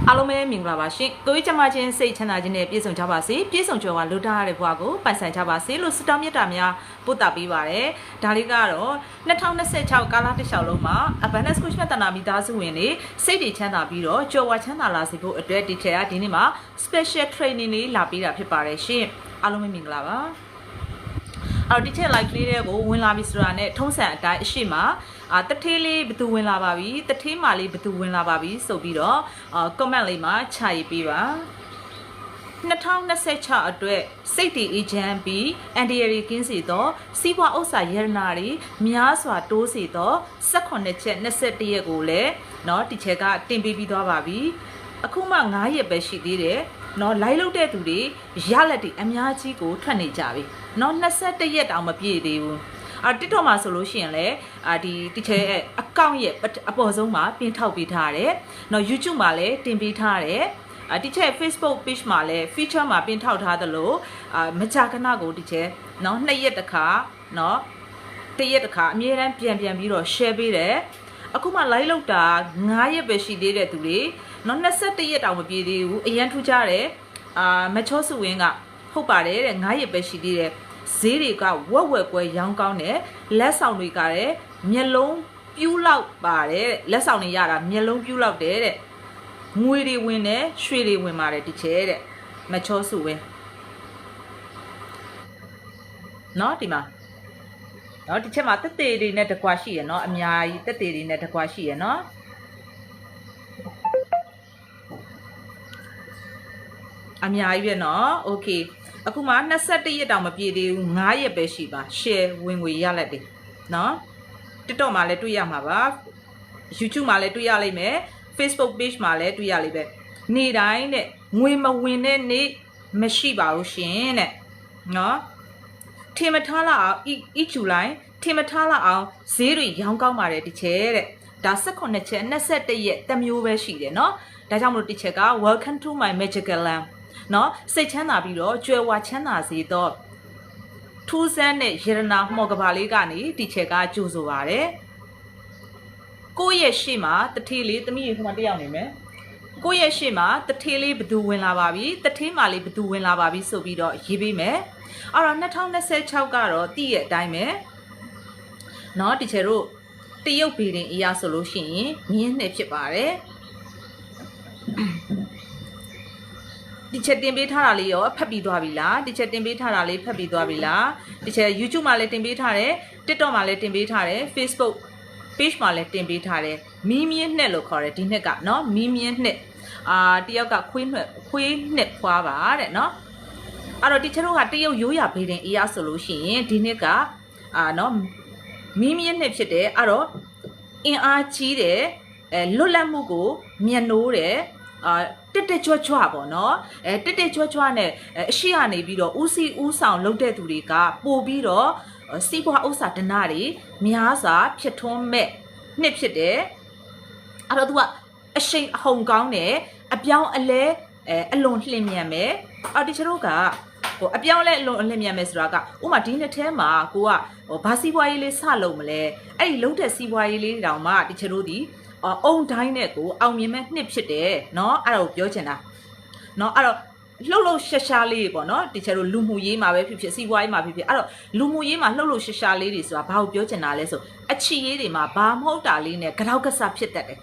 အားလုံးပဲမင်္ဂလာပါရှင်ကိုကြီးကျမချင်းစိတ်ချမ်းသာခြင်းနဲ့ပြည့်စုံကြပါစေပြည့်စုံကြွယ်ဝလွတ်ထားရတဲ့ဘဝကိုပိုင်ဆိုင်ကြပါစေလို့ဆုတောင်းမြတ်တာများပို့သပေးပါရယ်ဒါလေးကတော့2026ကာလတစ်လျှောက်လုံးမှာ Abundance Coach နဲ့တနာမိသားစုဝင်တွေစိတ်တွေချမ်းသာပြီးတော့ကြွယ်ဝချမ်းသာလာစေဖို့အတွက်ဒီခေတ်ကဒီနေ့မှာ special training လေးလာပေးတာဖြစ်ပါတယ်ရှင်အားလုံးပဲမင်္ဂလာပါအော်ဒီချက် live လေးတွေကိုဝင်လာပြီဆိုတာနဲ့ထုံးစံအတိုင်းအရှိမတထေးလေးဘသူဝင်လာပါပြီတထေးမလေးဘသူဝင်လာပါပြီဆိုပြီးတော့comment လေးမှာခြာရေးပေးပါ2026အတွက်စိတ်တည်အေးချမ်းပြီးအန်ဒီရီကင်းစီတော့စီးပွားဥစ္စာရတနာတွေများစွာတိုးစီတော့18ချက်21ရက်ကိုလည်းเนาะဒီချက်ကတင်ပေးပြီးသွားပါပြီအခုမှ9ရက်ပဲရှိသေးတယ်နော်လိုက်လုတဲ့သူတွေရလက်တွေအများကြီးကိုထွက်နေကြပြီနော်21ရက်တောင်မပြည့်သေးဘူးTikTok မှာဆိုလို့ရှိရင်လည်းဒီတစ်ချက်အကောင့်ရဲ့အပေါ်ဆုံးမှာပြင်ထောက်ပေးထားတယ်နော် YouTube မှာလည်းတင်ပေးထားတယ်ဒီချက် Facebook page မှာလည်း feature မှာပြင်ထောက်ထားသလိုမကြာခဏကိုဒီချက်နော်2ရက်တစ်ခါနော်1ရက်တစ်ခါအမြဲတမ်းပြန်ပြီးတော့ share ပေးတယ်အခုမှ live လောက်တာ9ရက်ပဲရှိသေးတဲ့သူတွေနော်21ရက်တောင်မပြည့်သေးဘူးအရန်ထူးကြတယ်မချောစုဝင်းကဟုတ်ပါတယ်တဲ့9ရက်ပဲရှိသေးတယ်ဈေးတွေကဝက်ကွဲရောင်းကောင်းတယ်လက်ဆောင်တွေကလည်းမျက်လုံးပြူးလောက်ပါတယ်လက်ဆောင်တွေရတာမျက်လုံးပြူးလောက်တယ်တဲ့ငွေတွေဝင်တယ်ရွှေတွေဝင်ပါတယ်ဒီချဲတဲ့မချောစုဝင်းနော်ဒီမှာနော်ဒီချက်မှာတက်တေတွေနဲ့တကွာရှိရနော်အများကြီးတက်တေတွေနဲ့တကွာရှိရနော်အများကြီးပဲနော်โอเคအခုမှ21ရက်တောင်မပြည့်သေးဘူး9ရက်ပဲရှိပါ share ဝင်ငွေရလက်တယ်နော် TikTok မှာလည်းတွေ့ရမှာပါ YouTube မှာလည်းတွေ့ရလိမ့်မယ် Facebook page မှာလည်းတွေ့ရလိမ့်မယ်နေ့တိုင်းတဲ့ငွေမဝင်တဲ့နေ့မရှိပါဘူးရှင်တဲ့နော်ထင်မထားလောက်အောင်ဤချူလိုက်ထင်မထားလောက်အောင်ဈေးတွေရောင်းကောင်းပါတယ်ဒီချဲတဲ့ဒါ18ချက်21ရက်တမျိုးပဲရှိတယ်နော်ဒါကြောင့်မလို့ဒီချက်က welcome to my magical landနော်စိတ်ချမ်းသာပြီးတော့ကြွယ်ဝချမ်းသာစေတော့ထူးဆန်းတဲ့ရတနာမှော်ကဘာလေးကနေဒီချက်ကကြိုးဆိုပါတယ်ကိုယ့်ရဲ့ရှေ့မှာတထေးလေးတမိရေခမတယောက်နေမယ်ကိုယ့်ရဲ့ရှေ့မှာတထေးလေးဘသူဝင်လာပါပြီတထေးမလေးဘသူဝင်လာပါပြီဆိုပြီးတော့ရေးပေးမယ်အဲ့တော့2026ကတော့တည့်ရဲ့အတိုင်းပဲနော်ဒီချက်တို့တရုတ်ဘီဒင်အရာဆိုလို့ရှိရင်မြင်းနှစ်ဖြစ်ပါတယ်ဒီချက်တင်ပေးထားတာလေးရောဖတ်ပြီးသွားပြီလားဒီချက်တင်ပေးထားတာလေးဖတ်ပြီးသွားပြီလားဒီချက် YouTube မှာလည်းတင်ပေးထားတယ် TikTok မှာလည်းတင်ပေးထားတယ် Facebook page မှာလည်းတင်ပေးထားတယ်မီးမြင့်နှစ်လို့ခေါ်တယ်ဒီနှစ်ကနော်မီးမြင့်နှစ်တယောက်ကခွေးနှစ်ဖွားပါတဲ့နော်အဲ့တော့ဒီချက်တို့ကတရုတ်ရိုးရာဘေးတင်အေးရဆိုလို့ရှိရင်ဒီနှစ်ကနော်မီးမြင့်နှစ်ဖြစ်တယ်အဲ့တော့အင်အားကြီးတယ်လွတ်လပ်မှုကိုမြတ်နိုးတယ်တက်ကြွပေါ့နော်တက်ကြွနဲ့အရှိကနေပြီးတော့ဦးစီးဦးဆောင်လုပ်တဲ့သူတွေကပို့ပြီးတော့စီးပွားဥစ္စာဒနာတွေများစွာဖြစ်ထွန်းမဲ့နှစ်ဖြစ်တယ်အဲ့တော့ तू ကအရှိန်အဟုန်ကောင်းတယ်အပြောင်းအလဲအလွန်လှင်မြန်မယ်ဒီချတို့ကဟိုအပြောင်းလဲအလွန်လှင်မြန်မယ်ဆိုတာကဥမာဒီနှစ်ထဲမှာကိုကဘာစီးပွားရေးလေးစလုပ်မလဲအဲ့ဒီလုံးတဲ့စီးပွားရေးလေးတောင်မှဒီချတို့ဒီအုံတိုင်းနဲ့ကိုအောင်မြင်မဲ့နှစ်ဖြစ်တယ်เนาะအဲ့ဒါကိုပြောချင်တာเนาะအဲ့တော့လှုပ်ရှားလေးပေါ့เนาะဒီချက်တို့လူမှုရေးမှာပဲဖြစ်ဖြစ်စီးပွားရေးမှာဖြစ်ဖြစ်အဲ့တော့လူမှုရေးမှာလှုပ်ရှားလေးတွေဆိုတာဘာကိုပြောချင်တာလဲဆိုအချီရေးတွေမှာဘာမဟုတ်တာလေးနဲ့ကြောက်ကစားဖြစ်တတ်တယ်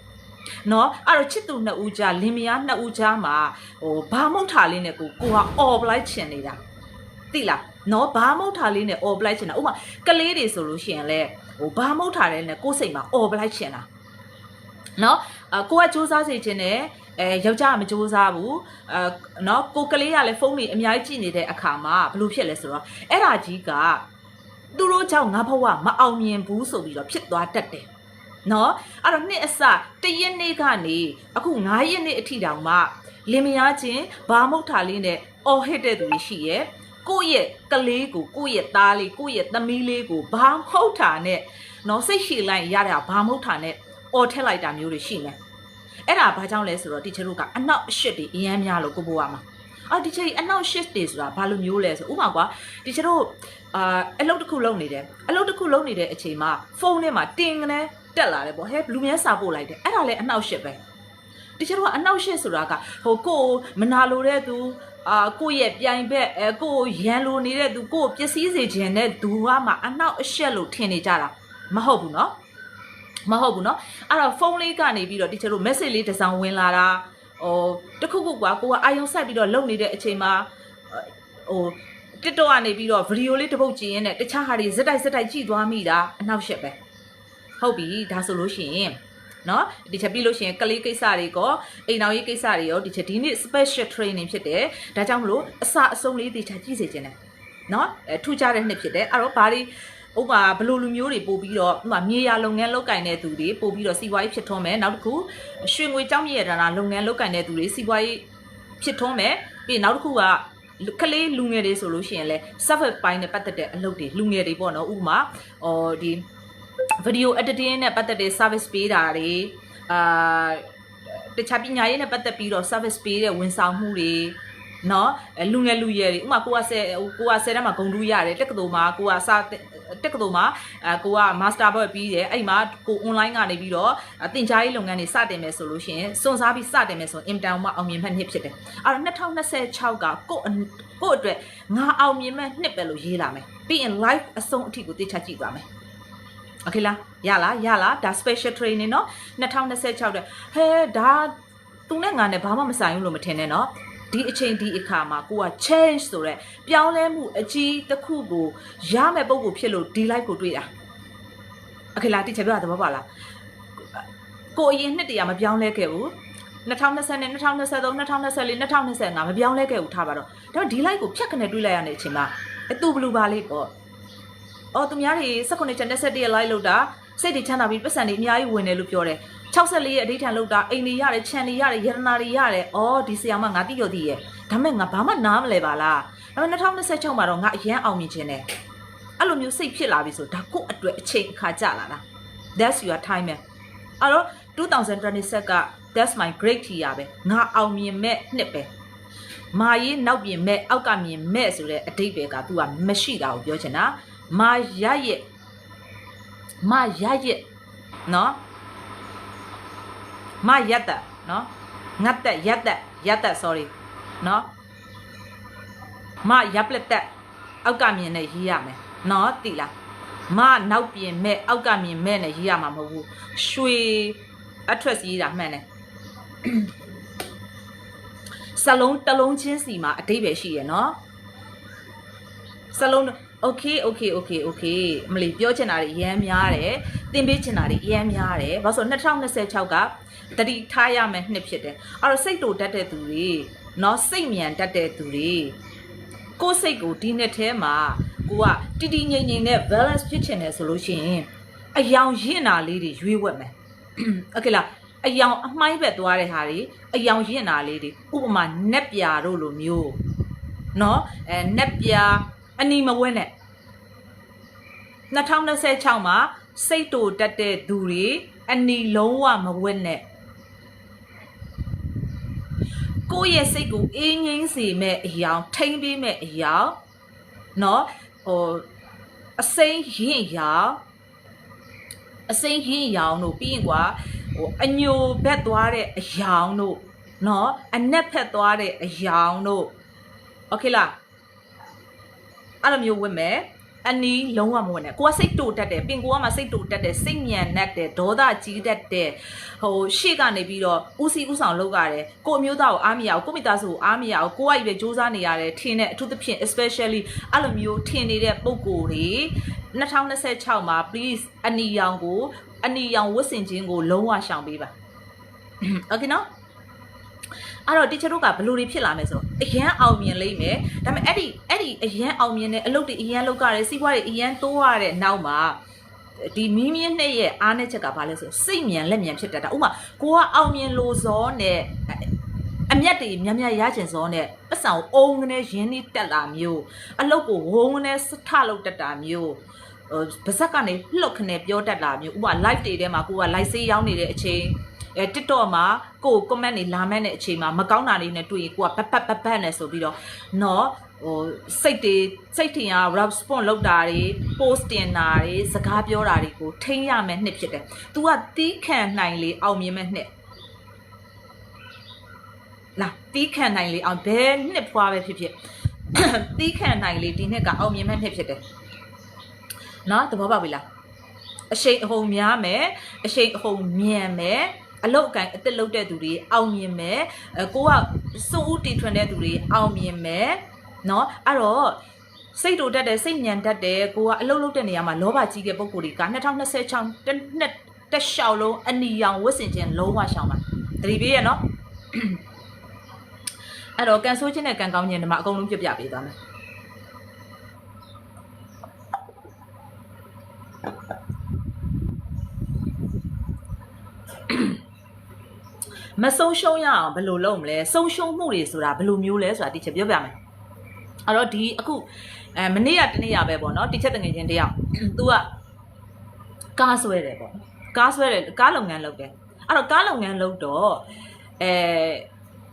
เนาะအဲ့တော့ချစ်သူနှစ်ဦးကြားလင်မယားနှစ်ဦးကြားမှာဘာမဟုတ်တာလေးနဲ့ကိုကအော်ပလိုက်ချင်နေတာသိလားเนาะဘာမဟုတ်တာလေးနဲ့အော်ပလိုက်ချင်တာဥပမာကလေးတွေဆိုလို့ရှိရင်လဲဘာမဟုတ်တာလေးနဲ့ကိုယ်စိတ်မှာအော်ပလိုက်ချင်တာနော်ကိုကစူးစမ်းစေခြင်းနဲ့ယောက်ျားကမစူးစမ်းဘူးနော်ကိုကလေးကလည်းဖုန်းတွေအများကြီးကြည့်နေတဲ့အခါမှာဘလို့ဖြစ်လဲဆိုတော့အဲ့ဒါကြီးကသူတို့ကြောင့်ငါဘဝမအောင်မြင်ဘူးဆိုပြီးတော့ဖြစ်သွားတတ်တယ်နော်အဲ့တော့နှစ်အစတရက်နေ့ကနေအခု9ရက်နေ့အထိတောင်မှလင်မယားချင်းဘာမဟုတ်တာလေးနဲ့အော်ဟစ်တဲ့သူတွေရှိရဲ့ကိုယ့်ရဲ့ကလေးကိုကိုယ့်ရဲ့သားလေးကိုယ့်ရဲ့သမီးလေးကိုဘာမဟုတ်တာနဲ့နော်စိတ်ရှိလိုက်ရတာဘာမဟုတ်တာနဲ့အော်ထက်လိုက်တာမျိုးတွေရှိမယ်အဲ့ဒါဘာကြောင့်လဲဆိုတော့ဒီချက်တို့ကအနောက်အရှစ်တွေအရန်များလို့ကိုဘိုးကမှာဒီချက်ကြီးအနောက်ရှစ်တွေဆိုတာဘာလို့မျိုးလဲဆိုဥပမာကွာဒီချက်တို့အလုပ်တစ်ခုလုပ်နေတယ်အလုပ်တစ်ခုလုပ်နေတဲ့အချိန်မှာဖုန်းထဲမှာတင်ကနေတက်လာတယ်ပေါ့ဟဲ့ဘလူးမြန်းစာပို့လိုက်တယ်အဲ့ဒါလည်းအနောက်ရှစ်ပဲ တချို့ကအနောက်ရှက်ဆိုတာကဟိုကိုမနာလိုတဲ့သူကိုရဲ့ပြိုင်ဘက်ကိုရန်လိုနေတဲ့သူကိုပျက်စီးစေခြင်းနဲ့သူကမှအနောက်အရှက်လို့ထင်နေကြတာမဟုတ်ဘူးเนาะအဲ့တော့ဖုန်းလေးကနေပြီးတော့တချို့တို့ message လေးတစ်စောင်ဝင်လာတာဟိုတခုခုကွာကိုကအာယုံဆက်ပြီးတော့လုပ်နေတဲ့အချိန်မှာဟို TikTok ကနေပြီးတော့ဗီဒီယိုလေးတစ်ပုတ်ကြည့်ရင်းနဲ့တခြားဟာတွေဇက်တိုက်ကြည့်သွားမိတာအနောက်ရှက်ပဲဟုတ်ပြီဒါဆိုလို့ရှိရင်နော်ဒီချက်ပြီးလို့ရှိရင်ကလေးကိစ္စတွေကောအိမ်တော်ရေးကိစ္စတွေရောဒီချက်ဒီနေ့ special training ဖြစ်တယ်ဒါကြောင့်မလို့အစအဆုံးလေးဒီချက်ကြည့်စေခြင်းတယ်နော်ထူးခြားတဲ့နှစ်ဖြစ်တယ်အဲ့တော့ဘာတွေဥပမာဘလိုလူမျိုးတွေပို့ပြီးတော့ဥပမာမြေယာလုပ်ငန်းလုပ်ကင်တဲ့သူတွေပို့ပြီးတော့စီးပွားရေးဖြစ်ထွန်းမယ်နောက်တစ်ခုရွှေငွေကြောင်းမြေရတနာလုပ်ငန်းလုပ်ကင်တဲ့သူတွေစီးပွားရေးဖြစ်ထွန်းမယ်ပြီးနောက်တစ်ခုကကလေးလူငယ်တွေဆိုလို့ရှိရင်လဲ service ပိုင်းနဲ့ပတ်သက်တဲ့အလုပ်တွေလူငယ်တွေပေါ့နော်ဥပမာဒီ video editing နဲ့ပတ်သက်တဲ့ service ပေးတာတွေတခြားပညာရေးနဲ့ပတ်သက်ပြီးတော့ service ပေးတဲ့ဝန်ဆောင်မှုတွေနော်လူငယ်လူရွယ်တွေဥပမာကိုက10တန်းမှာဂုံတူးရတယ်တက္ကသိုလ်မှာကိုကတက္ကသိုလ်မှာကိုက master ဘွဲ့ပြီးတယ်အဲ့မှာကို online ကနေပြီးတော့သင်ကြားရေးလုပ်ငန်းတွေစတင်မယ်ဆိုလို့ရှိရင်စွန့်စားပြီးစတင်မယ်ဆိုရင် intern မှာအောင်မြင်မဲ့နှစ်ဖြစ်တယ်အဲ့တော့2026ကကိုအတွက်ငါအောင်မြင်မဲ့နှစ်ပဲလို့ရေးလာမယ်ပြီးရင် live အဆုံးအထိကိုသိချကြည့်သွားမယ်โอเคလားရလားဒါ special training เนาะ2026တဲ့ဟဲဒါသူနဲ့ငါနဲ့ဘာမှမဆိုင်ဘူးလို့မထင်နဲ့เนาะဒီအချိန်ဒီအခါမှာကိုက change ဆိုတဲ့ပြောင်းလဲမှုအကြီးတစ်ခုကိုရမဲ့ပုံကိုဖြစ်လို့ဒီ live ကိုတွေ့တာโอเคလားတိချက်ပြောတာသဘောပါလားကိုအရင်နှစ်တည်းကမပြောင်းလဲခဲ့ဘူး2020နဲ့2023 2024 2025မပြောင်းလဲခဲ့ဘူးထားပါတော့ဒါပေမဲ့ဒီ live ကိုဖြတ်ကနေတွေးလိုက်ရတဲ့အချိန်မှာသူဘလူပါလေးပေါ့သူများတွေ19ချက်21ရက် live လောက်တာစိတ်တွေချမ်းသာပြီးပတ်စံတွေအများကြီးဝင်တယ်လို့ပြောတယ်64ရက်အဓိဋ္ဌာန်လောက်တာအိမ်တွေရတယ်ခြံတွေရတယ်ယရနာတွေရတယ်ဒီဆရာမငါတိရောတိရဲ့ဒါမဲ့ငါဘာမှနားမလဲပါလားဒါပေမဲ့2026မှာတော့ငါအရန်အောင်မြင်ခြင်းတယ်အဲ့လိုမျိုးစိတ်ဖြစ်လာပြီဆိုဒါကိုအတွက်အချိန်အခါကြလာတာ that's your time အဲ့တော့2027က that's my great year ပဲငါအောင်မြင်မဲ့နှစ်ပဲမာရေးနောက်ပြင်မဲ့အောက်ကမြင်မဲ့ဆိုတဲ့အဓိပ္ပာယ်က तू ကမရှိတာကိုပြောချင်တာမာရရဲ့နော်မရတ်တာနော်ငတ်တက်ရတ်တက် sorry နော်မရပ်လက်တက်အောက်ကမြင်နဲ့ရေးရမယ်နော်တိလားမနောက်ပြင်မဲ့အောက်ကမြင်မဲ့နဲ့ရေးရမှာမဟုတ်ဘူးရွှေအထွက်စီးတာမှန်တယ်စလုံးတလုံးချင်းစီမှာအတိတ်ပဲရှိရနော်စလုံး okay မလီပြောချင်တာတွေအများများတယ်သင်ပေးချင်တာတွေအများများတယ်ဘာလို့ဆို2026ကတတိထားရမယ်နှစ်ဖြစ်တယ်အဲ့တော့စိတ်တူတတ်တဲ့သူတွေနော်စိတ်မြန်တတ်တဲ့သူတွေကိုယ်စိတ်ကိုဒီနှစ်ထဲမှာကိုကတီငိမ့်နဲ့ balance ဖြစ်ချင်တယ်ဆိုလို့ရှိရင်အယောင်ရင့်တာလေးတွေရွေးဝက်မယ်โอเคလားအယောင်အမှိုင်းဘက်သွားတဲ့ဟာတွေအယောင်ရင့်တာလေးတွေဥပမာနက်ပြာတို့လိုမျိုးနော်နက်ပြာအနီမဝဲနဲ့2026မှာစိတ်တူတက်တဲ့သူတွေအနီလုံးဝမဝဲနဲ့ကိုယ့်ရဲ့စိတ်ကိုအေးငိမ့်စေမဲ့အယောင်ထိမ့်ပေးမဲ့အယောင်နော်အစိမ်းရင့်ရောင်တို့ပြီးရင်ကွာအညိုဘက်သွားတဲ့အယောင်တို့နော်အနက်ဖက်သွားတဲ့အယောင်တို့โอเคလားအဲ့လိုမျိုးဝင်မယ်အနီးလုံးဝမဝင်နဲ့ကိုကစိတ်တူတတ်တယ်ပင်ကိုကမှစိတ်တူတတ်တယ်စိတ်ညံတတ်တယ်ဒေါသကြီးတတ်တယ်ရှေ့ကနေပြီးတော့ဦးစီးဦးဆောင်လုပ်ရတယ်ကိုအမျိုးသားကိုအားမရအောင်ကိုမိသားစုကိုအားမရအောင်ကိုကကြီးပဲစူးစမ်းနေရတယ်ထင်တဲ့အထူးသဖြင့် especially အဲ့လိုမျိုးထင်နေတဲ့ပုံကိုယ်တွေ2026မှာ please အနီရောင်ဝတ်ဆင်ခြင်းကိုလုံးဝရှောင်ပေးပါ okay နော်အဲ့တော့ teacher တို့ကဘယ်လိုတွေဖြစ်လာမယ်ဆိုတော့အရန်အောင်မြင်လိမ့်မယ်ဒါပေမဲ့အဲ့ဒီအရန်အောင်မြင်တဲ့အလုပ်တွေအရန်လုပ်ကြတယ်စီးပွားတွေအရန်တိုးရတဲ့နောက်မှာဒီမီးမြင့်နဲ့ရဲ့အားနဲ့ချက်ကဘာလဲဆိုစိတ်မြန်လက်မြန်ဖြစ်တတ်တာဥပမာကိုကအောင်မြင်လို့စောနဲ့အမျက်တွေများများရကျင်စောနဲ့ပတ်စံကိုအုံကနေရင်းနှီးတက်လာမျိုးအလုပ်ကိုဝုန်းကနေစထလုပ်တတ်တာမျိုးဗဇက်ကနေလှုပ်ခနဲ့ပြောတတ်လာမျိုးဥပမာ live တွေထဲမှာကိုက live ဆေးရောင်းနေတဲ့အချိန်TikTok မှာကို comment တွေလာမဲ့တဲ့အချိန်မှာမကောင်းတာတွေနဲ့တွေ့ရင်ကိုကဘတ်နဲ့ဆိုပြီးတော့နော်စိတ်ထင်ရ response လုပ်တာတွေ post တင်တာတွေစကားပြောတာတွေကိုထိန်းရမယ်နှစ်ဖြစ်တယ်။ तू ကတီးခံနိုင်လေအောင်မြင်မဲ့နှစ် လာတီးခံနိုင်လေအောင်ဘယ်နှစ်ဖွာပဲဖြစ်တီးခံနိုင်လေဒီနှစ်ကအောင်မြင်မဲ့နှစ်ဖြစ်တယ်နော်သဘောပေါက်ပြီလားအရှိန်အဟုန်များမယ်အရှိန်အဟုန်မြန်မယ်အလုတ်အကင်အသက်လုတ်တဲ့သူတွေအောင်မြင်မယ်ကိုကစွန့်ဦးတီထွင်တဲ့သူတွေအောင်မြင်မယ်နော်အဲ့တော့စိတ်တူတတ်တယ်စိတ်ညံတတ်တယ်ကိုကအလုတ်လုတ်တဲ့နေရာမှာလောဘကြီးတဲ့ပုံကိုယ်တွေက2026တစ်နှစ်တက်လျှောက်လုံးအနီရောင်ဝတ်ဆင်ခြင်းလုံးဝရှောင်ပါတတိပေးရနော်အဲ့တော့ကန်ဆိုးခြင်းနဲ့ကန်ကောင်းခြင်းဒီမှာအကုန်လုံးပြပြပေးသွားမယ်မဆုံးရှုံးရအောင်ဘယ်လိုလုပ်မလဲဆုံးရှုံးမှုတွေဆိုတာဘယ်လိုမျိုးလဲဆိုတာတိချက်ပြောပြမယ်အဲ့တော့ဒီအခုမနေ့ကတနေ့ရပဲပေါ့နော်တိချက်တငယ်ချင်းတယောက် तू ကကားဆွဲတယ်ပေါ့ကားဆွဲတယ်ကားလုပ်ငန်းလုပ်တယ်အဲ့တော့ကားလုပ်ငန်းလုပ်တော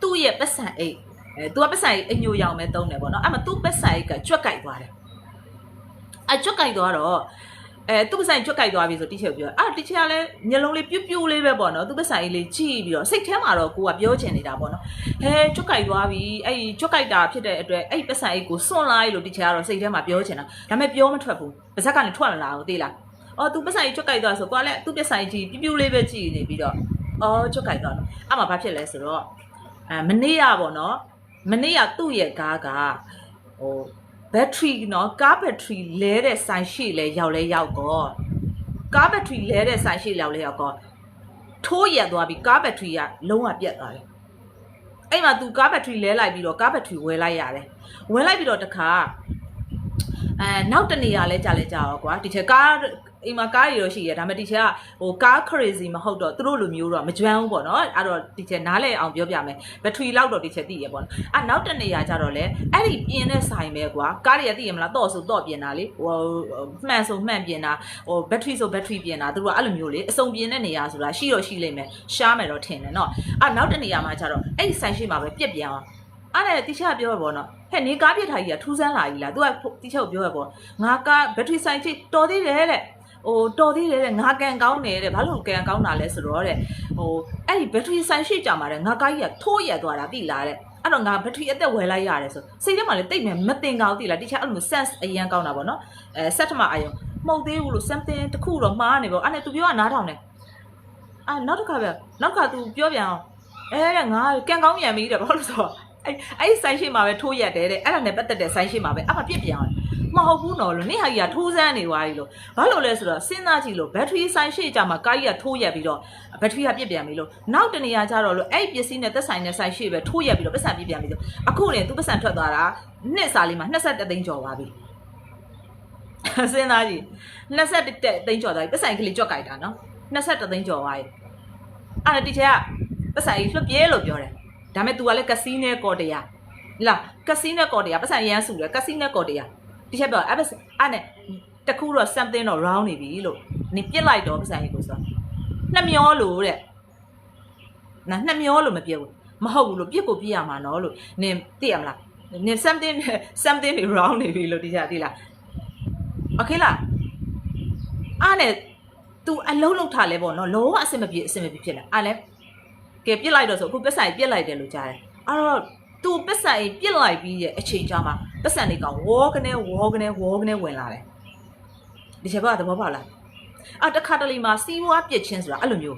့သူ့ရဲ့ပတ်စံအိတ်तू ကပတ်စံအိတ်အညိုရောင်ပဲတုံးတယ်ပေါ့နော်အဲ့မှာ तू ပတ်စံအိတ်ကကြွက်ကြိုက်သွားတယ်ကြွက်ကြိုက်သွားတော့သူ့ပဆိုင်ကြွက်ကြိုက်သွားပြီဆိုတိချက်ပြောတိချက်ကလည်းညလုံးလေးပြူးပြူးလေးပဲပေါ့နော်သူ့ပဆိုင်လေးကြည့်ပြီးတော့စိတ်ထဲမှာတော့ကိုကပြောချင်နေတာပေါ့နော်ကြွက်ကြိုက်သွားပြီအဲ့ကြွက်ကြိုက်တာဖြစ်တဲ့အတွက်အဲ့ပဆိုင်အိတ်ကိုစွန့်လိုက်လို့တိချက်ကတော့စိတ်ထဲမှာပြောချင်တာဒါပေမဲ့ပြောမထွက်ဘူးပါဇက်ကနေထွက်လာအောင်သိလားသူပဆိုင်ကြွက်ကြိုက်သွားဆိုကိုကလည်းသူ့ပဆိုင်ကြီးပြူးပြူးလေးပဲကြည့်နေပြီးတော့ကြွက်ကြိုက်သွားတော့အဲ့မှာဘာဖြစ်လဲဆိုတော့မနေ့ကပေါ့နော်မနေ့ကသူ့ရဲ့ကားကဘက်ထရီနော်ကားဘက်ထရီလဲတဲ့ဆိုင်ရှိလဲရောက်လဲရောက်ကောကားဘက်ထရီလဲတဲ့ဆိုင်ရှိရောက်လဲရောက်ကောထိုးရက်သွားပြီးကားဘက်ထရီကလုံးဝပြတ်သွားတယ်အဲ့မှာ तू ကားဘက်ထရီလဲလိုက်ပြီးတော့ကားဘက်ထရီဝယ်လိုက်ရတယ်ဝယ်လိုက်ပြီးတော့တခါနောက်တနေရာလဲကြာလဲကြာတော့ကွာဒီချက်ကားအိမ်မှာကားတွေတော့ရှိရဒါပေမဲ့ဒီချက်ကကား crazy မဟုတ်တော့သူတို့လိုမျိုးတော့မကျွမ်းဘူးပေါ့နော်အဲ့တော့ဒီချက်နားလဲအောင်ပြောပြမယ်ဘက်ထရီလောက်တော့ဒီချက်သိရပေါ့နော်နောက်တနေရာကျတော့လဲအဲ့ဒီပြင်းတဲ့ဆိုင်ပဲကွာကားတွေကသိရမလားတော့ဆိုတော့ပြင်တာလေမှန်ဆိုမှန်ပြင်တာဘက်ထရီဆိုဘက်ထရီပြင်တာသူတို့ကအဲ့လိုမျိုးလေအစုံပြင်တဲ့နေရာဆိုတာရှိတော့ရှိလိမ့်မယ်ရှားမယ်တော့ထင်တယ်နော်နောက်တနေရာမှာကျတော့အဲ့ဒီဆိုင်ရှိမှာပဲပြက်ပြန်အောင်အဲ့ဒါတိချပြောရပေါ့နော်ဟဲ့နေကားပြစ်ထားကြီးကထူးဆန်းလာကြီးလား तू ကတိချကိုပြောရပေါ့ငါကားဘက်ထရီဆိုင်ချိတော်သေးတယ်တဲ့တော်သေးတယ်တဲ့ငါကန်ကောင်းတယ်တဲ့ဘာလို့ကန်ကောင်းတာလဲဆိုတော့တဲ့အဲ့ဒီဘက်ထရီဆိုင်ရှိကြမှာတဲ့ငါကားကြီးကထိုးရက်သွားတာသိလားတဲ့အဲ့တော့ငါဘက်ထရီအသက်ဝယ်လိုက်ရတယ်ဆိုစိတ်ထဲမှာလည်းတိတ်မယ်မတင်ကောင်းသိလားတိချအဲ့လို sense အရန်ကောင်းတာပေါ့နော်ဆက်ထမအယုံမှုတ်သေးဘူးလို့ something တခုတော့မှားနေပေါ့အဲ့နဲ့ तू ပြောကနားထောင်တယ်နောက်တစ်ခါပဲနောက်တစ်ခါ तू ပြောပြန်အောင်တဲ့ငါကန်ကောင်းပြန်ပြီတဲ့ဘာလို့ဆိုတော့အဲ့ဆိုင်ရှိမှာပဲထိုးရက်တယ်တဲ့အဲ့ဒါနဲ့ပတ်သက်တဲ့ဆိုင်ရှိမှာပဲအမှပြစ်ပြန်အောင်မဟုတ်ဘူးနော်လို့နေဟာကြီးကထိုးစမ်းနေသွားပြီလို့ဘာလို့လဲဆိုတော့စဉ်းစားကြည့်လို့ဘက်ထရီဆိုင်ရှိကြမှာကားကြီးကထိုးရက်ပြီးတော့ဘက်ထရီကပြစ်ပြန်ပြီလို့နောက်တနေရာကျတော့လို့အဲ့ပစ္စည်းနဲ့သက်ဆိုင်တဲ့ဆိုင်ရှိပဲထိုးရက်ပြီးတော့ပတ်စံပြစ်ပြန်ပြီလို့အခုနေသူပတ်စံထွက်သွားတာနှစ်စာလေးမှာ21သိန်းကျော်သွားပြီစဉ်းစားကြည့်21သိန်းကျော်သွားပြီပတ်စံကလေးကြော့ကြိုက်တာနော်21သိန်းကျော်သွားပြီအဲ့ဒါတီချက်ကပတ်စံကြီးလွတ်ပြေးလို့ပြောတယ်ဒါပေမဲ့ तू ကလည်းကစီနဲကော်တရာလာကစီနဲကော်တရာပတ်စံရမ်းစုတယ်ကစီနဲကော်တရာဒီချက်ပြောအဲ့နဲ့တခုတော့ something တော့ round နေပြီလို့နေပြစ်လိုက်တော့ပတ်စံကြီးကိုဆိုနှစ်မျောလို့တဲ့နှစ်မျောလို့မပြစ်ဘူးမဟုတ်ဘူးလို့ပြစ်ကိုပြစ်ရမှာနော်လို့နင်သိရမလားနင် something တွေ round နေပြီလို့ဒီချက်သိလား okay လားအဲ့နဲ့ तू အလုံးလုံးထားလဲပေါ့နော်လောအဆင်မပြေဖြစ်လာအဲ့လဲကဲပြစ်လိုက်တော့ဆိုအခုပတ်စံပြစ်လိုက်တယ်လို့ကြားတယ်အဲ့တော့ तू ပတ်စံပြစ်လိုက်ပြီးရဲ့အချိန်ကြာမှာပတ်စံတွေကဝေါကနေဝင်လာတယ်ဒီချက်ကတော့သဘောပေါက်လားတခါတလေမှာစီးပွားပြစ်ချင်းဆိုတာအဲ့လိုမျိုး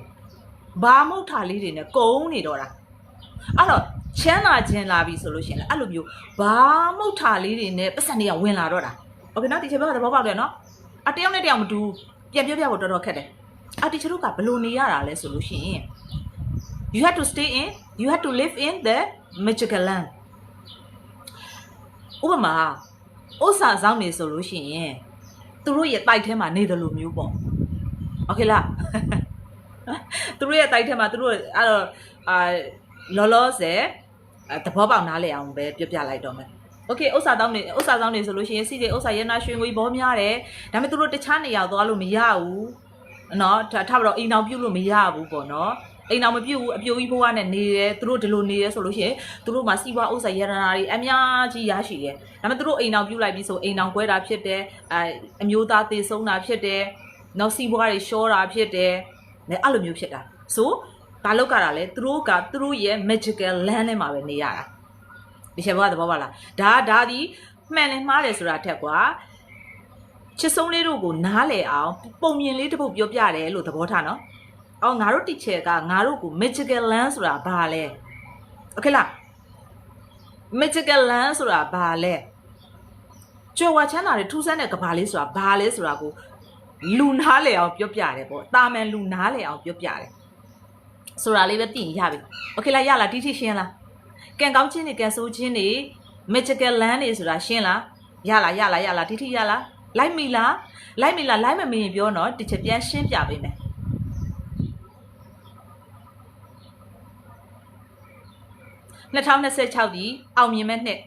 ဘာမုတ်ထာလေးတွေနဲ့ကုန်းနေတော့တာအဲ့တော့ချမ်းသာခြင်းလာပြီဆိုလို့ရှိရင်လည်းအဲ့လိုမျိုးဘာမုတ်ထာလေးတွေနဲ့ပတ်စံတွေကဝင်လာတော့တာโอเคနော်ဒီချက်ကတော့သဘောပေါက်တယ်နော်တယောက်နဲ့တယောက်မတူပြန်ပြောပြဖို့တော်တော်ခက်တယ်ဒီချက်တို့ကဘယ်လိုနေရတာလဲဆိုလို့ရှိရင်you have to stay in you have to live in the magical land ဥပမာဥစ္စာဆောင်နေဆိုလို့ရှိရင်သူတို့ရဲ့တိုက်ထဲမှာနေတယ်လို့မျိုးပေါ့โอเคလားသူတို့ရဲ့တိုက်ထဲမှာသူတို့အဲ့တော့လောလောဆယ်သဘောပေါက်နားလည်အောင်ပဲပြောပြလိုက်တော့မယ်โอเคဥစ္စာဆောင်နေဆိုလို့ရှိရင်စီတဲ့ဥစ္စာရနာရွှေငွေဘောများတယ်ဒါပေမဲ့သူတို့တခြားနေရာသွားလို့မရဘူးเนาะထားပါတော့အိမ်အောင်ပြုတ်လို့မရဘူးပေါ့เนาะအိမ်အောင်မပြုတ်ဘူးအပြိုကြီးဘဝနဲ့နေတယ်သူတို့ဒီလိုနေရဲဆိုလို့ရှိရင်သူတို့မှာစီးပွားဥစ္စာရတနာတွေအများကြီးရရှိတယ်ဒါပေမဲ့သူတို့အိမ်အောင်ပြုတ်လိုက်ပြီးဆိုအိမ်အောင်ကွဲတာဖြစ်တယ်အမျိုးသားသေဆုံးတာဖြစ်တယ်နောက်စီးပွားတွေရှောတာဖြစ်တယ်နဲ့အဲ့လိုမျိုးဖြစ်တာဆို ဘာလောက်ကတာလဲသူတို့ရဲ့ magical land ထဲမှာပဲနေရတာဒီချက်ဘောကသဘောပါလားဒါဒီမှန်တယ်မှားတယ်ဆိုတာထက်ကွာချစ်ဆုံးလေးတို့ကိုနားလေအောင်ပုံမြင်လေးတစ်ပုတ်ပြောပြတယ်လို့သဘောထားနော်အော်ငါတို့တီချယ်ကငါတို့ကို magical land ဆိုတာဘာလဲโอเคလား magical land ဆိုတာဘာလဲကြွယ်ဝချမ်းသာတဲ့ထူးဆန်းတဲ့ကဘာလေးဆိုတာဘာလဲဆိုတာကိုလူနားလေအောင်ပြောပြတယ်ပေါ့တာမန်လူနားလေအောင်ပြောပြတယ်ဆိုတာလေးပဲသိရင်ရပြီโอเคလားရလားတိတိရှင်းလားကံကောင်းခြင်းတွေကံဆိုးခြင်းတွေ magical land တွေဆိုတာရှင်းလားရလားတိတိရလားလိုက်မိလားလိုက်မမင်းပြောတော့တစ်ချက်ပြန်ရှင်းပြပေးမယ်2026ဒီအောင်မြင်မဲ့နှစ်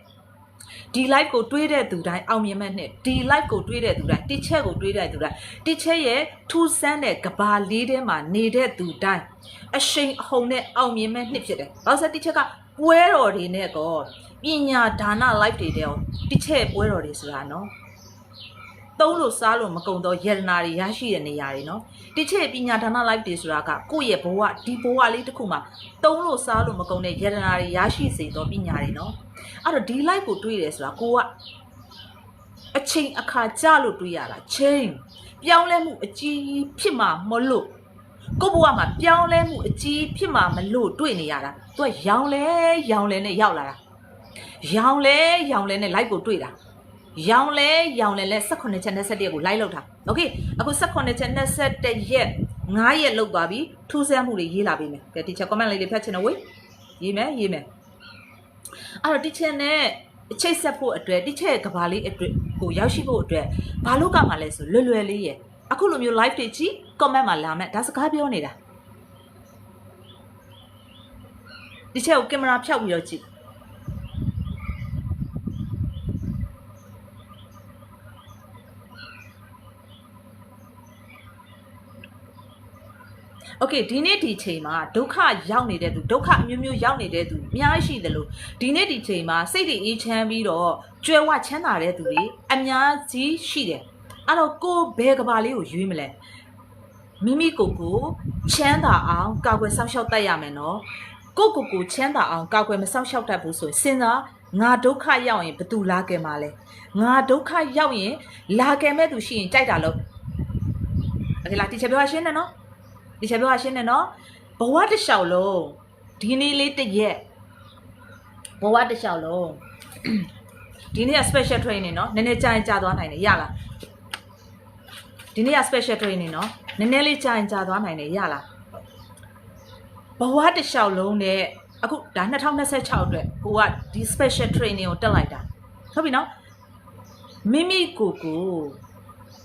ဒီ live ကိုတွေးတဲ့သူတိုင်းအောင်မြင်မဲ့နှစ်ဒီ live ကိုတွေးတဲ့သူတိုင်းတစ်ချက်ကိုတွေးတဲ့သူတိုင်းတစ်ချက်ရဲ့ထူးဆန်းတဲ့ကဘာလေးထဲမှာနေတဲ့သူတိုင်းအရှိန်အဟုန်နဲ့အောင်မြင်မဲ့နှစ်ဖြစ်တယ်။ဘာလို့တစ်ချက်ကပွဲတော်တွေနဲ့ကောပညာဒါန live တွေတဲ့တစ်ချက်ပွဲတော်တွေဆိုတာနော်သုံးလို့စားလို့မကုန်တော့ယရနာတွေရရှိတဲ့နေရာတွေနော်တစ်ချက်ပညာဒါန live တွေဆိုတာကကိုယ့်ရဲ့ဘဝဒီဘဝလေးတစ်ခုမှာသုံးလို့စားလို့မကုန်တဲ့ယရနာတွေရရှိစေသောပညာတွေနော်အဲ့တော့ဒီ live ကိုတွေးတယ်ဆိုတာကိုကအချိန်အခါကြလို့တွေးရတာချိန်ပြောင်းလဲမှုအကြီးဖြစ်မှာမလို့ကိုဘဝမှာပြောင်းလဲမှုအကြီးဖြစ်မှာမလို့တွေးနေရတာသူကရောင်လဲနဲ့ရောက်လာတာရောင်လဲနဲ့ live ကိုတွေးတာရောင်လဲနဲ့18ချက်21ရက်ကိုလိုက်လောက်တာโอเคအခု18ချက်21ရက်9ရက်လောက်သွားပြီထူးဆန်းမှုတွေရေးလာပေးမယ်ကဲဒီချက် comment လေးတွေဖတ်ချင်တော့ဝေးရေးမယ်အဲ့တော့ဒီချက်နဲ့အချိတ်ဆက်ဖို့အတွက်ဒီချက်ကဘာလေးအတွက်ကိုရောက်ရှိဖို့အတွက်ဘာလို့ကမှလဲဆိုလွယ်လေးရဲ့အခုလိုမျိုး live တွေကြည့် comment မှာလာမယ်ဒါစကားပြောနေတာဒီချက်ကိုကင်မရာဖြောက်ပြီးတော့ကြည့်โอเคဒီနေ့ဒီချိန်မှာဒုက္ခရောက်နေတဲ့သူဒုက္ခအမျိုးမျိုးရောက်နေတဲ့သူအများကြီးရှိတယ်လို့ဒီနေ့ဒီချိန်မှာစိတ်တွေအေးချမ်းပြီးတော့ကြွယ်ဝချမ်းသာတဲ့သူတွေအများကြီးရှိတယ်အဲ့တော့ကိုဘယ်ကဘာလေးကိုရွေးမလဲမိမိကိုချမ်းသာအောင်ကာကွယ်စောင့်ရှောက်တတ်ရမယ်နော်ကိုချမ်းသာအောင်ကာကွယ်မစောင့်ရှောက်တတ်ဘူးဆိုရင်စဉ်းစားငါဒုက္ခရောက်ရင်ဘယ်သူလာခဲ့မှာလဲငါဒုက္ခရောက်ရင်လာခဲ့မဲ့သူရှိရင်ကြိုက်တာလို့โอเคလားဒီချက်ပြောရှင်းနေနော်ဒီချက်ပြောရှင်းနေနော်ဘဝတစ်လျှောက်လုံးဒီနေ့လေးတစ်ရက်ဘဝတစ်လျှောက်လုံးဒီနေ့က special training နော်နည်းနည်းကြာသွားနိုင်တယ်ရလားဒီနေ့က special training နော်နည်းနည်းလေးကြာသွားနိုင်တယ်ရလားဘဝတစ်လျှောက်လုံးနဲ့အခုဒါ2026အတွက်ကိုကဒီ special training ကိုတက်လိုက်တာဟုတ်ပြီနော်မိမိကို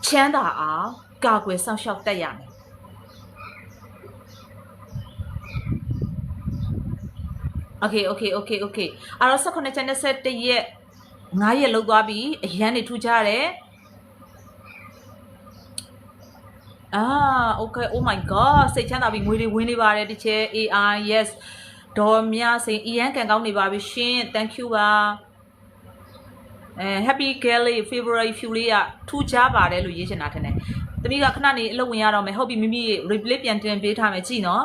ချမ်းသာအောင်ကာကွယ်စောင့်ရှောက်တတ်ရမယ်โอเคအဲ့တော့18ချက်21ရက်9ရက်လောက်သွားပြီအရန်နေထူးကြတယ်okay oh my god စိတ်ချမ်းသာပြီငွေတွေဝင်နေပါတယ်တချဲ AI yes ဒေါ်မြစိန်အရန်ကန်ကောင်းနေပါပြီရှင် thank you ပါhappy Kelly February few လေးကထူးကြပါတယ်လို့ရေးချင်တာထင်တယ်တမီးကခဏနေအလုပ်ဝင်ရတော့မယ်ဟုတ်ပြီမိမိ replay ပြန်တင်ပေးထားမယ်ကြည့်နော်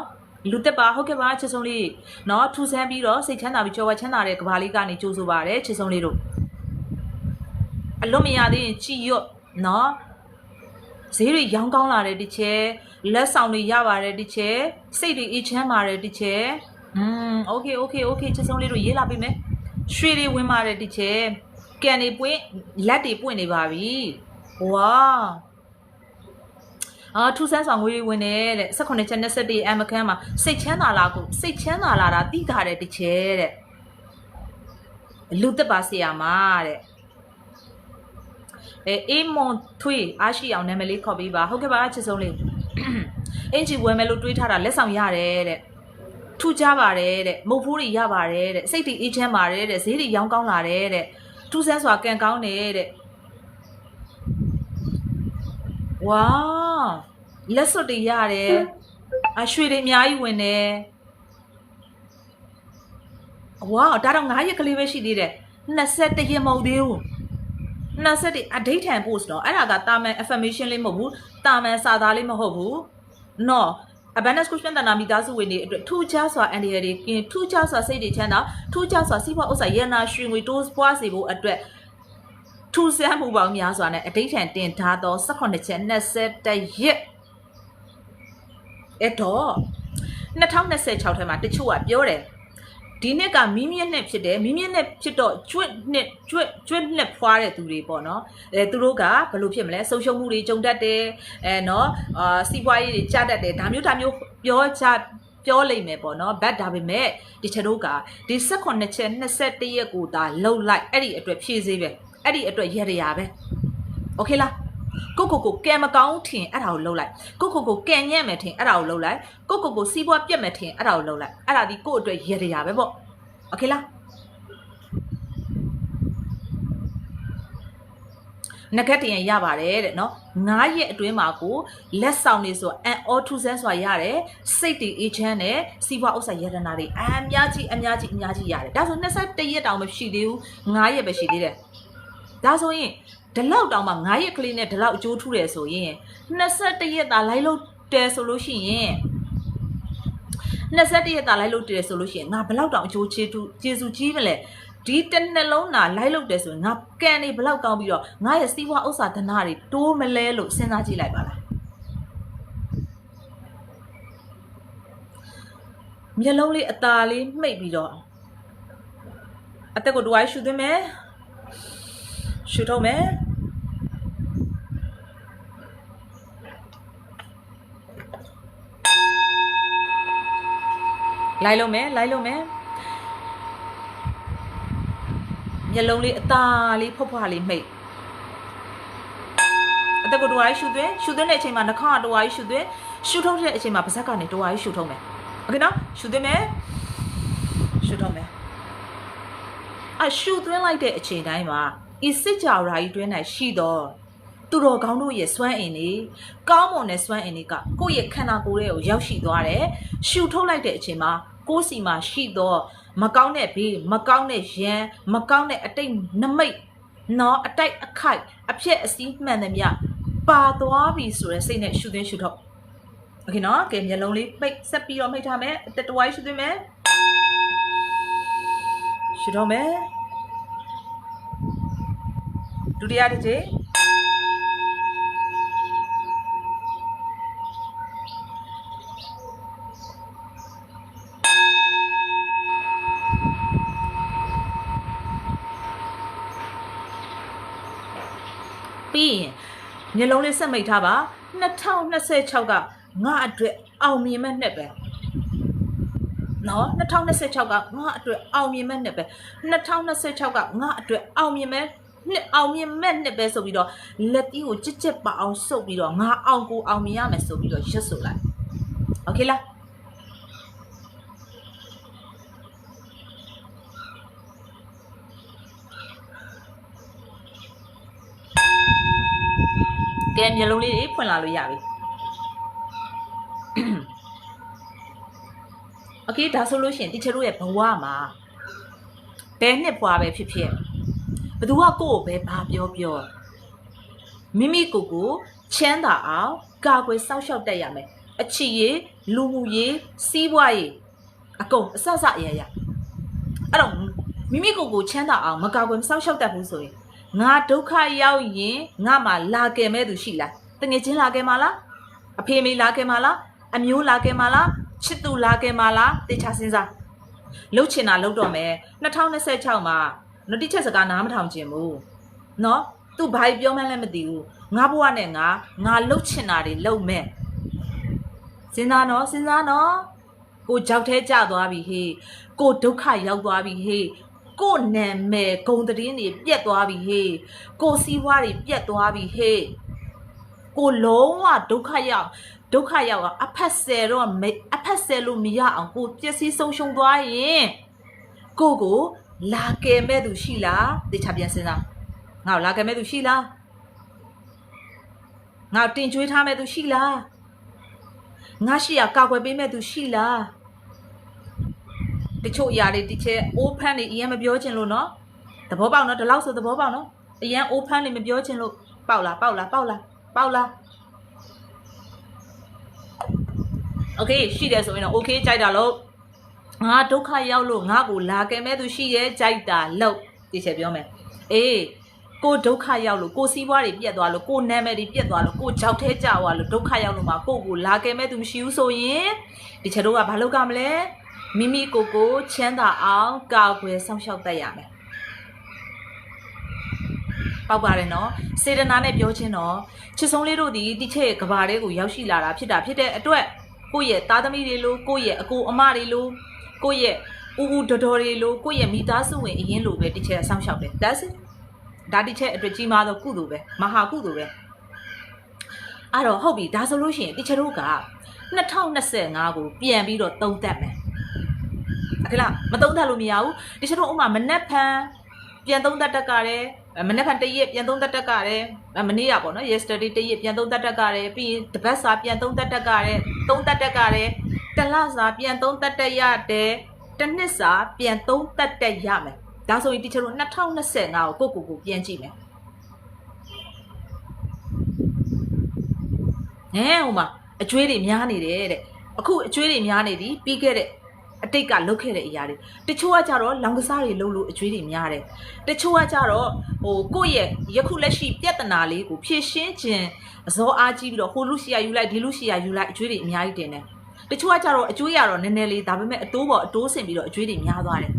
လူတက်ပါဟုတ်ကဲ့ပါချစ်ဆုံးလေးเนาะထူဆန်းပြီးတော့စိတ်ချမ်းသာပြီးကြော်ဝချမ်းသာတဲ့ကဘာလေးကနေကြိုးဆိုပါတယ်ချစ်ဆုံးလေးတို့အလွတ်မရသေးရင်ကြည်ရွတ်เนาะဈေးတွေရောင်းကောင်းလာတဲ့ဒီချဲလက်ဆောင်တွေရပါတယ်ဒီချဲစိတ်တွေအေးချမ်းပါတယ်ဒီချဲโอเคချစ်ဆုံးလေးတို့ရေးလာပေးမယ်ရွှေတွေဝင်ပါတယ်ဒီချဲကန်တွေပွင့်လက်တွေပွင့်နေပါပြီဝါထူဆန်းဆောင်ငွေတွေဝင်တယ်တဲ့18ချက်21အမခန်းမှာစိတ်ချမ်းသာလာတာသိတာတဲ့တချဲတဲ့လူသက်ပါဆရာမတဲ့အေးမွန်ထွေးအားရှိအောင်နာမည်လေးခေါ်ပေးပါဟုတ်ကဲ့ပါချစ်ဆုံးလေးအင်ဂျီဝယ်မယ်လို့တွေးထားတာလက်ဆောင်ရတယ်တဲ့ထူကြပါတယ်တဲ့မုတ်ဖိုးတွေရပါတယ်တဲ့စိတ်တွေအေးချမ်းပါတယ်တဲ့ဈေးတွေရောင်းကောင်းလာတယ်တဲ့ထူဆန်းစွာကန်ကောင်းတယ်တဲ့ဝါလက်စွပ်တွေရတယ်ရွှေတွေအများကြီးဝင်တယ်ဝါဒါတော့9ရက်ကလေးပဲရှိသေးတယ်21ရက်မဟုတ်သေးဘူး21အဒိဋ္ဌံ post တော့အဲ့ဒါကတာမန် affirmation လေးမဟုတ်ဘူးတာမန်စာသားလေးမဟုတ်ဘူးနော် abundance coach တနာမိသားစုဝင်တွေအတွက်ထူးခြားစွာ NDL တွေကင်းထူးခြားစွာစိတ်တွေချမ်းသာထူးခြားစွာစီးပွားဥစ္စာရန်နာရွှေငွေတိုးပွားစေဖို့အတွက်ထူးဆန်းမှုပေါင်းများစွာနဲ့အတိတ်ထန်တင်ထားသော18ချက်20ရက်အဲ့တော့2026ထဲမှာတချို့ကပြောတယ်ဒီနှစ်ကမီးမြင့်နှစ်ဖြစ်တယ်မီးမြင့်နှစ်ဖြစ်တော့ကျွတ်နှစ်ဖွာတဲ့သူတွေပေါ့နော်သူတို့ကဘယ်လိုဖြစ်မလဲဆုံးရှုံးမှုတွေကြုံတတ်တယ်နော်စီးပွားရေးတွေကျတတ်တယ်ဒါမျိုးပြောလိမ့်မယ်ပေါ့နော်ဘတ်ဒါပေမဲ့ဒီချက်တို့ကဒီ18ချက်21ရက်ကိုဒါလှုပ်လိုက်အဲ့ဒီအတွက်ဖြည့်စေးပဲအဲ့ဒီအတွက်ရရပဲโอเคလားကိုကံမကောင်းထင်အဲ့ဒါကိုလှုပ်လိုက်ကိုကံညံ့မယ်ထင်အဲ့ဒါကိုလှုပ်လိုက်ကိုစီးပွားပြက်မယ်ထင်အဲ့ဒါကိုလှုပ်လိုက်အဲ့ဒါဒီကိုအတွက်ရရပဲပေါ့โอเคလားနဂတ်တရံရပါတယ်တဲ့နော်9ရက်အတွင်းမှာကိုလက်ဆောင်တွေဆိုအန်အောထူဆန်းစွာရတယ်စိတ်တည်အေးချမ်းနဲ့စီးပွားဥစ္စာယတနာတွေအများကြီးရတယ်ဒါဆို21ရက်တောင်မရှိသေးဘူး9ရက်ပဲရှိသေးတယ်ဒါဆိုရင်ဒီလောက်တောင်မှ9ရက်ကလေးနဲ့ဒီလောက်အကျိုးထူးတယ်ဆိုရင်21ရက်သာလိုက်လို့တယ်ဆိုလို့ရှိရင်21ရက်သာလိုက်လို့တယ်ဆိုလို့ရှိရင်ငါဘလောက်တောင်အကျိုးကျေစုကြီးမလဲဒီတစ်နှလုံးသာလိုက်လို့တယ်ဆိုရင်ငါကန်နေဘလောက်ကောင်းပြီးတော့ငါရဲ့စီးပွားဥစ္စာဓနာတွေတိုးမလဲလို့စဉ်းစားကြည့်လိုက်ပါလားမျက်လုံးလေးအตาလေးမှိတ်ပြီးတော့အသက်ကိုတွားရှူသွင်းမယ်ရှူထုတ်မယ်လိုက်လုံးမယ်မျက်လုံးလေးအตาလေးဖွားလေးမိတ်အသက်ကိုတွားရှူသွင်းတဲ့အချိန်မှာနှာခေါင်းကတွားရှူသွင်းရှူထုတ်တဲ့အချိန်မှာပါးစပ်ကနေတွားရှူထုတ်မယ်โอเคနော်ရှူသွင်းမယ်ရှူထုတ်မယ်ရှူသွင်းလိုက်တဲ့အချိန်တိုင်းမှာဤစစ်ကြောရာကြီးတွင်း၌ရှိတော့သူတော်ကောင်းတို့ရဲ့စွမ်းအင်တွေကောင်းမွန်တဲ့စွမ်းအင်တွေကကိုယ့်ရဲ့ခန္ဓာကိုယ်ရဲ့ကိုရောက်ရှိသွားတယ်ရှူထုတ်လိုက်တဲ့အချိန်မှာကိုယ်စီမှာရှိတော့မကောင်းတဲ့ဘေးမကောင်းတဲ့ရန်မကောင်းတဲ့အတိတ်နမိတ်နော်အတိုက်အခိုက်အဖြစ်အစည်းမှန်သမျှပါသွားပြီဆိုတဲ့စိတ်နဲ့ရှူသွင်းရှူထုတ်โอเคနော်ကဲမျက်လုံးလေးပိတ်ဆက်ပြီးတော့မိတ်ထားမယ်အသက်တဝိုင်းရှူသွင်းမယ်ရှူတော့မယ်ဒုတိယတစ်ကြိမ်ပြီးရင်မျက်လုံးလေးဆက်မိတ်ထားပါ2026ကငါအတွက်အောင်မြင်မဲ့နှစ်ပဲနော်2026ကငါအတွက်အောင်မြင်မဲ့နှစ်ပဲ2026ကငါအတွက်အောင်မြင်မဲ့နှစ်ပဲဆိုပြီးတော့လက်တီးကိုကြက်ပါအောင်စုပ်ပြီးတော့ငါအောင်ကိုအောင်မြင်ရမယ်ဆိုပြီးတော့ရွတ်ဆိုလိုက်โอเคလားကဲမျက်လုံးလေးတွေဖွင့်လာလို့ရပြီโอเคဒါဆိုလို့ရှိရင်တီချာတို့ရဲ့ဘဝမှာဘယ်နှစ်ပွားပဲဖြစ်ဖြစ်ဘသူကကိုယ့်ကိုပဲဘာပြောမိမိကိုချမ်းသာအောင်ကာကွယ်စောင့်ရှောက်တတ်ရမယ်အချစ်ရေးလူမှုရေးစီးပွားရေးအကုန်အစအရာအဲ့တော့မိမိကိုချမ်းသာအောင်မကာကွယ်စောင့်ရှောက်တတ်ဘူးဆိုရင်ငါဒုက္ခရောက်ရင်ငါမှလာကယ်မဲ့သူရှိလားတငယ်ချင်းလာကယ်မလားအဖေမေလာကယ်မလားအမျိုးလာကယ်မလားချစ်သူလာကယ်မလားတေချာစဉ်းစားလှုပ်ချင်တာလှုပ်တော့မယ်2026မှာနော်တိချက်စကားနားမထောင်ချင်ဘူးနော်သူဘာပြောမှန်းလည်းမသိဘူးငါဘဝနဲ့ငါလှုပ်ချင်တာတွေလှုပ်မဲ့စဉ်းစားနော်ကိုကြောက်ထဲကျသွားပြီဟေးကိုဒုက္ခရောက်သွားပြီဟေးကိုနာမည်ဂုံသတင်းတွေပြက်သွားပြီဟေးကိုစီးပွားတွေပြက်သွားပြီဟေးကိုလုံးဝဒုက္ခရောက်အောင်အဖက်ဆယ်လို့မရအောင်ကိုပျက်စီးဆုံးရှုံးသွားရင်ကိုလာကယ်မဲ့သူရှိလားတေချာပြန်စဉ်းစားငါ့ကိုလာကယ်မဲ့သူရှိလားငါ့တင်ကြွေးထားမဲ့သူရှိလားငါရှိရကာကွယ်ပေးမဲ့သူရှိလားတချို့အရာတွေဒီချက် open နေအရင်မပြောချင်လို့နော်သဘောပေါက်နော်ဒီလောက်ဆိုသဘောပေါက်နော်အရင် open နေမပြောချင်လို့ပေါက်လား โอเคရှိတယ်ဆိုရင်တော့ okay ကြိုက်တာလို့ငါဒုက္ခရောက်လို့ငါကိုလာကဲမဲ့သူရှိရဲ့ကြိုက်တာလို့ဒီချက်ပြောမယ်အေးကိုဒုက္ခရောက်လို့ကိုစီးပွားတွေပြက်သွားလို့ကိုနာမည်တွေပြက်သွားလို့ကိုကြောက်ထဲကြသွားလို့ဒုက္ခရောက်လို့မှာကိုလာကဲမဲ့သူမရှိဘူးဆိုရင်ဒီချက်တို့ကဘာလုပ်ကြမလဲမိမိကိုချမ်းသာအောင်ကာကွယ်ဆောင်ရှောက်တတ်ရမယ်ပေါက်ပါတယ်နော်စေတနာနဲ့ပြောချင်းတော့ချစ်ဆုံးလေးတို့ဒီတိချက်ကဘာလေးကိုရောက်ရှိလာတာဖြစ်တဲ့အတွက်ကိုယ့်ရဲ့သားသမီးတွေလို့ကိုယ့်ရဲ့အကိုအမတွေလို့ကိုယ့်ရဲ့ဦးတော်တော်တွေလို့ကိုယ့်ရဲ့မိသားစုဝင်အရင်လိုပဲတိချက်ကဆောင်းလျှောက်တယ် that's it ဒါတိချက်အတွက်ကြီးမားသောကုသိုလ်ပဲမဟာကုသိုလ်ပဲအဲ့တော့ဟုတ်ပြီဒါဆိုလို့ရှိရင်တိချက်တို့က2025ကိုပြန်ပြီးတော့သုံးသပ်မယ်အခလားမသုံးသပ်လို့မရဘူးတိချက်တို့ဥမာမနက်ဖြန်ပြန်သုံးသပ်တတ်ကြတယ်မနေ့ကတရက်ပြန်သုံးသက်တက်ကြတယ်မနေ့ကပေါ့နော် yesterday တရက်ပြန်သုံးသက်တက်ကြတယ်ပြီးရင်တပတ်စာပြန်သုံးသက်တက်ကြတယ်သုံးသက်တက်ကြတယ်တလစာပြန်သုံးသက်တက်ရတယ်တစ်နှစ်စာပြန်သုံးသက်တက်ရမယ်ဒါဆိုရင်ဒီချက်တို့2025ကိုကိုပြန်ကြည့်မယ်ဟိုမှာအကျွေးတွေများနေတယ်တဲ့အခုအကျွေးတွေများနေပြီပြီးခဲ့တဲ့အတိတ်ကလုတ်ခဲ့တဲ့အရာတွေတချို့ကကြတော့လောင်ကစားတွေလှုပ်လို့အကျွေးတွေများတယ်တချို့ကကြတော့ကိုယ့်ရဲ့ယခုလက်ရှိပြဿနာလေးကိုဖြေရှင်းခြင်းအစောအားကြီးပြီးတော့ဟိုလူရှိရယူလိုက်ဒီလူရှိရယူလိုက်အကျွေးတွေအများကြီးတင်တယ်တချို့ကကြတော့အကျွေးရတော့နည်းနည်းလေးဒါပေမဲ့အတိုးပေါ်အတိုးဆင်ပြီးတော့အကျွေးတွေများသွားတယ်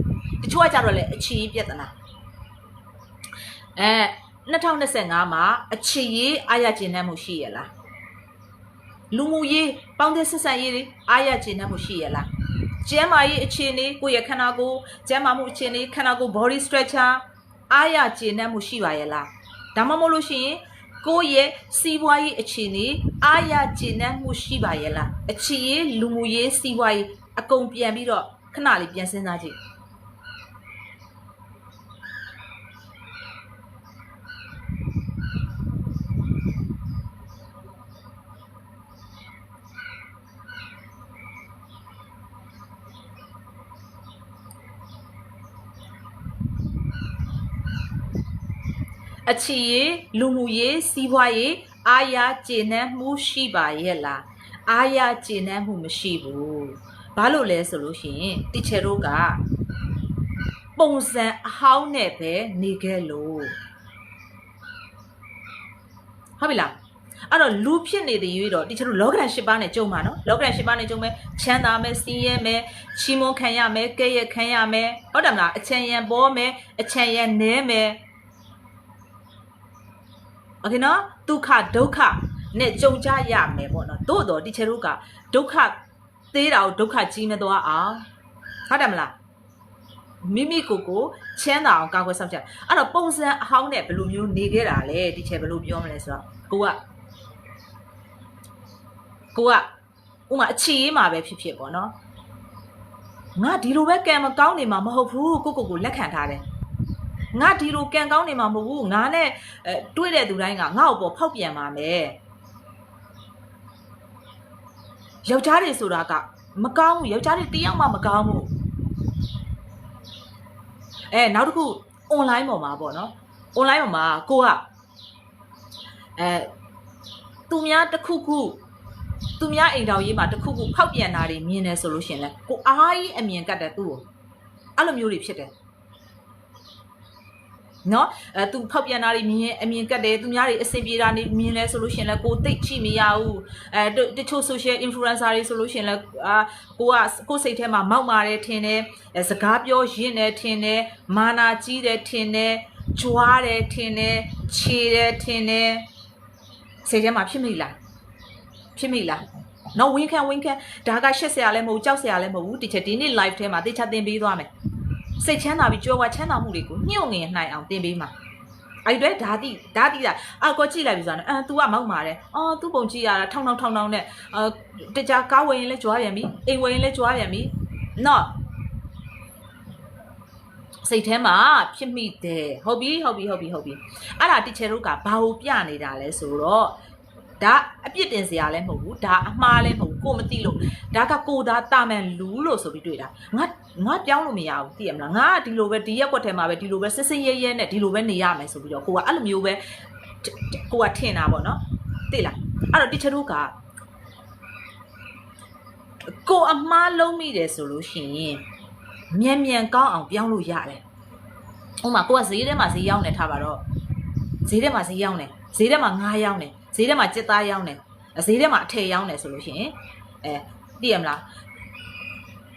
တချို့ကကြတော့လည်းအခြေရေးပြဿနာ2025မှာအခြေရေးအားရကျဉ်းနှံ့မှုရှိရလားလူမှုရေးပေါင်းတဲ့ဆက်ဆံရေးတွေအားရကျဉ်းနှံ့မှုရှိရလားကျန်းမာရေးအခြေအနေကိုယ့်ရဲ့ခန္ဓာကိုယ်ကျန်းမာမှုအခြေအနေခန္ဓာကိုယ် body structure အားရကျေနပ်မှုရှိပါရဲ့လားဒါမှမဟုတ်လို့ရှိရင်ကိုယ့်ရဲ့စီးပွားရေးအခြေအနေအားရကျေနပ်မှုရှိပါရဲ့လားအခြေရေးလူမှုရေးစီးပွားရေးအကုန်ပြန်ပြီးတော့ခဏလေးပြန်စဉ်းစားကြည့်အခြေရေးလူမှုရေးစီးပွားရေးအားရကျေနပ်မှုရှိပါရဲ့လားအားရကျေနပ်မှုမရှိဘူးဘာလို့လဲဆိုလို့ရှိရင်တီချယ်တို့ကပုံစံအဟောင်းနဲ့ပဲနေခဲ့လို့ဟုတ်ပြီလားအဲ့တော့လူဖြစ်နေတဲ့ရွေးတော့တီချယ်တို့လောကဓာတ်၈ပါးနဲ့ကြုံပါနော်လောကဓာတ်၈ပါးနဲ့ကြုံမယ်ချမ်းသာမယ်စီးရဲမယ်ချီးမွမ်းခံရမယ်ကဲ့ရဲ့ခံရမယ်ဟုတ်တယ်မလားအချမ်းရံပေါ်မယ်အချမ်းရံနဲမယ်โอเคနော်ဒုက္ခဒုက္ခနဲ့ကြုံကြရမယ်ပေါ့နော်တို့တော့ဒီချေတို့ကဒုက္ခသေးတာကိုဒုက္ခကြီးမသွားအောင်ဟုတ်တယ်မလားမိမိကိုချမ်းသာအောင်ကာကွယ်ဆောင်ချက်အဲ့တော့ပုံစံအဟောင်းနဲ့ဘယ်လိုမျိုးနေခဲ့တာလဲဒီချေဘယ်လိုပြောမလဲဆိုတော့ကိုကဥမာအခြေရေးမှာပဲဖြစ်ပေါ့နော်ငါဒီလိုပဲကံမကောင်းနေမှာမဟုတ်ဘူးကိုလက်ခံထားတယ်ငါဒီလိုကံကောင်းနေမှာမဟုတ်ဘူးငါနဲ့တွေ့တဲ့သူတိုင်းကငါ့ကိုဖောက်ပြန်ပါမယ်ယောက်ျားတွေဆိုတာကမကောင်းဘူးယောက်ျားတွေတယောက်မှမကောင်းဘူးနောက်တစ်ခု online ပေါ်မှာပေါ့နော် online ပေါ်မှာကိုကသူများတစ်ခုခုသူများအိမ်တော်ရေးမှာတစ်ခုခုဖောက်ပြန်တာတွေမြင်တယ်ဆိုလို့ရှင်လဲကိုအားကြီးအမြင်ကတ်တယ်သူ့ကိုအဲ့လိုမျိုးတွေဖြစ်တယ်နော်သူဖောက်ပြန်တာတွေမြင်အမြင်ကတ်တယ်သူများတွေအဆင်ပြေတာနေမြင်လဲဆိုလို့ရှင်လဲကိုသိချိမရဘူးတချို့ social influencer တွေဆိုလို့ရှင်လဲကိုစိတ်ထဲမှာမောက်မာတယ်ထင်တယ်စကားပြောရင့်တယ်ထင်တယ်မာနာကြီးတယ်ထင်တယ်ကြွားတယ်ထင်တယ်ခြေတယ်ထင်တယ်စိတ်ထဲမှာဖြစ်မိလားနော်ဝင်းခံဒါကရှက်စရာလည်းမဟုတ်ကြောက်စရာလည်းမဟုတ်ဘူးဒီနေ့ live ထဲမှာတေချာသင်ပေးသွားမယ်စိတ်ချမ်းသာပြီးကြွယ်ဝချမ်းသာမှုတွေကိုညှို့ငင်နိုင်အောင်သင်ပေးမှာအဲ့ဒီဓာတိတာကိုကြည့်လိုက်ပြီဆိုတော့तू ကမောက်မာတယ်သူ့ပုံကြည့်ရတာထောင်းနဲ့တကြကားဝင်ရင်လဲကြွားပြန်ပြီအိမ်ဝင်ရင်လဲကြွားပြန်ပြီနော်စိတ်ထဲမှာဖြစ်မိတယ်ဟုတ်ပြီအဲ့ဒါတီချယ်တို့ကဘာကိုပြနေတာလဲဆိုတော့ဒါအပြစ်တင်စရာလည်းမဟုတ်ဘူးဒါအမှားလည်းမဟုတ်ဘူးကိုမသိလို့ဒါကကိုသားတာမန်လူလို့ဆိုပြီးတွေ့တာငါပြောင်းလို့မရဘူးသိရမလားငါကဒီလိုပဲဒီရက်ကွက်ထဲမှာပဲဒီလိုပဲစစ်ရဲနဲ့ဒီလိုပဲနေရမယ်ဆိုပြီးတော့ကိုကအဲ့လိုမျိုးပဲကိုကထင်တာပေါ့နော်သိလားအဲ့တော့တီချာတို့က ကိုအမားလုံးမိတယ်ဆိုလို့ရှိရင်မြန်ကောင်းအောင်ပြောင်းလို့ရတယ်ဥပမာကိုကဈေးထဲမှာဈေးရောက်နေထားပါတော့ဈေးထဲမှာဈေးရောက်နေဈေးထဲမှာငါးရောက်နေဈေးထဲမှာကြက်သားရောက်နေဈေးထဲမှာအထည်ရောက်နေဆိုလို့ရှိရင်သိရမလား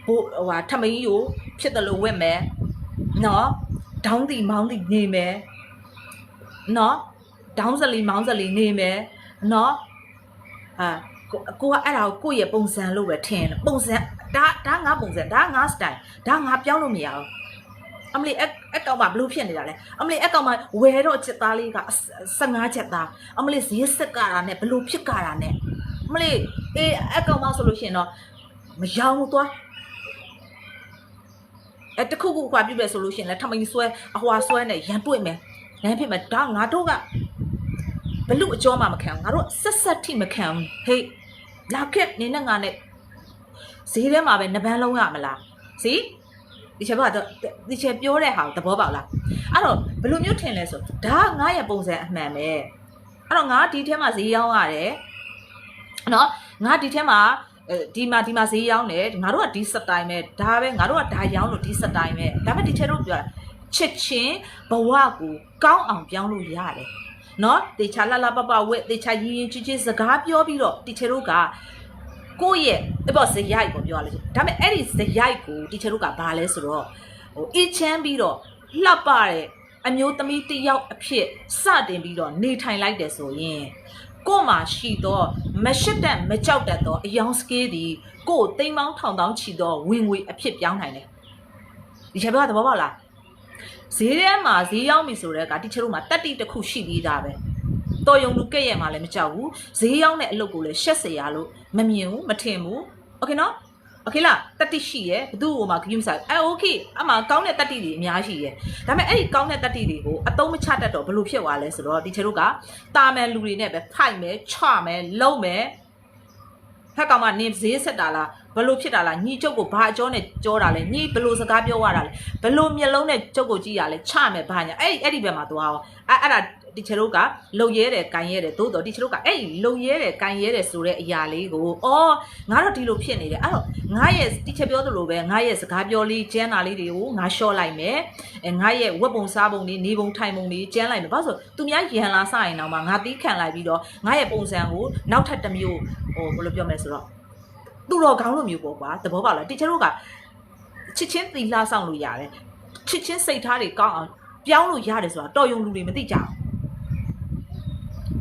ဘိုးဟိုထမင်းကြီးကိုဖြစ်တယ်လို့ဝက်မယ်နော်ဒေါင်းတီမောင်းတီနေမယ်နော်ဒေါင်းစလီမောင်းစလီနေမယ်နော်ကိုကအဲ့ဒါကိုကိုယ့်ရဲ့ပုံစံလို့ပဲထင်တယ်ပုံစံဒါငါပုံစံဒါငါ style ဒါငါပြောင်းလို့မရဘူးအမလီအကောင်မဘလို့ဖြစ်နေတာလဲအမလီအကောင်မဝယ်တော့ချက်သားလေးက15ချက်သားအမလီဈေးစက်ကတာနဲ့ဘလို့ဖြစ်ကြတာနဲ့အမလီအေးအကောင်မဆိုလို့ရှိရင်တော့မရောဘူးသွားတခုခုခွာပြပြဆိုလို့ရှိရင်လဲထမင်းဆွဲအဟွာဆွဲနဲ့ရန်တွေ့မယ်ရန်ဖြစ်မယ်ဒါငါတို့ကဘလို့အကျော်မှမခံဘူးငါတို့ဆက်ထိမခံဘူးဟေးလာခဲ့နေနဲ့ငါနဲ့ဈေးထဲမှာပဲနှပန်းလုံးရမလားစီဒီချက်ကတော့ဒီချက်ပြောတဲ့ဟာသဘောပေါက်လားအဲ့တော့ဘယ်လိုမျိုးထင်လဲဆိုဒါကငါရဲ့ပုံစံအမှန်ပဲအဲ့တော့ငါဒီထဲမှာဈေးရောင်းရတယ်နော်ငါဒီထဲမှာဒီမှာဈေးရောင်းတယ်ငါတို့ကဒီစတိုင်ပဲဒါပဲငါတို့ကဒါရောင်းလို့ဒီစတိုင်ပဲဒါပေမဲ့ဒီချက်တို့ပြောတာချစ်ချင်းဘဝကိုကောင်းအောင်ပြောင်းလို့ရတယ်နော်တေချာလှပပဝက်တေချာရင်ချစ်စကားပြောပြီးတော့ဒီချက်တို့ကကိုယ့်ရဲ့ပေါ့ဇရိုက်ကိုပြောရလို့ဒါပေမဲ့အဲ့ဒီဇရိုက်ကိုတီချာတို့ကဘာလဲဆိုတော့ဟိုအေးချမ်းပြီးတော့လှပတဲ့အမျိုးသမီးတစ်ယောက်အဖြစ်စတင်ပြီးတော့နေထိုင်လိုက်တယ်ဆိုရင်ကို့မှာရှိတော့မရှစ်တက်မကြောက်တတ်တော့အယောင်စကေးဒီကို့တိမ်မောင်းထောင်တောင်းချီတော့ဝင်ငွေအဖြစ်ပြောင်းနိုင်တယ်ဒီချက်ပြောသဘောပေါက်လားဈေးထဲမှာဈေးရောက်ပြီဆိုတော့ကတီချာတို့မှာတက်တိတစ်ခုရှိပြီးသားပဲတော်ယုံလူကဲ့ရဲ့မှာလည်းမကြောက်ဘူးဈေးရောက်တဲ့အလုပ်ကိုလည်းရှက်เสียရလို့မမြင်ဘူးမထင်ဘူးโอเคနော်โอเคလားတတိရှိရဲ့ဘသူ့ဟိုမှာဂရုမစိုက်โอเคအမှကောင်းတဲ့တတိတွေအများရှိရဲ့ဒါပေမဲ့အဲ့ဒီကောင်းတဲ့တတိတွေကိုအသုံးမချတတ်တော့ဘလို့ဖြစ်သွားလဲဆိုတော့ဒီချေတို့ကတာမန်လူတွေနဲ့ပဲဖိုက်မယ်ချမယ်လုံးမယ်ဖက်ကောင်မနင်းဈေးဆက်တာလားဘလို့ဖြစ်တာလားညီကျုပ်ကိုဘာအကျော်နဲ့ကြောတာလဲညီဘလို့စကားပြောရတာလဲဘလို့မျက်လုံးနဲ့ကျုပ်ကိုကြည့်ရလဲချမယ်ဘာညာအဲ့ဒီဘက်မှာသွားအောင်အဲ့ဒါဒီချေတို့ကလုံရဲတယ်ကန်ရဲတယ်သို့တော့ဒီချေတို့ကအဲ့လုံရဲတယ်ကန်ရဲတယ်ဆိုတဲ့အရာလေးကိုငါတော့ဒီလိုဖြစ်နေတယ်အဲ့တော့ငါရဲ့ဒီချေပြောသလိုပဲငါရဲ့စကားပြောလေးကျန်းတာလေးတွေကိုငါရှော့လိုက်မယ်ငါရဲ့ဝက်ပုံစားပုံတွေနေပုံထိုင်ပုံတွေကျန်းလိုက်မယ်ဘာလို့ဆိုသူများရန်လာစရင်တော့မှငါတီးခံလိုက်ပြီးတော့ငါရဲ့ပုံစံကိုနောက်ထပ်တစ်မျိုးဘယ်လိုပြောမလဲဆိုတော့သူ့တော်ကောင်းလိုမျိုးပေါ့ကွာသဘောပေါက်လားဒီချေတို့ကချစ်ချင်းသီလာဆောင်လို့ရတယ်ချစ်ချင်းစိတ်ထားတွေကောင်းအောင်ပြောင်းလို့ရတယ်ဆိုတာတော်ယုံလူတွေမသိကြဘူး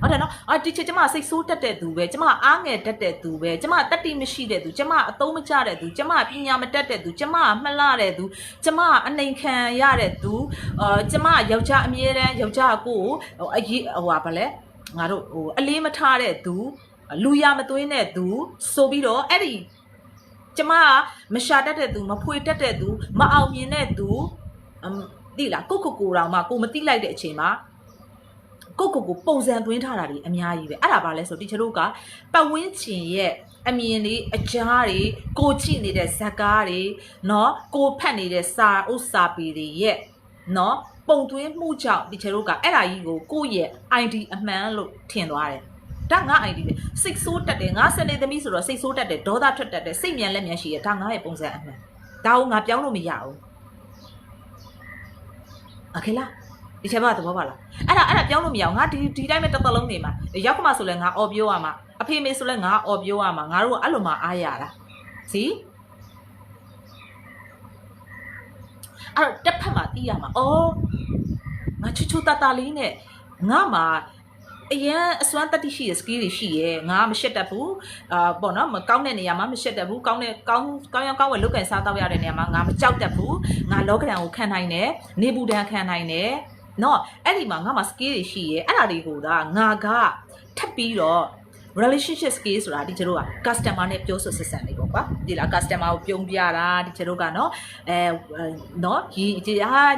ဟုတ်တယ်နော်ဒီချက်ကျမစိတ်ဆိုးတက်တဲ့သူပဲကျမအားငယ်တက်တဲ့သူပဲကျမတတိမရှိတဲ့သူကျမအသုံးမကျတဲ့သူကျမပညာမတတ်တဲ့သူကျမမှလှတဲ့သူကျမအနှိမ်ခံရတဲ့သူကျမယောက်ျားအမြဲတမ်းယောက်ျားကိုအရေးဘာလဲငါတို့အလေးမထားတဲ့သူလူရမသွင်းတဲ့သူဆိုပြီးတော့အဲ့ဒီကျမမရှာတတ်တဲ့သူမဖွေတတ်တဲ့သူမအောင်မြင်တဲ့သူသိလားကိုတောင်မှကိုမသိလိုက်တဲ့အချိန်မှာကိုပုံစံသွင်းထားတာတွေအများကြီးပဲအဲ့ဒါပါလဲဆိုတီချာတို့ကပတ်ဝန်းကျင်ရဲ့အမြင်တွေအကြားတွေကိုကြည့်နေတဲ့ဇာတ်ကားတွေနော်ကိုဖတ်နေတဲ့စာဥစ္စာပေတွေရဲ့နော်ပုံသွင်းမှုကြောင့်တီချာတို့ကအဲ့ဒါကြီးကိုယ့်ရဲ့ ID အမှန်လို့ထင်သွားတယ်ဒါငါ ID ပဲစိတ်ဆိုးတက်တယ်ငါစနေသမီးဆိုတော့စိတ်ဆိုးတက်တယ်ဒေါသထွက်တက်တယ်စိတ်မြန်လက်မြန်ရှိတယ်ဒါငါရဲ့ပုံစံအမှန်ဒါကိုငါပြောင်းလို့မရဘူးโอเคလားဒီချက်ပါသဘောပါလားအဲ့ဒါပြောင်းလို့မရအောင်ငါဒီတိုင်းပဲတစ်သက်လုံးနေမှာရောက်ခမဆိုလဲငါအော်ပြောရမှာအဖေမေဆိုလဲငါအော်ပြောရမှာငါတို့အဲ့လိုမှအားရတာစီအဲ့တော့တစ်ဖက်မှာတီးရမှာငါချူတတလေးနဲ့ငါမှာအရင်အစွမ်းတတိရှိရ skill တွေရှိရငါမရှက်တတ်ဘူးပေါ့နော်မကောင်းတဲ့နေရာမှာမရှက်တတ်ဘူးကောင်းဝယ်လုတ်ကန်စားတော့ရတဲ့နေရာမှာငါမကြောက်တတ်ဘူးငါလောကဒဏ်ကိုခံနိုင်တယ်နေပူဒဏ်ခံနိုင်တယ်နော်အဲ့ဒီမှာငါမှာ skill တွေရှိရဲအဲ့ဒါတွေကိုဒါငါကထပ်ပြီးတော့ relationship skill ဆိုတာဒီကျတို့က customer နဲ့ပြောဆိုဆက်ဆံနေပေါ့ကွာဒီလား customer ကိုပြုံးပြတာဒီကျတို့ကနော်နော်ဒီ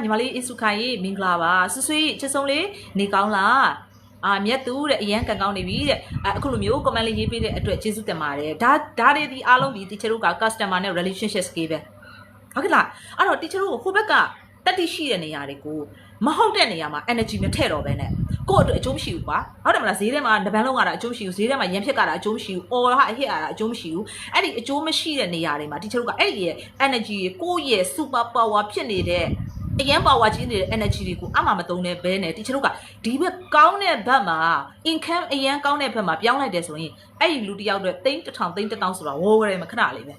ညီမလေးအစုခိုင်ရေးမင်္ဂလာပါဆွေချစ်ဆုံးလေးနေကောင်းလားမြတ်သူတဲ့အရန်ကန်ကောင်းနေပြီတဲ့အခုလိုမျိုး comment လေးရေးပေးတဲ့အတွက်ကျေးဇူးတင်ပါတယ်ဒါတွေဒီအားလုံးဒီတီချာတို့က customer နဲ့ relationship skill ပဲဟုတ်ကဲ့လားအဲ့တော့တီချာတို့ဟိုဘက်ကတတိရှိတဲ့နေရာတွေကို မဟုတ်တဲ့နေရာမှာ energy မထည့်တော့ပဲနဲ့ကိုယ့်အတွက်အကျိုးမရှိဘူးကွာဟုတ်တယ်မလားဈေးထဲမှာတပန်းလုံးကတော့အကျိုးမရှိဘူးဈေးထဲမှာရန်ဖြစ်ကတော့အကျိုးမရှိဘူးအော်ဟာအဟစ်ရတာအကျိုးမရှိဘူးအဲ့ဒီအကျိုးမရှိတဲ့နေရာတွေမှာတီချာတို့ကအဲ့ဒီရဲ့ energy ကိုယ့်ရဲ့ super power ဖြစ်နေတဲ့အရန် power ကြီးနေတဲ့ energy တွေကိုအမှမသုံးတဲ့ဘဲနဲ့တီချာတို့ကဒီဘက်ကောင်းတဲ့ဘက်မှာ income အရန်ကောင်းတဲ့ဘက်မှာပြောင်းလိုက်တယ်ဆိုရင်အဲ့ဒီလူတစ်ယောက်အတွက်3000 1000ဆိုတာဝေါ်ဝဲမခဏလေးပဲ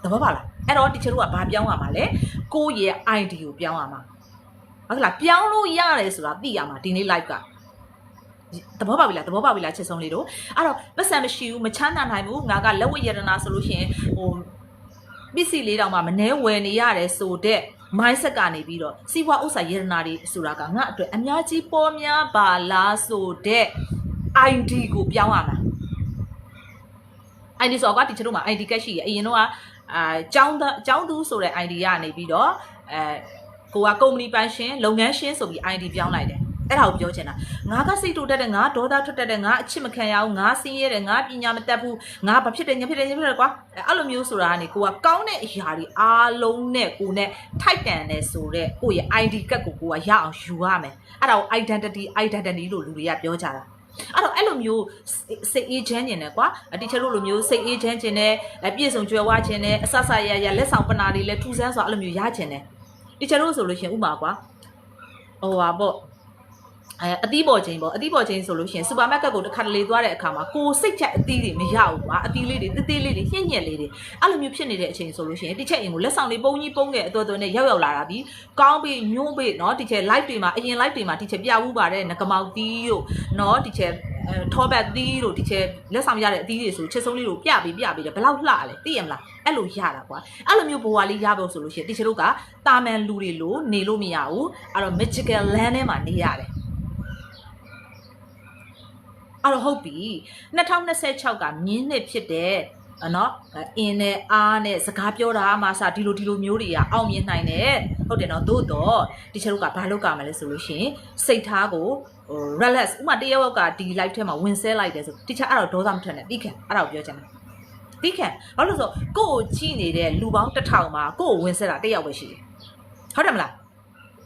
သဘောပါလားအဲ့တော့တီချာတို့ကဘာပြောင်းရမှာလဲကိုယ့်ရဲ့ ID ကိုပြောင်းရမှာဟုတ်လားပြောင်းလို့ရတယ်ဆိုတာသိရမှာဒီနေ့ live ကသဘောပေါက်ပြီလားသဘောပေါက်ပြီလားချစ်ဆုံးလေးတို့အဲ့တော့ပတ်စံမရှိဘူးမချမ်းသာနိုင်ဘူးငါကလက်ဝတ်ရတနာဆိုလို့ရှိရင်ဟိုပစ္စည်းလေးတောင်မှမနှဲဝယ်နေရတယ်ဆိုတဲ့ mindset ကနေပြီးတော့စီးပွားဥစ္စာရတနာတွေဆိုတာကငါအတွက်အများကြီးပေါ်များပါလားဆိုတဲ့ ID ကိုပြောင်းရမှာ ID ဆိုတော့ကတီချာတို့မှာ ID ကတ်ရှိရအရင်တော့ကျောင်းသူဆိုတဲ့ ID ကနေပြီးတော့ကိုကကုမ္ပဏီပိုင်ရှင်လုပ်ငန်းရှင်ဆိုပြီး ID ပြောင်းလိုက်တယ်အဲ့ဒါကိုပြောချင်တာငါကစိတ်တူတက်တဲ့ငါဒေါသထွက်တက်တဲ့ငါအချစ်မခံရအောင်ငါစင်းရဲတယ်ငါပညာမတတ်ဘူးငါဘာဖြစ်တယ်ညဖြစ်တယ်ကွာအဲ့လိုမျိုးဆိုတာကနေကိုကကောင်းတဲ့အရာတွေအားလုံးနဲ့ကိုနဲ့ထိုက်တန်တယ်ဆိုတော့ကိုရဲ့ ID ကတ်ကိုကိုကရအောင်ယူရမယ်အဲ့ဒါကို identity လို့လူတွေကပြောကြတာအဲ့လိုမျိုးစိတ်အေးချမ်းကျင်တယ်ကွာတီချာတို့လိုမျိုးစိတ်အေးချမ်းကျင်တယ်ပြည့်စုံကြွယ်ဝခြင်းတယ်အဆဆရရလက်ဆောင်ပနာတွေလည်းထူဆန်းစွာအဲ့လိုမျိုးရခြင်းတယ်တီချာတို့ဆိုလို့ရှိရင်ဥပမာကွာဟိုပါပေါ့အသီးပေါ်ချင်းဆိုလို့ရှိရင်စူပါမားကတ်ကိုတစ်ခါတလေသွားတဲ့အခါမှာကိုစိတ်ချက်အသီးတွေမရဘူးကွာအသီးလေးတွေတေးသေးလေးတွေညှက်လေးတွေအဲ့လိုမျိုးဖြစ်နေတဲ့အချိန်ဆိုလို့ရှိရင်တစ်ချက်ရင်ကိုလက်ဆောင်လေးပုံကြီးပုံငယ်အတော်တော်နဲ့ရောက်လာတာပြီးကောင်းပြီးညွှန်းပြီးเนาะတစ်ချက် live တွေမှာအရင် live တွေမှာတစ်ချက်ပြဘူးပါတယ်ငကမောက်တီးတို့เนาะတစ်ချက်ထောပတ်သီးတို့တစ်ချက်လက်ဆောင်ရတဲ့အသီးတွေဆိုချက်ဆုံးလေးတို့ပြပြီးတယ်ဘယ်လောက်လှလဲသိရမလားအဲ့လိုရတာကွာအဲ့လိုမျိုးဘဝလေးရဖို့ဆိုလို့ရှိရင်တစ်ချက်တို့ကတာမန်လူတွေလို့နေလို့မရဘူးအဲ့တော့ magical land ထဲမှာနေရတယ်အဲ့တော့ဟုတ်ပြီ2026ကမြင်းနှစ်ဖြစ်တဲ့နော်အင်းနဲ့အားနဲ့စကားပြောတာမှစဒီလိုမျိုးတွေကအောင်မြင်နိုင်တယ်ဟုတ်တယ်နော်သို့တော့တီချာတို့ကဘာလုပ်ကြမလဲဆိုလို့ရှိရင်စိတ်ထားကိုrelax ဥမာတယောက်ကဒီ live ထဲမှာဝင်ဆဲလိုက်တယ်ဆိုတီချာအဲ့တော့ဒေါသမထွက်နဲ့တိခံအဲ့ဒါကိုပြောချင်တယ်တိခံဘာလို့ဆိုကိုကိုကြည့်နေတဲ့လူပေါင်း1000မှာကိုကိုဝင်ဆဲတာ1ယောက်ပဲရှိတယ်ဟုတ်တယ်မလား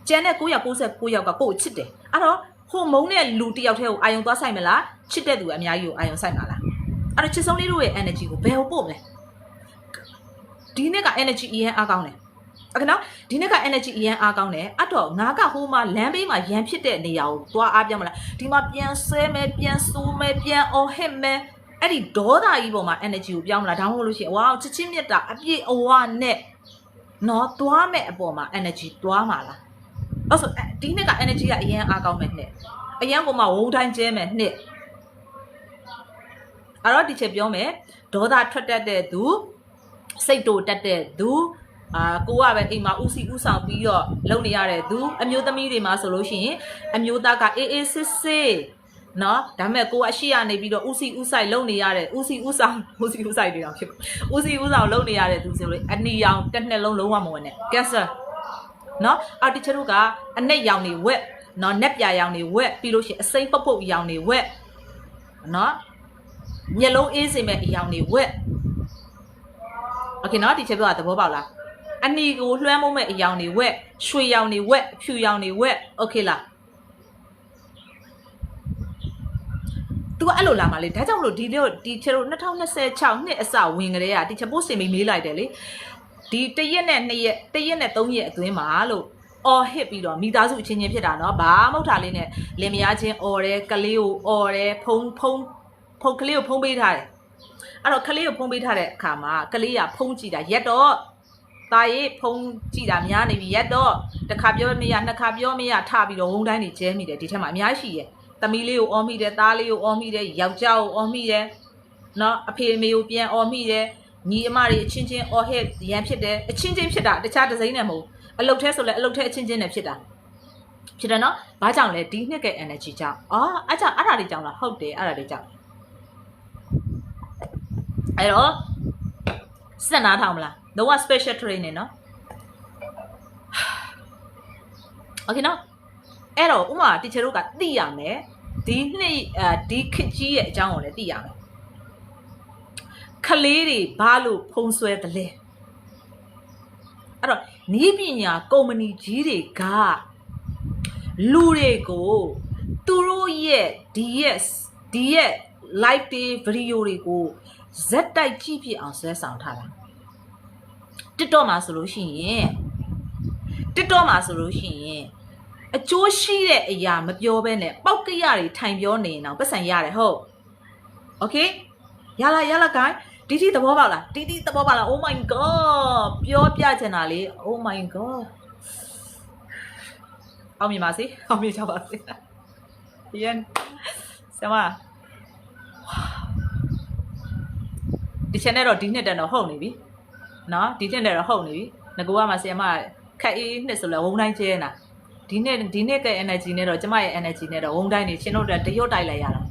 ကျန်တဲ့999ယောက်ကကိုကိုချစ်တယ်အဲ့တော့ဟိုမုန်းတဲ့လူတယောက်တည်းကိုအာယုံသွားဆိုင်မလားချစ်တဲ့သူအများကြီးကိုအာယုံဆိုင်မှာလားအဲ့တော့ချစ်ဆုံးလေးတို့ရဲ့ energy ကိုဘယ်ကိုပို့မလဲဒီနေ့က energy အရင်အားကောင်းတယ်အခုနော်ဒီနေ့က energy အရင်အားကောင်းတယ်အဲ့တော့ငါကဟိုမှာလမ်းဘေးမှာရန်ဖြစ်တဲ့နေရာကိုသွားအားပြောင်းမလားဒီမှာပြန်ဆဲမယ်ပြန်ဆိုးမယ်ပြန်အော်ဟစ်မယ်အဲ့ဒီဒေါသကြီးပေါ်မှာ energy ကိုပြောင်းမလားဒါမှမဟုတ်လို့ရှိရင်ဝါချစ်ချင်းမြတ်တာအပြည့်အဝနဲ့နော်သွားမဲ့အပေါ်မှာ energy သွားမှာလားအဲ့ဆိုဒီနေ့က energy ကအရင်အားကောင်းမဲ့နှစ်အရင်ကမှဝုန်းတိုင်းကျဲမဲ့နှစ်အဲ့တော့ဒီချက်ပြောမယ်ဒေါသထွက်တတ်တဲ့သူစိတ်တိုတတ်တဲ့သူကိုကပဲအိမ်မှာဥစီဥဆောင်ပြီးတော့လုပ်နေရတဲ့သူအမျိုးသမီးတွေမှာဆိုလို့ရှိရင်အမျိုးသားကအေးအေးစစ်စစ်နော်ဒါပေမဲ့ကိုကအရှိရနေပြီးတော့ဥစီဥဆိုင်လုပ်နေရတဲ့ဥစီဥဆိုင်တွေတော့ဖြစ်ဥစီဥဆောင်လုပ်နေရတဲ့သူဆိုလို့အနီရောင်တစ်နှစ်လုံးလုံးဝမဝင်နဲ့ cancer နော်အော်တီချာတို့ကအနက်ရောင်တွေဝက်နော်နက်ပြာရောင်တွေဝက်ပြီးလို့ရှိရင်အစိမ့်ပုတ်ရောင်တွေဝက်နော်မျက်လုံးအေးစေမဲ့အရောင်တွေဝက်โอเคနော်တီချာပြောတာသဘောပေါက်လားအနီကိုလွှမ်းမိုးမဲ့အရောင်တွေဝက်ရွှေရောင်တွေဝက်ဖြူရောင်တွေဝက်โอเคလားသူကအဲ့လိုလာမှလေဒါကြောင့်မလို့ဒီချာတို့2026နှစ်အစဝင်ကလေးကတီချာပို့စင်မေးလိုက်တယ်လေဒီ1ရက်နဲ့2ရက်1ရက်နဲ့3ရက်အတွင်းမှာလို့အော်ဟစ်ပြီးတော့မိသားစုအချင်းချင်းဖြစ်တာနော်ဘာမဟုတ်တာလေးနဲ့လင်မယားချင်းအော်တယ်ကလေးကိုအော်တယ်ဖုံကလေးကိုဖုံးပေးထားတယ်အဲ့တော့ကလေးကိုဖုံးပေးထားတဲ့အခါမှာကလေးကဖုံးကြည့်တာရက်တော့တာရေးဖုံးကြည့်တာများနေပြီရက်တော့တစ်ခါပြောမရနှစ်ခါပြောမရထပြီးတော့ဝုန်းတိုင်းတွေကျဲမိတယ်ဒီထက်မှာအများရှိရဲ့သမီးလေးကိုအော်မိတယ်သားလေးကိုအော်မိတယ်ယောက်ျားကိုအော်မိတယ်နော်အဖေအမေကိုပြန်အော်မိတယ်ညီအမတွေအချင်းချင်းအော်ဟစ်ရန်ဖြစ်တယ်အချင်းချင်းဖြစ်တာတခြားတစ်စိမ့်နဲ့မဟုတ်အလုတ်ထဲဆိုလဲအလုတ်ထဲအချင်းချင်းနဲ့ဖြစ်တာဖြစ်တယ်နော်ဘာကြောင့်လဲဒီနှစ်က energy ကြောင့်အဲ့ကြောင့်အဲ့ဒါတွေကြောင့်လားဟုတ်တယ်အဲ့ဒါတွေကြောင့်အဲ့တော့စက်နာထောင်မလားတော့ special training နော် okay နော်အဲ့တော့ဥမာတီချာတို့ကသိရမယ်ဒီနှစ်ဒီခစ်ကြီးရဲ့အကြောင်းကိုလည်းသိရမယ်ခလေးတွေဘာလို့ဖုံးဆွဲတယ်လဲအဲ့တော့နီးပညာကုမ္ပဏီကြီးတွေက လူတွေကိုသူတို့ရဲ့ဒီရဲ့ live တွေ video တွေကိုဇက်တိုက်ကြည့်ဖြစ်အောင်ဆွဲဆောင်ထားတာ TikTok မှာဆိုလို့ရှိရင် TikTok မှာဆိုလို့ရှိရင်အကျိုးရှိတဲ့အရာမပြောဘဲနဲ့ပောက်ကရတွေထိုင်ပြောနေရင်တော့ပတ်စံရတယ်ဟုတ် Okay ရလာ guys တီတီသဘောပေါက်လားတီတီသဘောပေါက်လား Oh my god ပြောပြချင်တာလေ Oh my god အောင်မြင်ပါစေအောင်မြင်ကြပါစေရန်ဆမဒီ channel တော့ဒီနှစ်တန်တော့ဟုတ်နေပြီနော်ဒီနှစ်တန်တော့ဟုတ်နေပြီငကူကမှဆရာမခက်အေးနှစ်ဆိုလဲဝုံတိုင်းကျဲနာဒီနှစ်က energy နဲ့တော့ကျမရဲ့ energy နဲ့တော့ဝုံတိုင်းနေချင်းတို့တရွတ်တိုက်လိုက်ရတာ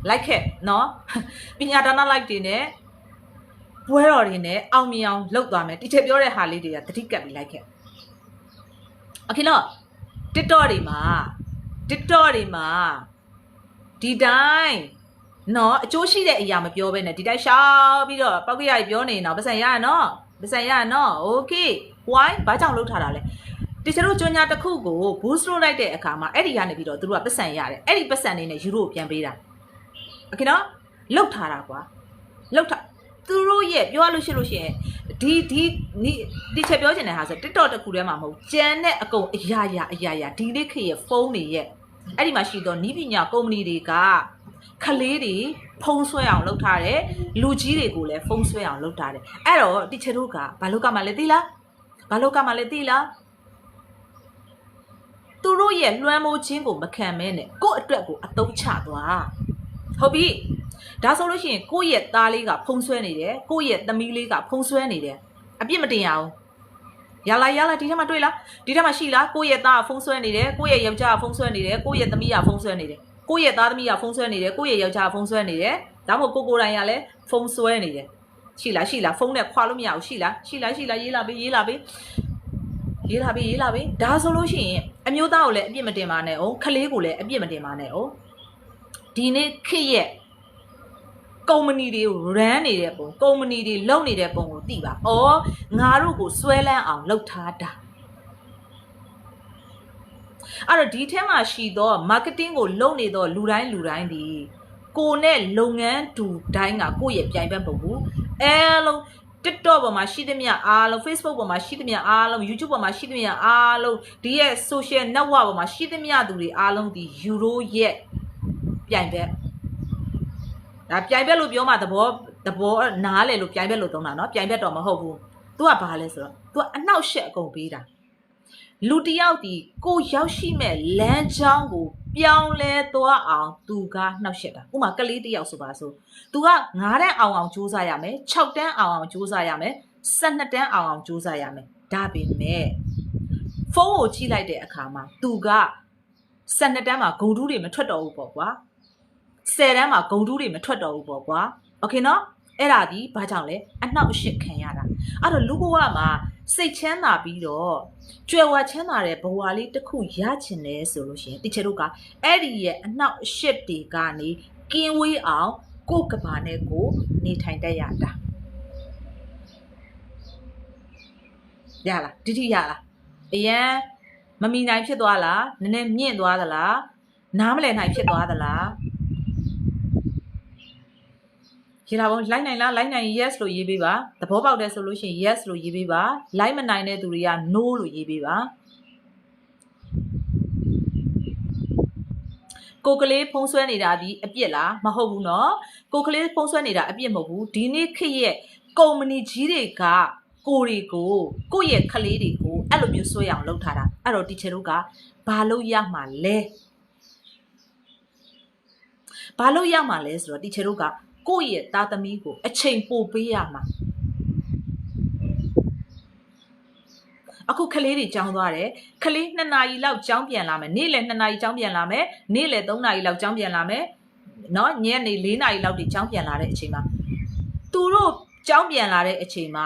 like ခဲ့နော်ပညာဒါန like တွေနဲ့ပွဲတော်တွေနဲ့အောင်မြင်အောင်လုပ်သွားမယ်တီချေပြောတဲ့ဟာလေးတွေကတတိကပ်ပြီး like ခဲ့ Okay နော် TikTok တွေမှာဒီတိုင်းနော်အကျိုးရှိတဲ့အရာမပြောဘဲနဲ့ဒီတိုင်းရှောက်ပြီးတော့ပောက်ကရကြီးပြောနေတော့ပတ်စံရရနော် Okay why ဘာကြောင့်လှုပ်ထားတာလဲဒီကျတို့ကြော်ညာတစ်ခုကို boost လုပ်လိုက်တဲ့အခါမှာအဲ့ဒီကနေပြီးတော့သူတို့ကပတ်စံရတယ်အဲ့ဒီပတ်စံနေနဲ့ယူရိုပြန်ပေးတာ Okay နော်လှုပ်ထားတာကွာလှုပ်ထားသူတို့ရဲ့ပြောရလို့ရှိရင်ဒီချက်ပြောချင်တဲ့ဟာဆို TikTok တစ်ခုတည်းမှာမဟုတ်ကျန်တဲ့အကုန်အရာဒီလေးခေရဲ့ဖုန်းတွေရဲ့အဲ့ဒီမှာရှိတော့နီးပညာကုမ္ပဏီတွေကခလေးတွေဖုံးဆွဲအောင်လုပ်ထားတယ်လူကြီးတွေကိုလည်းဖုံးဆွဲအောင်လုပ်ထားတယ်အဲ့တော့ဒီချက်တို့ကဘာလို့ကမှလဲသိလားသူတို့ရဲ့လွှမ်းမိုးခြင်းကိုမခံမဲနဲ့ကိုယ့်အတွက်ကိုအတုံးချသွားဟုတ်ပြီဒါဆိုလို့ရှိရင်ကိုယ့်ရဲ့သားလေးကဖုံးဆွဲနေတယ်ကိုယ့်ရဲ့သမီးလေးကဖုံးဆွဲနေတယ်အပြစ်မတင်ရအောင်ရလာဒီထက်မှတွေ့လားဒီထက်မှရှိလားကိုယ့်ရဲ့သားကဖုံးဆွဲနေတယ်ကိုယ့်ရဲ့ယောက်ျားကဖုံးဆွဲနေတယ်ကိုယ့်ရဲ့သမီးကဖုံးဆွဲနေတယ်ကိုယ့်ရဲ့သားသမီးကဖုံးဆွဲနေတယ်ကိုယ့်ရဲ့ယောက်ျားကဖုံးဆွဲနေတယ်ဒါမှမဟုတ်ကိုယ်တိုင်ကလည်းဖုံးဆွဲနေတယ်ရှိလားဖုံးနဲ့ခွာလို့မရဘူးရှိလားရေးလာပေးဒါဆိုလို့ရှိရင်အမျိုးသားကိုလည်းအပြစ်မတင်ပါနဲ့哦ခလေးကိုလည်းအပြစ်မတင်ပါနဲ့哦ဒီနေ့ခေတ်ရဲ့ကုမ္ပဏီတွေ run နေတဲ့ပုံကုမ္ပဏီတွေလုပ်နေတဲ့ပုံကိုသိပါဩငါတို့ကိုစွဲလန်းအောင်လုပ်ထားတာအဲ့တော့ဒီထဲမှာရှိသော marketing ကိုလုပ်နေသောလူတိုင်းဒီကိုနဲ့လုပ်ငန်းတူတိုင်းကကိုယ့်ရဲ့ပြိုင်ဘက်ပုံဘူးအဲလုံး TikTok ပေါ်မှာရှိသမျှအားလုံး Facebook ပေါ်မှာရှိသမျှအားလုံး YouTube ပေါ်မှာရှိသမျှအားလုံးဒီရဲ့ social network ပေါ်မှာရှိသမျှသူတွေအားလုံးဒီ Euro ရဲ့ပြိုင်ဘက်ဒါပြိုင်ဘက်လို့ပြောမှသဘောနားလေလို့ပြိုင်ဘက်လို့သုံးတာเนาะပြိုင်ဘက်တော့မဟုတ်ဘူး तू ကဘာလဲဆိုတော့ तू အနှောက်ရှက်အကုန်ပေးတာလူတယောက်ဒီကိုရောက်ရှိမဲ့လမ်းကြောင်းကိုပြောင်းလဲသွားအောင် तू ကနှောက်ရှက်တာဥမာကလေးတယောက်ဆိုပါဆို तू က9တန်းအောင်ကြိုးစားရမယ်6တန်းအောင်ကြိုးစားရမယ်12တန်းအောင်ကြိုးစားရမယ်ဒါပေမဲ့ဖုန်းကိုကြည့်လိုက်တဲ့အခါမှာ तू က12တန်းမှာဂုံတူးတွေမထွက်တော့ဘူးပေါ့ကွာ10တန်းမှာဂုံတူးတွေမထွက်တော့ဘူးပေါ့ကွာโอเคเนาะအဲ့ဒါဒီဘာကြောင့်လဲအနှောက်အယှက်ခံရတာအဲ့တော့လူဘဝမှာစိတ်ချမ်းသာပြီးတော့ကြွယ်ဝချမ်းသာတဲ့ဘဝလေးတစ်ခုရချင်တယ်ဆိုလို့ရှိရင်တချို့တို့ကအဲ့ဒီရဲ့အနှောက်အယှက်တွေကနေကင်းဝေးအောင်ကိုယ်ကဘာနဲ့ကိုနေထိုင်တတ်ရတာရလားတိတိရလားအရန်မမီနိုင်ဖြစ်သွားလားနည်းနည်းမြင့်သွားသလားနားမလည်နိုင်ဖြစ်သွားသလားရေလာပုံလိုက်နိုင်လားလိုက်နိုင် yes လို့ရေးပေးပါသဘောပေါက်တယ်ဆိုလို့ရှိရင် yes လို့ရေးပေးပါလိုက်မနိုင်တဲ့သူတွေက no လို့ရေးပေးပါကိုကလေးဖုံးဆွဲနေတာဒီအပြစ်လားမဟုတ်ဘူးเนาะကိုကလေးဖုံးဆွဲနေတာအပြစ်မဟုတ်ဘူးဒီနေ့ခေတ်ရဲ့ကုမ္ပဏီကြီးတွေကကိုယ့်ရဲ့ခလေးတွေကိုအဲ့လိုမျိုးဆွဲအောင်လုပ်ထားတာအဲ့တော့တီချာတို့ကဘာလို့ရမှာလဲဆိုတော့တီချာတို့ကကိုယ့်ရဲ့သားသမီးကိုအချိန်ပို့ပေးရမှာအခုကလေးတွေကြောင်းသွားတယ်ကလေး2နာရီလောက်ကြောင်းပြန်လာမယ်နေ့လယ်2နာရီကြောင်းပြန်လာမယ်နေ့လယ်3နာရီလောက်ကြောင်းပြန်လာမယ်เนาะညနေ4နာရီလောက်တွေကြောင်းပြန်လာတဲ့အချိန်မှာသူတို့ကြောင်းပြန်လာတဲ့အချိန်မှာ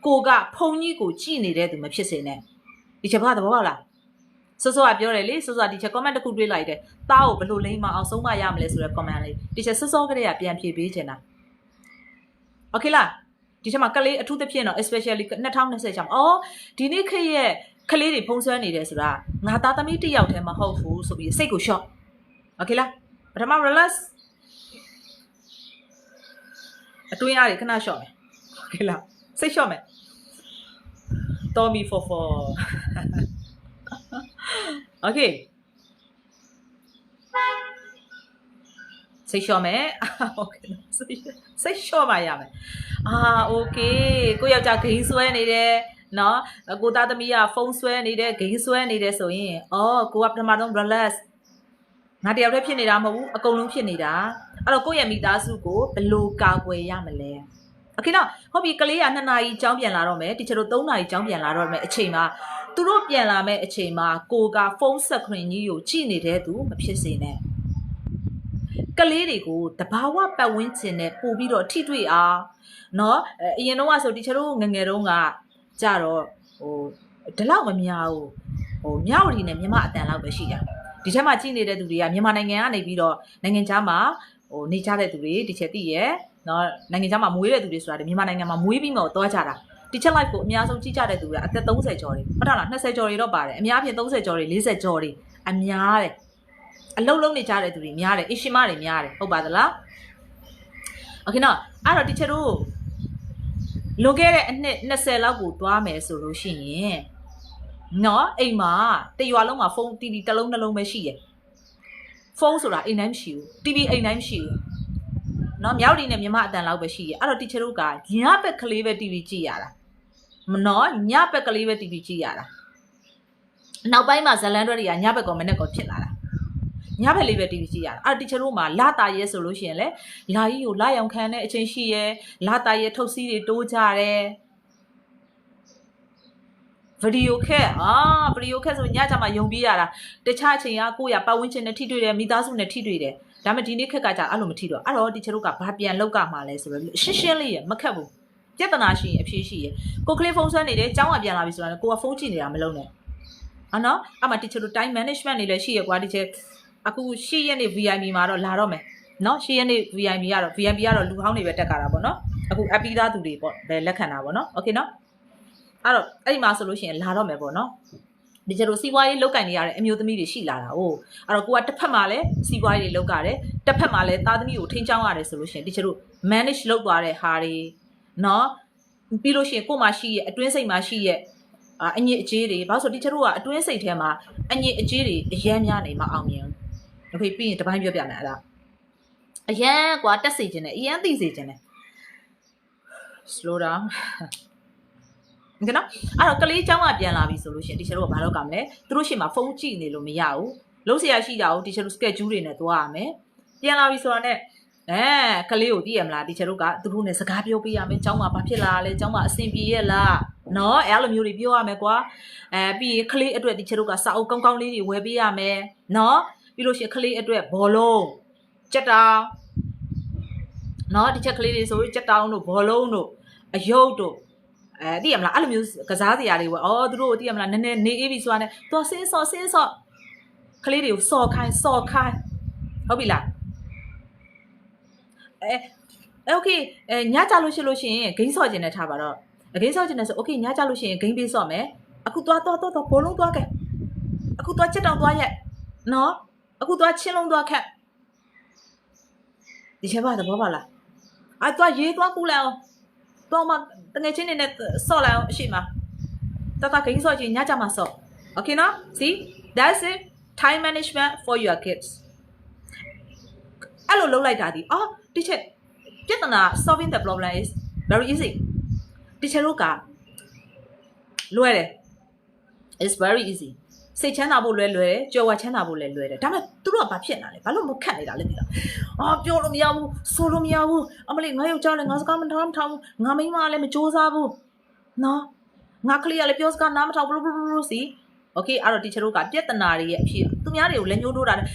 ကိုကဖုန်ကြီးကိုကြည်နေတဲ့သူမဖြစ်စေနဲ့ဒီချက်ဘာသဘောပေါက်လားစောစောကပြောတယ်လေစောစောဒီချက် comment တစ်ခုတွေးလိုက်တယ်တားကိုဘယ်လိုလိမ့်မအောင်ဆုံးမရမလဲဆိုတဲ့ comment လေးဒီချက်စောစောကလေးကပြန်ဖြေပေးချင်တာ okay လားဒီချက်မှာကလေးအထူးသဖြင့်တော့ especially 2020ကျောင်းအော်ဒီနေ့ခေတ်ရဲ့ ခလေးတွေဖုံးဆွဲနေတယ်ဆိုတာငါသားသမီးတစ်ယောက်တည်းမဟုတ်ဘူးဆိုပြီးစိတ်ကို short โอเคလားပထမ relax အတွင်းအားတွေခဏ short မယ်โอเคလားစိတ် short မယ်တော်မီ for okay စိတ်လျှော့မယ်โอเคစိတ်လျှော့ပါရမယ်โอเคကိုယောက်ျားဂိမ်းဆွဲနေတယ်နော်ကိုသားသမီးကဖုန်းဆွဲနေတယ်ဂိမ်းဆွဲနေတယ်ဆိုရင်ကိုကပထမဆုံး relax ငါတယောက်တည်းဖြစ်နေတာမဟုတ်ဘူးအကုန်လုံးဖြစ်နေတာအဲ့တော့ကိုယ့်ရဲ့မိသားစုကိုဘယ်လိုကာကွယ်ရမလဲโอเคနော်ဟုတ်ပြီကလေးက2နာရီကြောင်းပြန်လာတော့မယ်တီချာတို့3နာရီကြောင်းပြန်လာတော့မယ်အချိန်မှာသူတို့ပြန်လာမယ်အချိန်မှာကိုကဖုန်းဆက်ခရင်ကြီးကိုကြည့်နေတဲ့သူမဖြစ်စေနဲ့ကလေးတွေကိုတဘာဝပတ်ဝန်းကျင်နဲ့ပို့ပြီးတော့ထိတွေ့အောင်เนาะအရင်တော့ဆိုတီချာတို့ငငယ်တုန်းကကြတော့ဒီလောက်မများဘူးမြောက်ရီနဲ့မြန်မာအတန်လောက်ပဲရှိကြဒီထဲမှာကြည့်နေတဲ့သူတွေကမြန်မာနိုင်ငံကနေပြီးတော့နိုင်ငံခြားမှာနေကြတဲ့သူတွေဒီချက်သိရဲ့เนาะနိုင်ငံခြားမှာမွေးတဲ့သူတွေဆိုတာမြန်မာနိုင်ငံမှာမွေးပြီးမှတော့ကြတာဒီချက် live ကိုအများဆုံးကြည့်ကြတဲ့သူကအသက်30ကျော်တွေဟုတ်လား20ကျော်တွေတော့ပါတယ်အများအပြား30ကျော်တွေ40ကျော်တွေအများတယ်အလုံးလုံးနေကြတဲ့သူတွေများတယ်အရှင်မတွေများတယ်ဟုတ်ပါသလားโอเคနော်အဲ့တော့ဒီချက်တို့လွန်ခဲ့တဲ့အနှစ်20လောက်ကိုသွားမယ်ဆိုလို့ရှိရင်နော်အိမ်မှာတရွာလုံးမှာဖုန်း TV တစ်လုံးနှလုံးပဲရှိရယ်ဖုန်းဆိုတာအိမ်တိုင်းမရှိဘူး TV အိမ်တိုင်းမရှိဘူးနော်မြောက်ဒီနဲ့မြမအတန်လောက်ပဲရှိရယ်အဲ့တော့တီချာတို့ကညဘက်ကလေးပဲ TV ကြည့်ရတာနော်ညဘက်ကလေးပဲ TV ကြည့်ရတာနောက်ပိုင်းမှာဇလန်တွေတွေကညဘက်ကောမနေ့ကောဖြစ်လာတာညဘက်လေးပဲ TV ကြည့်ရတာအဲ့တီချာတို့မှာလာတာရဲဆိုလို့ရှိရင်လေလာကြီးကိုလာရောင်ခံတဲ့အချိန်ရှိရဲလာတာရဲထုတ်စီးတွေတိုးကြတယ်ဗီဒီယိုခက်ဗီဒီယိုခက်ဆိုညကြမှာယုံပြေးရတာတခြားအချိန်ကကိုယ့်ရပတ်ဝန်းကျင်နဲ့ထိတွေ့တယ်မိသားစုနဲ့ထိတွေ့တယ်ဒါပေမဲ့ဒီနေ့ခက်ကကြအဲ့လိုမထိတော့အဲ့တော့တီချာတို့ကဘာပြန်လောက်ကမှာလဲဆိုတော့ရှင်းရှင်းလေးရမခက်ဘူးပြဿနာရှိရင်အဖြေရှိရကိုကလေးဖုန်းဆွဲနေတယ်ကျောင်းကပြန်လာပြီဆိုတာကိုကဖုန်းကြည့်နေတာမလုံးနဲ့နော်အမှတီချာတို့ time management နေလည်းရှိရကွာတီချာအခု10ရက်နေ့ VIP မှာတော့လာတော့မယ်နော်10ရက်နေ့ VIP ကတော့လူဟောင်းတွေပဲတက်ကြတာပေါ့နော်အခုအပီးသားသူတွေပေါ့ဘယ်လက်ခံတာပေါ့နော်โอเคနော်အဲ့တော့အဲ့ဒီမှာဆိုလို့ရှိရင်လာတော့မယ်ပေါ့နော်ဒီကျတော့စီးပွားရေးလောက်ကင်နေရတဲ့အမျိုးသမီးတွေရှိလာတာ哦အဲ့တော့ကိုကတစ်ဖက်မှာလည်းစီးပွားရေးတွေလောက်ကြတယ်တစ်ဖက်မှာလည်းသားသမီးကိုထိန်းချောင်းရတယ်ဆိုလို့ရှိရင်ဒီကျတော့ manage လုပ်သွားတဲ့ဟာတွေနော်ပြီးလို့ရှိရင်ကို့မှာရှိရဲ့အတွင်းစိတ်မှာရှိရဲ့အညစ်အကြေးတွေဘာလို့ဆိုဒီကျတော့ကအတွင်းစိတ်ထဲမှာအညစ်အကြေးတွေအယမ်းများနေမှအောင်မြင်โอเคပြီးရင်တပိုင်းပြောပြမယ်အဲ့ဒါအယမ်းကွာတက်စေခြင်းနဲ့အယမ်းသိစေခြင်းနဲ့ slow down โอเคနော်အဲ့တော့ကလေးเจ้าကပြန်လာပြီဆိုလို့ရှိရင်တီချာတို့ကဘာလုပ်ကြမလဲသူတို့ရှေ့မှာဖုန်းကြည့်နေလို့မရဘူးလုံးစရာရှိတာကိုတီချာတို့ schedule တွေနဲ့သွားရမယ်ပြန်လာပြီဆိုတာနဲ့ကလေးကိုသိရမလားတီချာတို့ကသူတို့နဲ့စကားပြောပေးရမယ်เจ้าမှာဘာဖြစ်လာလဲเจ้าမှာအဆင်ပြေရဲ့လားနော်အဲ့လိုမျိုးတွေပြောရမယ်ကွာပြီးရင်ကလေးအတွက်တီချာတို့ကစာအုပ်ကောင်းကောင်းလေးတွေဝယ်ပေးရမယ်နော်ပြီးလို့ရှိရင်ကလေးအတွက်ဘောလုံးကြက်တောင်နော်ဒီချက်ကလေးတွေဆိုကြက်တောင်တို့ဘောလုံးတို့အယုတ်တို့သိရမလားအဲ့လိုမျိုးကစားစရာတွေပေါ့သူတို့သိရမလားနည်းနည်းနေအေးပြီဆိုတာနဲ့သွားဆင်းဆော့ကလေးတွေကိုဆော့ခိုင်းဟုတ်ပြီလားโอเคညကြလို့ရှိရင်ဂိမ်းဆော့ကျင်နေထားပါတော့ဂိမ်းဆော့ကျင်နေဆိုโอเคညကြလို့ရှိရင်ဂိမ်းပေးဆော့မယ်အခုသွားဘောလုံးသွားခဲ့အခုသွားချက်တောင်သွားရက်နော်အခုသွားချင်းလုံးသွားခက်ဒီချက်ပါသဘောပါလားသွားရေးသွားကူးလိုက်အောင်တော့မှတငယ်ချင်းတွေနဲ့ဆော့လိုက်အောင်အရှိမတတဂိမ်းဆော့ချင်းညကြမှာဆော့ okay နော် see that's it time management for your kids အဲ့လိုလုပ်လိုက်တာဒီဒီချက်ပြဿနာ solving the problem is very easy ဒီချက်တို့ကလွယ်တယ် it's very easy စိတ်ချမ်းသာဖို့လွယ်တယ်ကြော်ဝါချမ်းသာဖို့လည်းလွယ်တယ်ဒါပေမဲ့သူတို့ကဘာဖြစ်လာလဲဘာလို့မခက်နေတာလဲသိလားပြောလို့မရဘူးဆိုလို့မရဘူးအမလေးငါယောက်ျားလည်းငါစကားမထောင်ဘူးငါမိန်းမလည်းမကြိုးစားဘူးနော်ငါကလေးကလည်းပြောစကားနားမထောင်ဘူးစီโอเคအဲ့တော့တီချာတို့ကပြဿနာတွေရဲ့အဖြစ်သူများတွေကိုလည်းညှိုးထိုးတာနဲ့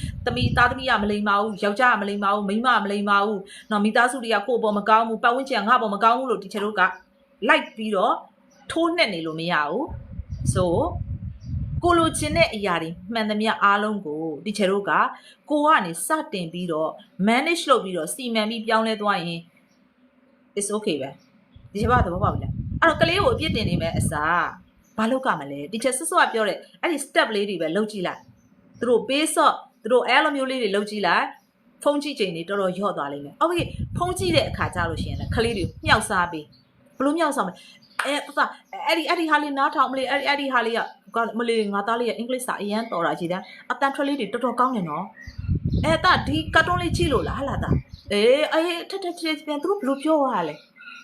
သားသမီးကမလိမ္မာဘူးယောက်ျားကမလိမ္မာဘူးမိန်းမကမလိမ္မာဘူးနော်မိသားစုတွေကကိုယ့်ဘောမကောင်းဘူးပတ်ဝန်းကျင်ကငါ့ဘောမကောင်းဘူးလို့တီချာတို့ကလိုက်ပြီးတော့ထိုးနှက်နေလို့မရဘူးဆိုကိုလိုချင်တဲ့အရာတွေမှန်သမျှအားလုံးကိုတီချာတို့ကကိုကနေစတင်ပြီးတော့ manage လုပ်ပြီးတော့စီမံပြီးပြောင်းလဲသွားရင် it's okay ပဲဒီချက်ပါသဘောပေါက်ပြီလားအဲ့တော့ကလေးကိုအပြစ်တင်နေမယ်အစား ဘာလောက်ကမလဲတီချာဆွတ်ဆွတ်ပြောတဲ့အဲ့ဒီ step လေးတွေပဲလုပ်ကြည့်လိုက်သူတို့ပေးဆော့သူတို့အဲ့လိုမျိုးလေးတွေလုပ်ကြည့်လိုက်ဖုံးကြည့်ချိန်တွေတော်တော်ရော့သွားလိမ့်မယ်โอเคဖုံးကြည့်တဲ့အခါကျလို့ရှိရင်လည်းခလေးတွေမြှောက်စားပေးဘလို့မြှောက်စားမလဲအဲ့ဒီဟာလေးနားထောင်မလေးအဲ့ဒီဟာလေးကမလေးငါသားလေးရဲ့အင်္ဂလိပ်စာအရန်တော်တာကြီးတဲ့အတန်ထွက်လေးတွေတော်တော်ကောင်းနေနော်အဲ့ဒါဒီကတ်တုန်းလေးကြည့်လို့လားဟာလားတာအေးထက်ပြန်သူတို့ဘလို့ပြောရလဲ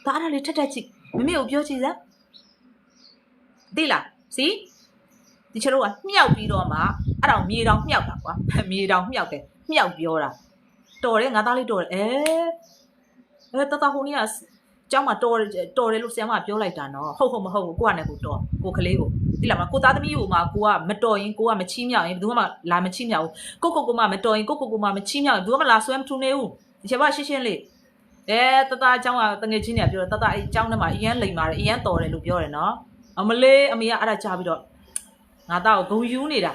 ဒါအဲ့ဒါလေးထက်ကြည့်မမေကိုပြောကြည့်စမ်းသိလားစီဒီချတို့ကမြှောက်ပြီးတော့မှအဲ့ဒါမြေတောင်မြှောက်တာကွာမြေတောင်မြှောက်တယ်မြှောက်ပြောတာတော်တယ်ငါသားလေးတော်တယ်တတဟိုနေ့ကကျောင်းမှာတော်တယ်လို့ဆရာမပြောလိုက်တာနော်ဟုတ်မဟုတ်ကိုကနဲ့ကိုတော်ကိုကလေးကိုသိလားမကိုသားသမီးကိုမှကိုကမတော်ရင်ကိုကမချီးမြှောက်ရင်ဘယ်သူမှလာမချီးမြှောက်ဘူးကိုမမတော်ရင်ကိုမမချီးမြှောက်ရင်ဘယ်သူမှလာဆွဲမထူနေဘူးဒီချက်ပါရှင်းလေးတတအကြောင်းကတငယ်ချင်းတွေကပြောတော့တတအဲ့အကြောင်းထဲမှာအရန်လိမ်ပါတယ်အရန်တော်တယ်လို့ပြောတယ်နော်အမလေးအမေကအဲ့ဒါကြားပြီးတော့ငါသားကိုဂုံယူနေတာ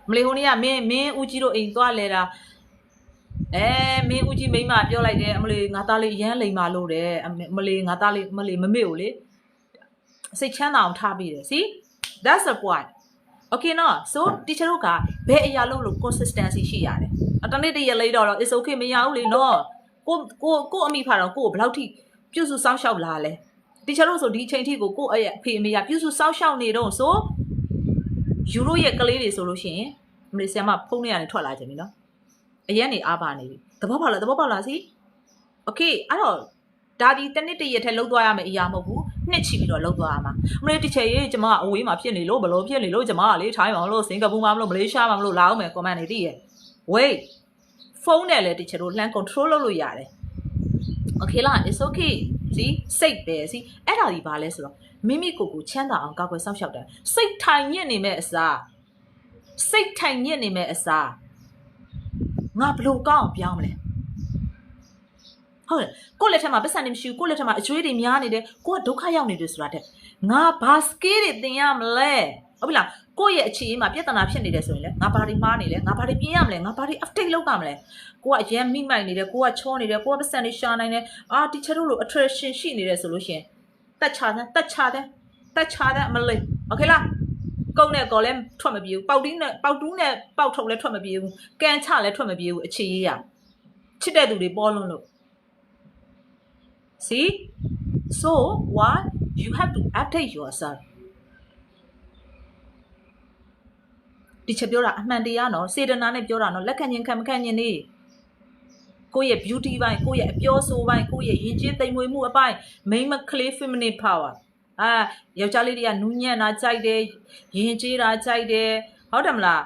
မလေးဟိုနေ့ကမင်းဦးကြီးတို့အိမ်သွားလဲတာမင်းဦးကြီးမိမပြောလိုက်တယ်အမလေးငါသားလေးရမ်းလိမ်မာလို့တယ်အမလေးငါသားလေးမမေကိုလေစိတ်ချမ်းသာအောင်ထားပြီးတယ် see that's the point okay နော် so teacher တို့ကဘယ်အရာလုံးလို့ consistency ရှိရတယ်တနေ့တည်းရလေးတော့ it's okay မရဘူးလေနော်ကိုအမိဖာတော့ကိုဘယ်လောက်ထိပြုစုစောင့်ရှောက်လာလဲ teacher တို့ဆိုဒီချိန်ထိကိုအဖေအမေကပြုစုစောင့်ရှောက်နေတော့ဆိုယူရိုရဲ့ကလေးတွေဆိုလို့ရှိရင်မလေးဆရာမဖုန်းထဲကနေထွက်လာကြပြီနော်အရင်နေအားပါနေပြီသဘောပေါက်လားစီโอเคအဲ့တော့ဒါဒီတနေ့တည်းရက်ထဲလှုပ်သွားရမယ်အရာမဟုတ်ဘူးနှစ်ချီပြီးတော့လှုပ်သွားရမှာမလေးတစ်ချက်ရေးကျမအဝေးမှာဖြစ်နေလို့ဘလို့ဖြစ်နေလို့ကျမကလေထိုင်းအောင်လို့စင်ကာပူမှာမလို့မလေးရှားမှာမလို့လာအောင်မယ် comment တွေတည်ရ wait ဖုန်းနဲ့လည်းတစ်ချက်တို့လှမ်း control လုပ်လို့ရတယ် okay လား it's okay စီစိတ်ပဲစီအဲ့ဒါဒီဘာလဲဆိုတော့မိမိကိုယ်ကိုချမ်းသာအောင်ကာကွယ်စောင့်ရှောက်တယ်စိတ်ထိုင်ညစ်နေမဲ့အစားငါဘလို့ကောင်းအောင်ပြောင်းမလဲဟုတ်တယ်ကိုယ့်လက်ထက်မှာပတ်စံနေမရှိဘူးကိုယ့်လက်ထက်မှာအကျွေးတွေများနေတယ်ကိုကဒုက္ခရောက်နေတယ်ဆိုတာတဲ့ငါဘာ skill တွေသင်ရမလဲဟုတ်ပြီလားကိုယ့်ရဲ့အခြေအနေမှာပြဿနာဖြစ်နေတယ်ဆိုရင်လည်းငါဘာတွေမှားနေလဲငါဘာတွေပြင်ရမလဲငါဘာတွေ update လုပ်ရမလဲကိုကအရင်မိမိုက်နေတယ်ကိုကချောနေတယ်ကိုကပတ်စံတွေရှာနိုင်တယ်teacher တို့လို attraction ရှိနေတယ်ဆိုလို့ရှိရင်တက်ချတဲ့အမလေး okay လားကုန်းနဲ့ကော်လည်းထွက်မပြေဘူးပေါက်တူးနဲ့ပေါက်ထုတ်လည်းထွက်မပြေဘူးကန်ချလည်းထွက်မပြေဘူးအခြေရေးရချစ်တဲ့သူတွေပေါ်လွန်းလို့ see so why you have to update yourself ဒီချက်ပြောတာအမှန်တရားနော်စေတနာနဲ့ပြောတာနော်လက်ခံခြင်းခံမခံခြင်းနေကိုယ့်ရဲ့ beauty ပိုင်းကိုယ့်ရဲ့အပြောဆိုပိုင်းကိုယ့်ရဲ့ရင်ကျေးသိမ်မွေမှုအပိုင်း main clay feminine power ယောက်ျားလေးတွေကနူးညံ့တာကြိုက်တယ်ရင်ကျေးတာကြိုက်တယ်ဟုတ်တယ်မလား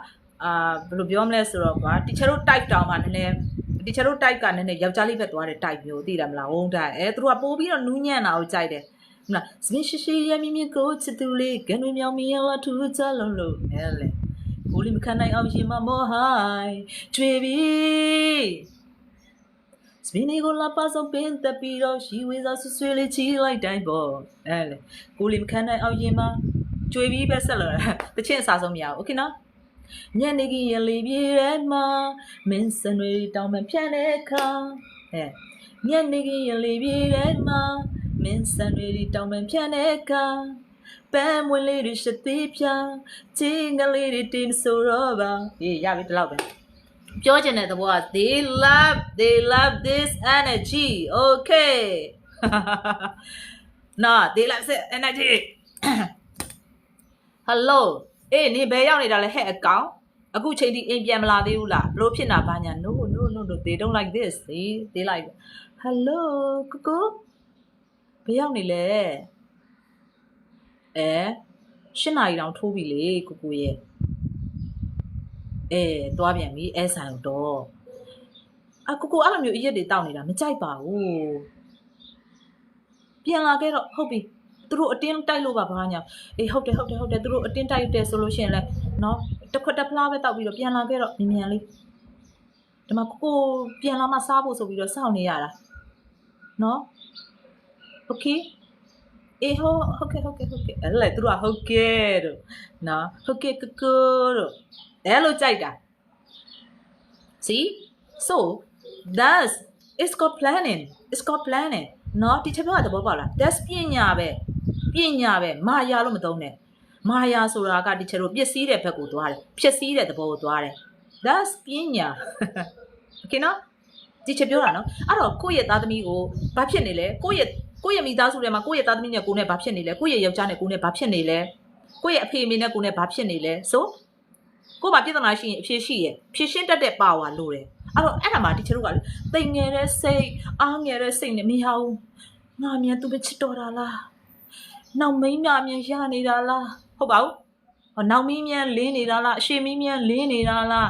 ဘယ်လိုပြောမလဲဆိုတော့ကွာ teacher တို့ type တောင်မှနည်းနည်း teacher တို့ type ကနည်းနည်းယောက်ျားလေးပဲသွားတဲ့ type မျိုးသိတယ်မလားဝုန်းတိုင်းသူတို့ကပို့ပြီးတော့နူးညံ့တာကိုကြိုက်တယ်ဟုတ်လားစပင်းရှိရမြင်ကိုချစ်သူလေးကန်တွေမြောင်မြင်လာထူးချလုံးလို့အဲ့လေကိုလေးမခံနိုင်အောင်ရှင်မမောဟိုင်းကျွေပြီစပင်းကိုလာပါဆုံးပင်တက်ပြီးတော့ရှိဝေးစားဆွဆွေးလေးချီလိုက်တိုင်းပေါ့အဲ့လေကိုလေးမခံနိုင်အောင်ရှင်မကျွေပြီးပဲဆက်လာတချင်းအစားဆုံးမရဘူးโอเคနော်ညနေခင်းရလေးပြေရဲမှာမင်းစံတွေတောင်းမှဖြန့်တဲ့အခါညနေခင်းရလေးပြေရဲမှာမင်းစံတွေတောင်းမှဖြန့်တဲ့အခါပန်းမွေလေးတွေရှသေးပြချင်းကလေးတွေတင်ဆိုတော့ပါရပြီဒီလောက်ပဲပြောချင်တဲ့သဘောက they love this energy okay no they love this energy hello နေဘယ်ရောက်နေတာလဲဟဲ့အကောင်အခုချိန်ထိအိမ်ပြန်မလာသေးဘူးလားဘလို့ဖြစ်နာပါညာ no they don't like this they like hello ကိုကိုဘယ်ရောက်နေလဲ8 နာရီတောင်ထိုးပြီလေကိုကိုရဲ့သွားပြန်ပြီဆိုင်တော့ကိုကိုအဲ့လိုမျိုးအရက်တွေတောက်နေတာမကြိုက်ပါဘူးပြန်လာခဲ့တော့ဟုတ်ပြီသူတို့အတင်းတိုက်လို့ပါဘာညာဟုတ်တယ်သူတို့အတင်းတိုက်တယ်ဆိုလို့ရှိရင်လဲနော်တစ်ခွက်တစ်ဖလားပဲတောက်ပြီးတော့ပြန်လာခဲ့တော့မြန်လေးဒီမှာကိုပြန်လာမှစားဖို့ဆိုပြီးတော့စောင့်နေရတာနော်โอเคဟုတ်ကဲ့အဲ့လေသူတို့ကဟုတ်ကဲ့တို့နော်ဟုတ်ကဲ့ကိုတို့အဲ့လိုကြိုက်တာ see so that's it's called planning နော်ဒီချက်ပြောတာသဘောပေါက်လား that's ပညာပဲပ ပညာပဲမာယာလို့မသုံးနဲ့မာယာဆိုတာကဒီချက်တို့ပျက်စီးတဲ့ဘက်ကိုသွားတယ်ဖြစ်စည်းတဲ့သဘောကိုသွားတယ် that's ပညာ okay နော်ဒီချက်ပြောတာနော်အဲ့တော့ကိုယ့်ရဲ့သားသမီးကိုဘာဖြစ်နေလဲကိုယ့်ရဲ့မိသားစုထဲမှာကိုယ့်ရဲ့သားသမီးနဲ့ကိုယ်နဲ့ဘာဖြစ်နေလဲကိုယ့်ရဲ့ယောက်ျားနဲ့ကိုယ်နဲ့ဘာဖြစ်နေလဲကိုယ့်ရဲ့အဖေအမေနဲ့ကိုယ်နဲ့ဘာဖြစ်နေလဲဆိုကိုယ်မှာပြဿနာရှိရင်အဖြစ်ရှိရဖြစ်ရှင်းတတ်တဲ့ပါဝါလို့တယ်အဲ့တော့အဲ့ဒါမှဒီချက်တို့ကတိမ်ငယ်တဲ့စိတ်အားငယ်တဲ့စိတ်နဲ့မရဘူးငါမြန်သူပဲချစ်တော်တာလားနောက်မင်းများမြန်ရနေတာလားဟုတ်ပါဘူးနောက်မင်းမြန်လင်းနေတာလားအရှိမင်းမြန်လင်းနေတာလား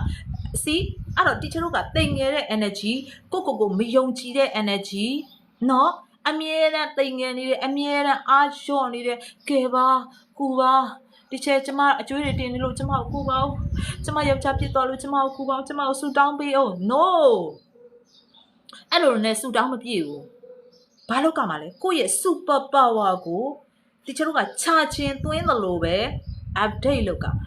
စီအဲ့တော့ teacher တို့ကတိမ်ငယ်တဲ့ energy ကိုမယုံကြည်တဲ့ energy နော်အမြဲတမ်းတိမ်ငယ်နေတယ်အမြဲတမ်းအားလျော့နေတယ်ကဲပါကူပါဒီချက်ကျမအကျွေးတွေတင်နေလို့ကျမကိုကူပါဦးကျမယောက်ျားပြစ်သွားလို့ကျမကိုကူပါဦးကျမကိုဆူတောင်းပေးအောင် no အဲ့လိုနဲ့ဆူတောင်းမပြည့်ဘူးဘာလို့ကမှာလဲကိုယ့်ရဲ့ super power ကို teacher တို့ကချာချင်းသွင်းသလိုပဲ update လုပ်ကမှာ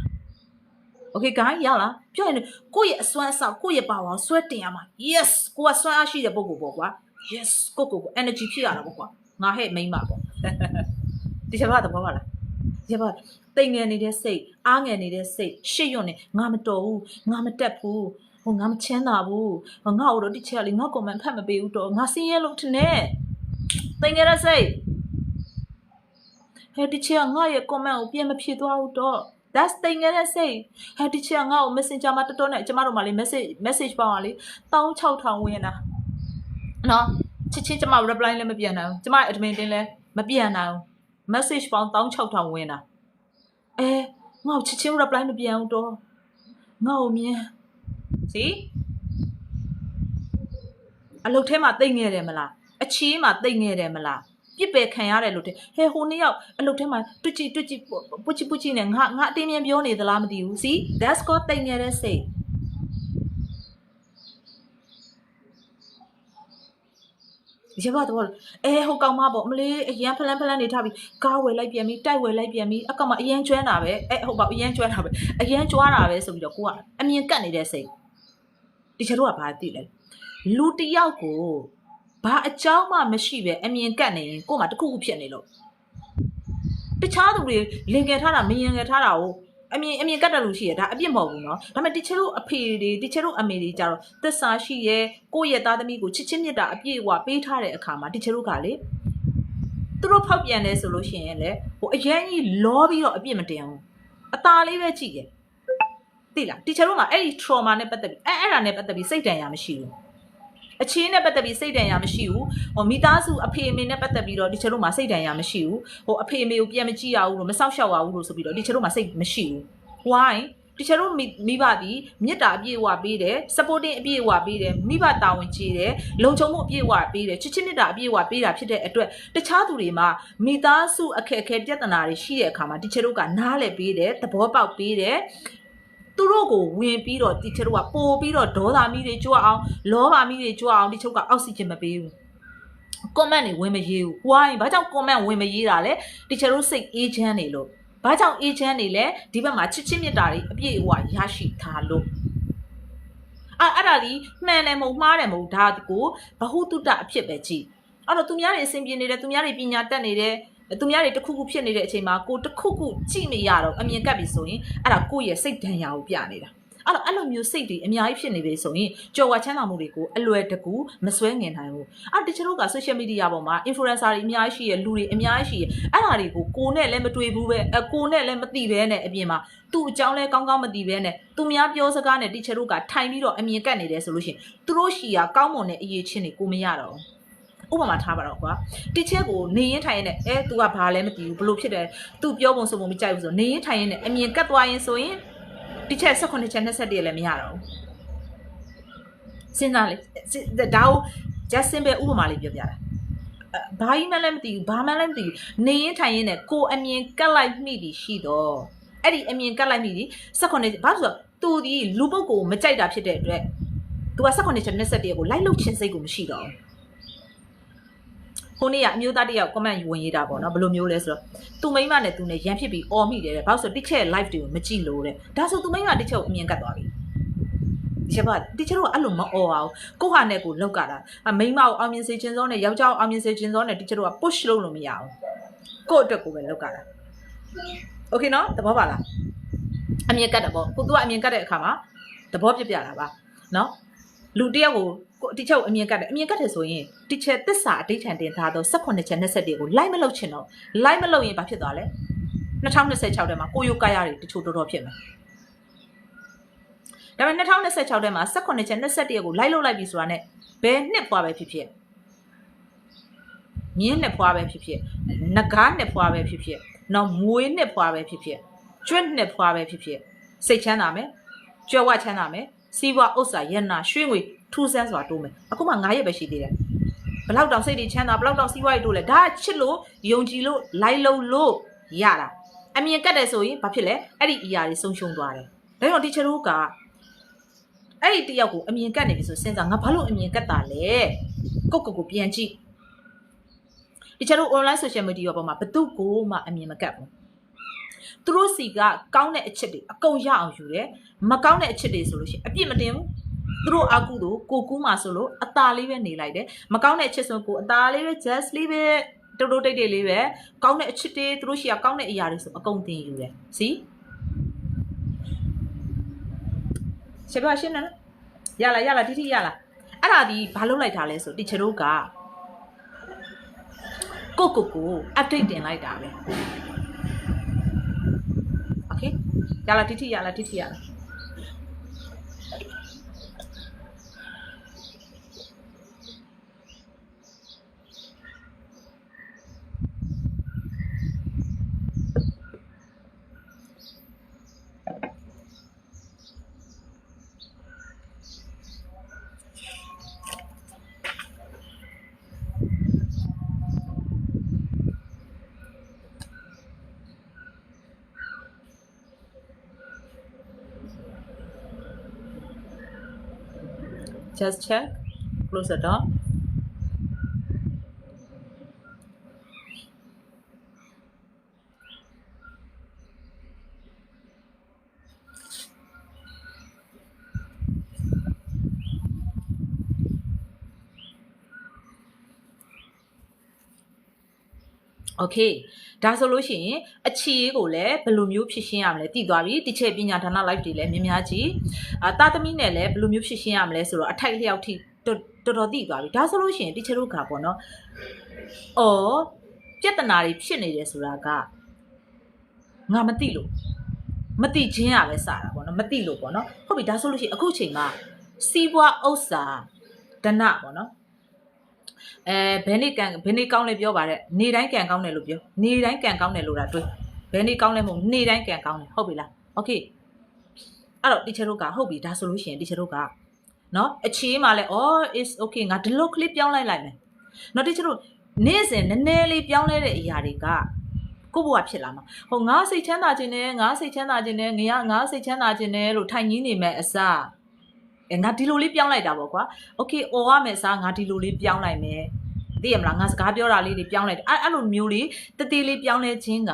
okay guys ရလားပြောရင်ကိုယ့်ရဲ့အစွမ်းအဆောက်ကိုယ့်ရဲ့ power ဆွဲတင်ရမှာ yes ကိုကစွမ်းအားရှိတဲ့ပုံကိုပေါ့ကွာ yes ကို energy ဖြစ်ရတာပေါ့ကွာငါဟဲ့မိန်းမပေါ့ဒီချက်ဘာသဘောပါလားဒီချက်ဘာတိမ်ငယ်နေတဲ့စိတ်အားငယ်နေတဲ့စိတ်ရှစ်ရွံ့နေငါမတော်ဘူးငါမတက်ဘူးဟိုငါမချမ်းသာဘူးငါ့ကိုတော့ဒီချက်လေးငါ comment ဖတ်မပေးဘူးတော့ငါစင်းရဲလို့ထင်နေတိမ်ငယ်တဲ့စိတ်ဟဲ့ဒီချက်ကငါရဲ့ comment ကိုပြန်မဖြေသွားဘူးတော့ that's တိမ်ငယ်တဲ့စိတ်ဟဲ့ဒီချက်ကငါ့ကို messenger မှာတော်နဲ့ကျမတို့မှာလေ message ပေါင်းပါလေ16000ဝင်တာနော်ချစ်ချင်းကျမ reply လည်းမပြန်နိုင်ဘူးကျမ admin တင်လည်းမပြန်နိုင်ဘူး message ပေါင်း16000ဝင်တာငါ့ကိုချစ်ချင်း reply မပြန်ဘူးတော့ငါ့ကိုမြင် see အလုပ်ထဲမှာတိတ်ငယ်တယ်မလားအချီးမှာတိတ်ငယ်တယ်မလားပြစ်ပယ်ခံရတယ်လို့တဲ့ဟဲဟိုနှစ်ယောက်အလုပ်ထဲမှာတွချီပုချီနဲ့ငါအတင်းမြန်ပြောနေသလားမသိဘူး see that's called တိတ်ငယ်တဲ့စိတ်ရပါတော့ဟိုကောင်မပေါ့မလေးအရန်ဖလန်းနေထားပြီကားဝယ်လိုက်ပြန်ပြီတိုက်ဝယ်လိုက်ပြန်ပြီအကောင်မအရန်ကျွမ်းတာပဲဟုတ်ပါအရန်ကျွမ်းတာပဲအရန်ကြွားတာပဲဆိုပြီးတော့ကိုကအမြင်ကတ်နေတဲ့စိတ်ဒီချက်တော့ကဘာသိလဲလူတယောက်ကိုဘာအကြောင်းမှမရှိပဲအမြင်ကတ်နေရင်ကို့မှာတခုခုဖြစ်နေလို့တခြားသူတွေလင်ငယ်ထားတာမရင်ငယ်ထားတာကိုအမြင်ကတ်တယ်လို့ရှိရဒါအပြစ်မဟုတ်ဘူးเนาะဒါပေမဲ့တချို့အဖေတွေတချို့အမေတွေကြတော့သစ္စာရှိရဲကိုယ့်ရဲ့သားသမီးကိုချစ်ချင်းမြတ်တာအပြည့်အဝပေးထားတဲ့အခါမှာတချို့ကလေသူတို့ဖောက်ပြန်တယ်ဆိုလို့ရှိရင်လေဟိုအရင်ကြီးလောပြီးတော့အပြစ်မတင်ဘူးအตาလေးပဲကြည့်တယ်သိလားတချို့ကအဲ့ဒီ trauma နဲ့ပတ်သက်ပြီးအဲ့ဒါနဲ့ပတ်သက်ပြီးစိတ်တန်ရာမရှိဘူးအချင်းနဲ့ပတ်သက်ပြီးစိတ်တန်ရာမရှိဘူးဟိုမိသားစုအဖေအမေနဲ့ပတ်သက်ပြီးတော့ဒီချက်တို့မှာစိတ်တန်ရာမရှိဘူးဟိုအဖေအမေကိုပြန်မကြည့်ရဘူးလို့မဆောက်ရှောက်ရဘူးလို့ဆိုပြီးတော့ဒီချက်တို့မှာစိတ်မရှိဘူး why ဒီချက်တို့မိဘဒီမြစ်တာအပြည့်အဝပေးတယ် supporting အပြည့်အဝပေးတယ်မိဘတာဝန်ကြီးတယ်လုံခြုံမှုအပြည့်အဝပေးတယ်ချစ်ချင်းမြတ်တာအပြည့်အဝပေးတာဖြစ်တဲ့အတွက်တခြားသူတွေမှာမိသားစုအခက်အခဲပြဿနာတွေရှိတဲ့အခါမှာဒီချက်တို့ကနားလည်ပေးတယ်သဘောပေါက်ပေးတယ်သူတို့ကိုဝင်ပြီးတော့ဒီချက်တို့ကပို့ပြီးတော့ဒေါသမီးတွေကြွအောင်လောဘမီးတွေကြွအောင်ဒီချက်တို့ကအောက်ဆီဂျင်မပေးဘူး comment တွေဝင်မရေးဘူး why ဘာကြောင့် comment ဝင်မရေးတာလဲဒီချက်တို့စိတ်အေးချမ်းနေလို့ဘာကြောင့်အေးချမ်းနေလဲဒီဘက်မှာချစ်ချင်းမြတ်တာတွေအပြည့်အဝရရှိထားလို့အဲ့ဒါဒီမှန်တယ်မဟုတ်မှားတယ်မဟုတ်ဒါကိုဘဟုတုတအဖြစ်ပဲကြည့်အဲ့တော့သူများတွေအစဉ်ပြေနေတယ်သူများတွေပညာတတ်နေတယ်သူများတွေတစ်ခုခုဖြစ်နေတဲ့အချိန်မှာကိုတစ်ခုခုကြည့်နေရတော့အမြင်ကပ်ပြီဆိုရင်အဲ့ဒါကိုယ့်ရဲ့စိတ်ဒဏ်ရာကိုပြနေတာအဲ့လိုမျိုးစိတ်တွေအများကြီးဖြစ်နေပြီဆိုရင်ကြော်ဝါချမ်းသာမှုတွေကိုအလွယ်တကူမစွဲငင်နိုင်ဘူးတချို့က social media ပေါ်မှာ influencer တွေအများကြီးရှိရလူတွေအများကြီးရှိရအဲ့ဒါတွေကိုကိုနဲ့လည်းမတွေ့ဘူးပဲကိုနဲ့လည်းမသိဘဲနဲ့အပြင်မှာသူ့အကြောင်းလဲကောင်းကောင်းမသိဘဲနဲ့သူများပြောစကားနဲ့တချို့ကထိုင်ပြီးတော့အမြင်ကပ်နေတယ်ဆိုလို့ရှိရင်သူတို့ရှီကကောင်းမွန်တဲ့အရေးချင်းတွေကိုမရတော့ဘူးဥပမာထားပါတော့ကွာတစ်ချက်ကိုနေရင်ထိုင်ရင်နဲ့तू ကဘာလဲမသိဘူးဘလို့ဖြစ်တယ် तू ပြောပုံဆိုပုံမကြိုက်ဘူးဆိုနေရင်ထိုင်ရင်နဲ့အမြင်ကတ်သွားရင်ဆိုရင်ဒီချက်18ချက်20ရက်လည်းမရတော့ဘူးစဉ်းစားလေဒါကို just simple ဥပမာလေးပြောပြတာဘာကြီးမှလည်းမသိဘူးဘာမှလည်းမသိဘူးနေရင်ထိုင်ရင်နဲ့ကိုအမြင်ကတ်လိုက်မိပြီရှိတော့အဲ့ဒီအမြင်ကတ်လိုက်မိပြီ18ဘာလို့ဆိုတော့ तू ဒီလူပုဂ္ဂိုလ်မကြိုက်တာဖြစ်တဲ့အတွက် तू က18ချက်20ရက်ကိုလိုက်လုချင်းစိတ်ကိုမရှိတော့ဘူး ခုနေ့ကအမျိုးသားတယောက် comment ဝင်ရေးတာပေါ့နော်ဘယ်လိုမျိုးလဲဆိုတော့သူမိန်းမနဲ့သူနဲ့ရန်ဖြစ်ပြီးအော်မိတယ်တဲ့ဘာလို့ဆိုတစ်ချက် live တွေကိုမကြည့်လို့တဲ့ဒါဆိုသူမိန်းမတစ်ချက်ကိုအမြင်ကတ်သွားပြီဒီချက်ပါဒီချက်တော့အဲ့လိုမအော်အောင်ကိုဟာနဲ့ကိုလောက်ကတာမိန်းမကိုအောင်မြင်စေခြင်းစောနဲ့ယောက်ျားကိုအောင်မြင်စေခြင်းစောနဲ့ဒီချက်တော့ push လုပ်လို့မရဘူး ကိုအတွက်ကိုပဲလောက်ကတာโอเคနော်သဘောပါလားအမြင်ကတ်တယ်ပေါ့ကိုသူကအမြင်ကတ်တဲ့အခါမှာသဘောပြတာပါနော်လူတယောက်ကိုတီချက်ကိုအမြင်ကတ်တယ်ဆိုရင်တီချက်သစ္စာအဋ္ဌံတင်ထားသော18ချက်21ကိုလိုက်မလုပ်ချင်တော့လိုက်မလုပ်ရင်ဘာဖြစ်သွားလဲ2026ထဲမှာကိုယိုကာရတွေတချို့တော်ဖြစ်မယ်ဒါပေမဲ့2026ထဲမှာ18ချက်21ကိုလိုက်လုပ်လိုက်ပြီဆိုတာနဲ့ဘယ်နှစ်ဖွာပဲဖြစ်ဖြစ်မြင်းနှစ်ဖွာပဲဖြစ်ဖြစ်နဂါးနှစ်ဖွာပဲဖြစ်ဖြစ်နော်မွေးနှစ်ဖွာပဲဖြစ်ဖြစ်ကျွတ်နှစ်ဖွာပဲဖြစ်ဖြစ်စိတ်ချမ်းသာမယ်ကြွယ်ဝချမ်းသာမယ်စီးပွားဥစ္စာရဏရွှေငွေထူးဆန်းစွာတိုးမယ်အခုမှ9ရက်ပဲရှိသေးတယ်ဘလောက်တောင်စိတ်တွေချမ်းသာဘလောက်တောင်စီးပွားရေးတိုးလဲဒါချစ်လို့ယုံကြည်လို့လိုက်လို့လို့ရတာအမြင်ကတ်တယ်ဆိုရင်ဘာဖြစ်လဲအဲ့ဒီအရာတွေဆုံးရှုံးသွားတယ်ဒါကြောင့်တီချာတို့ကအဲ့ဒီတယောက်ကိုအမြင်ကတ်နေပြီဆိုစဉ်းစားငါဘာလို့အမြင်ကတ်တာလဲကိုပြန်ကြည့်တီချာတို့ online social media ပေါ်မှာဘသူကိုမှအမြင်မကတ်ဘူးသူတို့စီကကောင်းတဲ့အချက်တွေအကုန်ရအောင်ယူတယ်မကောင်းတဲ့အချက်တွေဆိုလို့ရှိရင်အပြစ်မတင်ဘူးသူတို့အကုသို့ကိုကူးမှဆိုလို့အตาလေးပဲနေလိုက်တယ်မကောင်းတဲ့အချက်ဆိုကိုအตาလေးပဲ just လေးပဲတိုးတိတ်လေးပဲကောင်းတဲ့အချက်တွေသူတို့ရှိကကောင်းတဲ့အရာတွေဆိုအကုန်တင်ယူတယ်စီရှင်းပါရှင်းနော်ရလာတိတိရလာအဲ့ဒါဒီဘာလုပ်လိုက်တာလဲဆိုတီချာတို့ကကို update တင်လိုက်တာပဲโอเคရလာတိတိရလာ just check close the door okay ဒါဆိုလို့ရှိရင်အခြေရေးကိုလည်းဘယ်လိုမျိုးဖြစ်ရှင်းရမလဲတည်သွားပြီတိချက်ပညာဌာန live တွေလည်းများကြည့်တာသမီနဲ့လည်းဘယ်လိုမျိုးဖြစ်ရှင်းရမလဲဆိုတော့အထိုက်လျောက်ထိတော်တည်သွားပြီဒါဆိုလို့ရှိရင်တိချက်တို့ကပေါ့နော်ပြဿနာတွေဖြစ်နေတယ်ဆိုတာကငါမသိလို့မသိချင်းရပဲစတာပေါ့နော်မသိလို့ပေါ့နော်ဟုတ်ပြီဒါဆိုလို့ရှိရင်အခုချိန်မှာစီးပွားဥစ္စာဒဏပေါ့နော်ဘယ်နေ့ကောင်းလဲပြောပါတဲ့နေတိုင်းကန်ကောင်းတယ်လို့ပြောနေတိုင်းကန်ကောင်းတယ်လို့ဒါတွေးဘယ်နေ့ကောင်းလဲမဟုတ်နေတိုင်းကန်ကောင်းတယ်ဟုတ်ပြီလားโอเคအဲ့တော့တီချာတို့ကဟုတ်ပြီဒါဆိုလို့ရှိရင်တီချာတို့ကနော်အခြေမှာလဲis okay ငါဒီလို clip ပြောင်းလိုက်မယ်နော်တီချာတို့နေ့စဉ်နည်းနည်းလေးပြောင်းလဲတဲ့အရာတွေကကိုဘွားဖြစ်လာမှာဟိုငါစိတ်ချမ်းသာခြင်းနဲ့ငါစိတ်ချမ်းသာခြင်းနဲ့ငါစိတ်ချမ်းသာခြင်းနဲ့လို့ထိုင်ကြီးနေမဲ့အစားငါဒီလိုလေးပြောင်းလိုက်တာပေါ့ကွာโอเคអော်ရမယ်စားငါဒီလိုလေးပြောင်းလိုက်မယ်သိရမလားငါစကားပြောတာလေးတွေပြောင်းလိုက်အဲ့လိုမျိုးလေးတသေးလေးပြောင်းလဲခြင်းက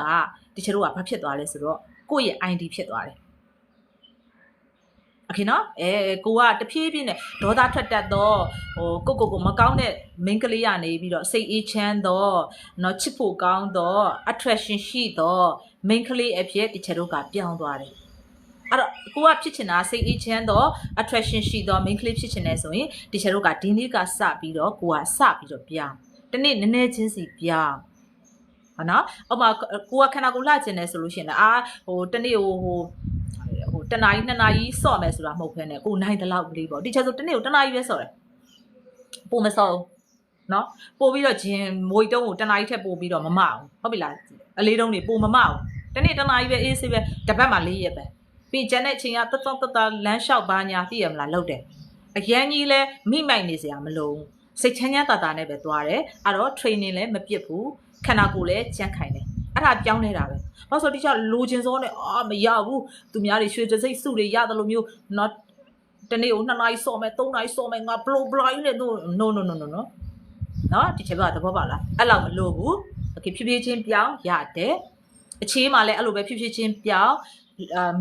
တချို့ကဘာဖြစ်သွားလဲဆိုတော့ကိုယ့်ရဲ့ ID ဖြစ်သွားတယ်โอเคနော်ကိုကတဖြည်းဖြည်းနဲ့ဒေါသထွက်တတ်တော့ကိုမကောင်းတဲ့ main ကလေးရနေပြီးတော့စိတ်အေးချမ်းတော့နော်ချစ်ဖို့ကောင်းတော့ attraction ရှိတော့ main ကလေးအဖြစ်တချို့ကပြောင်းသွားတယ်အဲ့တော့ကိုကဖြစ်ချင်တာစိတ်အေးချမ်းတော့ attraction ရှိတော့ main ကလေးဖြစ်ချင်တယ်ဆိုရင်တချို့ကဒီနေ့ကစပြီးတော့ကိုကစပြီးတော့ပြောင်းတနေ့နည်းနည်းချင်းစီပြောင်းဟုတ်နော်ဥပမာကိုကခန္ဓာကိုယ်လှကျင်တယ်ဆိုလို့ရှိရင်တနေ့တနာရီ2နာရီစော့မယ်ဆိုတာမဟုတ်ဘဲနဲ့ကိုနိုင်တဲ့လောက်ကလေးပေါ့ဒီချက်ဆိုတနေ့ကို2နာရီပဲစော့တယ်ပိုမစော့နော်ပို့ပြီးတော့ဂျင်မွေတုံးကို2နာရီထက်ပို့ပြီးတော့မမအောင်ဟုတ်ပြီလားအလေးတုံးတွေပိုမမအောင်တနေ့2နာရီပဲအေးဆေးပဲတပတ်မှ4ရက်ပဲပြီးကျန်တဲ့အချိန်ကတလမ်းလျှောက်ပါညာသိရမလားလုပ်တယ်အရန်ကြီးလဲမိမိုက်နေစရာမလိုစိတ်ချမ်းသာနဲ့ပဲသွားတယ်အဲ့တော့ training လည်းမပြစ်ဘူးခန္ဓာကိုယ်လည်းကြံ့ခိုင်တယ်အဲ့ဒါပြောင်းနေတာပဲဘာလို့ဆိုတခြားလိုချင်စောနဲ့မရဘူးသူများတွေရွှေတစိတ်စုတွေရတယ်လို့မျိုးနော်တနေ့ကို2နာရီစော့မယ်3နာရီစော့မယ်ငါဘလိုဘလိုင်းနဲ့ no နော်ဒီချက်ပါသဘောပါလားအဲ့လောက်မလိုဘူး okay ဖြည်းဖြည်းချင်းပြောင်းရတယ်အခြေမှာလည်းအဲ့လိုပဲဖြည်းဖြည်းချင်းပြောင်း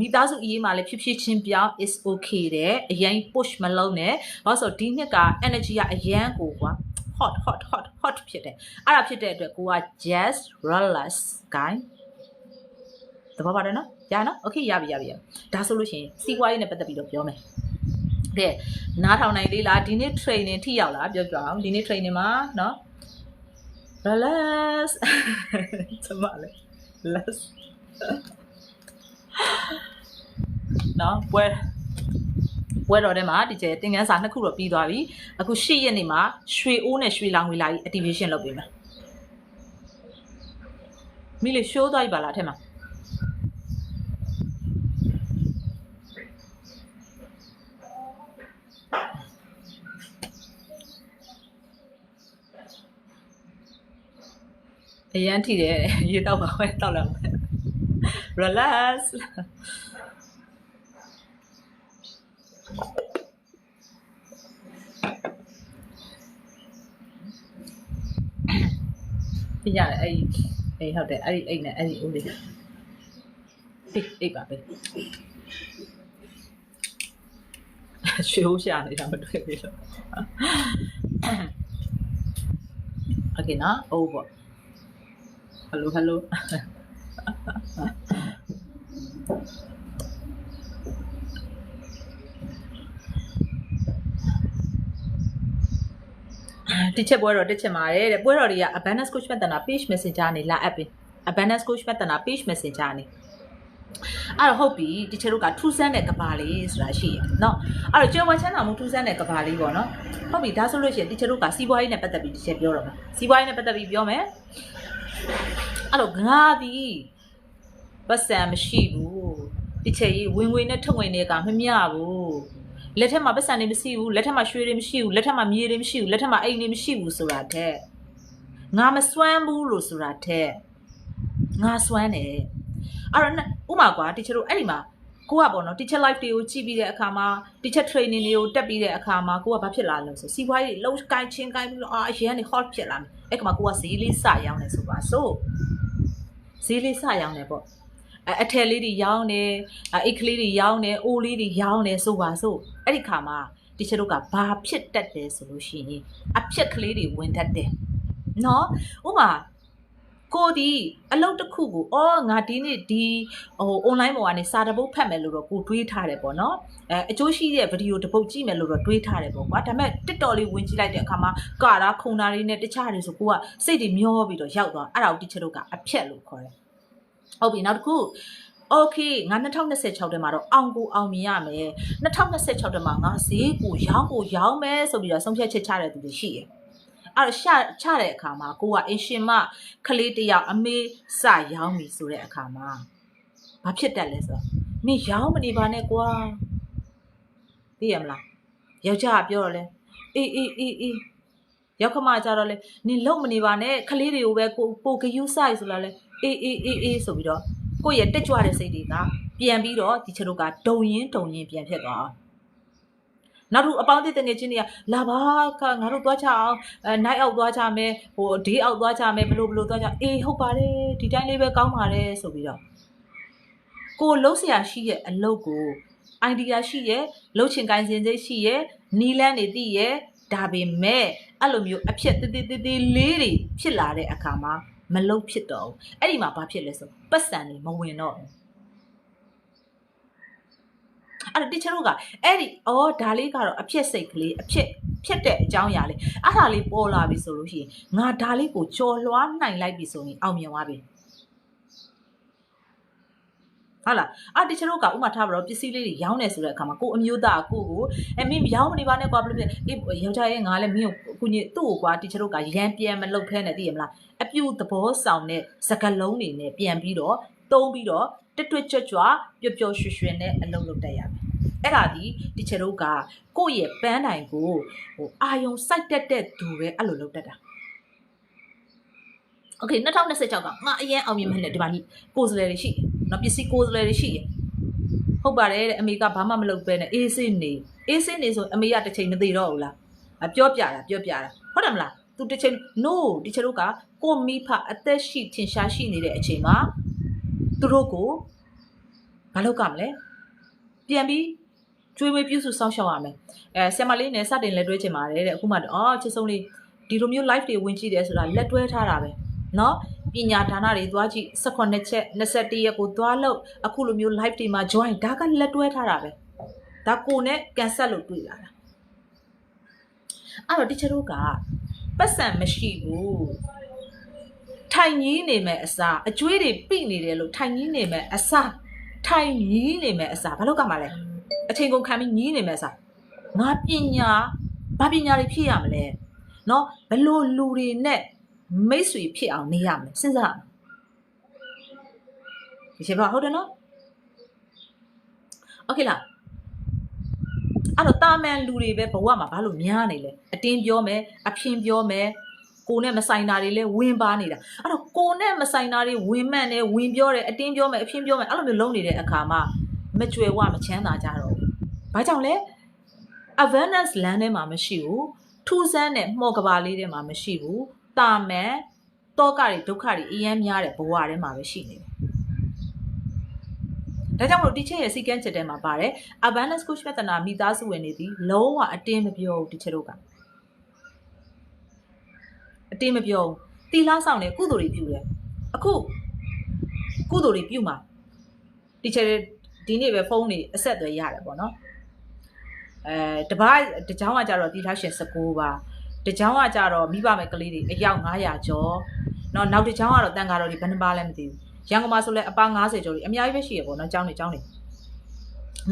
မိသားစုအရေးမှာလည်းဖြည်းဖြည်းချင်းပြောင်း is okay တဲ့အရင် push မလုပ်နဲ့ဘာလို့ဆိုဒီနှစ်က energy ကအရန်ကိုကွာ hot ဖြစ်တယ်အဲ့ဒါဖြစ်တဲ့အတွက်ကိုက just relax guy တဘောပါတယ်နော်ရနော် okay ရပြီဒါဆိုလို့ရှိရင်စီးပွားရေးနဲ့ပတ်သက်ပြီးတော့ပြောမယ်ကဲနားထောင်နိုင်လေးလားဒီနေ့ training ထိရောက်လားပြောအောင်ဒီနေ့ training မှာနော် relax 怎么了 relax နော်ပွဲတော်ထဲမှာဒီကျသင်ခန်းစာ2ခုတော့ပြီးသွားပြီအခု10ရက်နေ့မှာရွှေအိုးနဲ့ရွှေလောင်ငွေလာကြီး activation လုပ်ပေးမယ်မိလေ show သွားပြီပါလားအဲ့ထက်မှာအရန်ထိတယ်ရေတောက်ပါပဲတောက်လာမယ် relax ပြရတယ်အဲ့ဟုတ်တယ်အဲ့ဒီအိတ်နဲ့အဲ့ဒီဦးလေးအိတ်ပါပဲရွှေဦးရှာနေတာမတွေ့ဘူးလို့โอเคနော်အိုးပေါ့hello တစ်ချက်ပွဲတော်တစ်ချက်ပါတယ်တဲ့ပွဲတော်တွေက abundance coach မှတ်တနာ page messenger နေလာအပ်ပြီ abundance coach မှတ်တနာ page messenger နေအဲ့တော့ဟုတ်ပြီတစ်ချက်တို့ကထူးဆန်းတဲ့ကဘာလေးဆိုတာရှိရเนาะအဲ့တော့ကျော်ဝချမ်းသာမှုထူးဆန်းတဲ့ကဘာလေးပေါ့နော်ဟုတ်ပြီဒါဆိုလို့ရှိရင်တစ်ချက်တို့ကစီးပွားရေးနဲ့ပတ်သက်ပြီးတစ်ချက်ပြောတော့မယ်စီးပွားရေးနဲ့ပတ်သက်ပြီးပြောမယ်အဲ့တော့ငါသည်ပတ်စံမရှိဘူးတစ်ချက်ကြီးဝင်ငွေနဲ့ထုတ်ငွေနဲ့ကမမျှဘူးလက်ထက်မှာပတ်စံတွေမရှိဘူးလက်ထက်မှာရွှေတွေမရှိဘူးလက်ထက်မှာမြေတွေမရှိဘူးလက်ထက်မှာအိမ်တွေမရှိဘူးဆိုတာတဲ့ငါမစွမ်းဘူးလို့ဆိုတာတဲ့ငါစွမ်းတယ်အဲ့တော့ဥမာကွာတီချာတို့အဲ့ဒီမှာကိုကပေါ့နော်တီချာ live တွေကိုကြည့်ပြီးတဲ့အခါမှာတီချာ training တွေကိုတက်ပြီးတဲ့အခါမှာကိုကဘာဖြစ်လာလဲဆိုစီးပွားရေးလုံးကိုင်းချင်းကိုင်းပြီးတော့အရင်ကနေ hot ဖြစ်လာမယ်အဲ့ကမှာကိုကဈေးလေးစရောင်းနေဆိုပါဆိုဈေးလေးစရောင်းနေပေါ့အထယ်လေးတွေရောင်းနေအိတ်ကလေးတွေရောင်းနေအိုးလေးတွေရောင်းနေဆိုပါဆိုအဲ့ဒီခါမှာတီချာတို့ကဘာဖြစ်တတ်တယ်ဆိုလို့ရှိရင်အဖြစ်ကလေးတွေဝင်တတ်တယ်နော်ဥမာကိုဒီအလုပ်တစ်ခုကိုငါဒီနေ့ဒီonline ပေါ်ကနေစာတပုတ်ဖတ်မယ်လို့တော့ကိုတွေးထားတယ်ပေါ့နော်အကျိုးရှိတဲ့ဗီဒီယိုတစ်ပုတ်ကြည့်မယ်လို့တော့တွေးထားတယ်ပေါ့ကွာဒါပေမဲ့ TikTok လေးဝင်ကြည့်လိုက်တဲ့အခါမှာကာတာခုံတာလေးနဲ့တခြားတွေဆိုကိုကစိတ်တွေမျောပြီးတော့ရောက်သွားအဲ့ဒါကိုတီချာတို့ကအဖြက်လို့ခေါ်တယ်ဟုတ်ပြီနောက်တစ်ခု okay ငါ2026ထဲမှာတော့အောင်ကိုအောင်မြင်ရမယ်2026ထဲမှာငါဈေးကိုရောင်းမယ်ဆိုပြီးတော့ဆုံးဖြတ်ချက်ချတဲ့သူတွေရှိတယ်အဲ့တော့ချတဲ့အခါမှာကိုကအင်ရှင်မကလေးတယောက်အမေစရောင်းပြီဆိုတဲ့အခါမှာဘာဖြစ်တတ်လဲဆိုတော့မင်းရောင်းမနေပါနဲ့ကွာသိရမလားယောက်ျားကပြောတော့လဲအေးရောက်ခမကြတော့လဲနင်လုံမနေပါနဲ့ကလေးတွေကိုပဲကိုဂယုဆိုင်ဆိုလာလဲအေးဆိုပြီးတော့ကိုရဲ့တက်ကြွတဲ့စိတ်တွေကပြန်ပြီးတော့ဒီချက်တို့ကဒုံရင်ပြန်ဖြစ်သွားအောင်နောက်တစ်အပေါင်းအသစ်တငယ်ချင်းတွေကလာပါကငါတို့သွားချအောင်night out သွားချမယ်day out သွားချမယ်ဘလို့သွားချအေးဟုတ်ပါတယ်ဒီတိုင်းလေးပဲကောင်းပါတယ်ဆိုပြီးတော့ကိုလုံးဆရာရှိရဲ့အလုပ်ကို idea ရှိရဲ့လှုပ်ချင်ကိုင်းစင်စိတ်ရှိရဲ့နီလန်းနေသိရဲ့ဒါပေမဲ့အဲ့လိုမျိုးအဖြစ်တေးလေးတွေဖြစ်လာတဲ့အခါမှာမလုံဖြစ်တော့ဘူးအဲ့ဒီမှာဘာဖြစ်လဲဆိုပတ်စံတွေမဝင်တော့ဘူးအဲ့တော့တီချာတို့ကအဲ့ဒီဒါလေးကတော့အဖြစ်စိတ်ကလေးအဖြစ်တဲ့အကြောင်းအရာလေးအဲ့ဒါလေးပေါ်လာပြီဆိုလို့ရှိရင်ငါဒါလေးကိုကြော်လွှားနိုင်လိုက်ပြီဆိုရင်အောင်မြင်သွားပြီဟုတ်လားတီချာတို့ကဥမာထားပါတော့ပစ္စည်းလေးတွေရောင်းနေဆိုတဲ့အခါမှာကိုအမျိုးသားကိုမင်းရောင်းမနေပါနဲ့ကွာဘယ်လိုဖြစ်ယောက်ျားရဲ့ငါလည်းမင်းကိုအခုညသူ့ကိုကွာတီချာတို့ကရန်ပြန်မလုပ်ဖဲနဲ့သိရမလားအပြူသဘောဆောင်တဲ့စကလုံးတွေနဲ့ပြန်ပြီးတော့တုံးပြီးတော့တွတ်ကြွပျော်ရွှင်နဲ့အလုပ်လုပ်တတ်ရမယ်အဲ့ဒါဒီတီချာတို့ကကိုယ့်ရဲ့ပန်းတိုင်ကိုအာယုံစိုက်တက်တဲ့သူပဲအဲ့လိုလုပ်တတ်တာโอเค2026ကငါအရင်အောင်မြင်မှနဲ့ဒီမှာကိုယ်စလဲတွေရှိတယ်နော်ပစ္စည်းကိုယ်စလဲတွေရှိတယ်ဟုတ်ပါတယ်တဲ့အမေကဘာမှမလုပ်ပဲနဲ့အေးစင်းနေဆိုအမေကတစ်ချိန်မသေးတော့ဘူးလားပြောပြတာဟုတ်တယ်မလားသူတစ်ချိန် no ဒီချတို့ကကိုမိဖအသက်ရှိထင်ရှားရှိနေတဲ့အချိန်မှာသူတို့ကိုမလုပ်ကမလဲပြန်ပြီးကျွေးမွေးပြုစုစောင့်ရှောက်ရမယ်ဆရာမလေးနဲ့စတင်လက်တွဲချင်ပါတယ်တဲ့အခုမှချစ်ဆုံးလေး ဒီလိုမျိုး live တွေဝင်ကြည့်တယ်ဆိုတာလက်တွဲထားတာပဲเนาะပညာဌာနတွေသွားကြည့်18ချက်21ရက်ကိုသွားလို့အခုလိုမျိုး live တွေမှာ join ဒါကလက်တွဲထားတာပဲဒါကိုနဲ့ကန်ဆက်လို့တွေ့လာတာအဲ့တော့တချို့တို့ကပတ်စံမရှိဘူးထိုင်ကြီးနေမယ်အစားအကျွေးတွေပိနေတယ်လို့ထိုင်ကြီးနေမယ်အစားထိုင်ကြီးနေမယ်အစားဘာလို့ကမှလဲအချိန်ကုန်ခံပြီးကြီးနေမယ်အစားငါပညာဘာပညာတွေဖြစ်ရမလဲเนาะဘလို့လူတွေနဲ့မိတ်ဆွေဖြစ်အောင်နေရမယ်စဉ်းစားဒီချက်ပါဟုတ်တယ်နော်โอเคလားအဲ့တော့တာမန်လူတွေပဲဘဝမှာဘာလို့များနေလဲအတင်းပြောမယ်အဖျင်းပြောမယ်ကိုနဲ့မဆိုင်တာတွေလဲဝင်ပါနေတာအဲ့တော့ကိုနဲ့မဆိုင်တာတွေဝင်မှန်တယ်ဝင်ပြောတယ်အတင်းပြောမယ်အဖျင်းပြောမယ်အဲ့လိုမျိုးလုံးနေတဲ့အခါမှာမကြွယ်ဝမချမ်းသာကြတော့ဘူးဘာကြောင့်လဲ awareness land ထဲမှာမရှိဘူးထူးဆန်းတဲ့မှော်ကဘာလေးထဲမှာမရှိဘူးတာမန်တောကတွေဒုက္ခတွေအရင်များတဲ့ဘဝထဲမှာပဲရှိနေတယ်ဒါကြောင့်မလို့ဒီချက်ရဲ့စီကန်းချက်ထဲမှာပါတယ် abundance coach ပြဿနာမိသားစုဝင်နေသည်လုံးဝအတင်းမပြောဘူးဒီချက်တို့ကအတင်းမပြောဘူးတီလားဆောင်နေကုသိုလ်တွေပြုတယ်အခုကုသိုလ်တွေပြုမှာဒီချက်ဒီနေ့ပဲဖုန်းတွေအဆက်အသွယ်ရတယ်ပေါ့နော်တကြောင်ကကြတော့တီထားရှင်19ပါတကြောင်ကကြတော့မိဘမဲ့ကလေးတွေအယောက်900ကျော်နောက်တကြောင်ကတော့တန်ကားတော်တွေဘယ်နှပါလဲမသိဘူးရန်ကုန်မှာဆိုလဲအပား90ကျော်တွေအများကြီးပဲရှိရပေါ့နော်ကျောင်းတွေ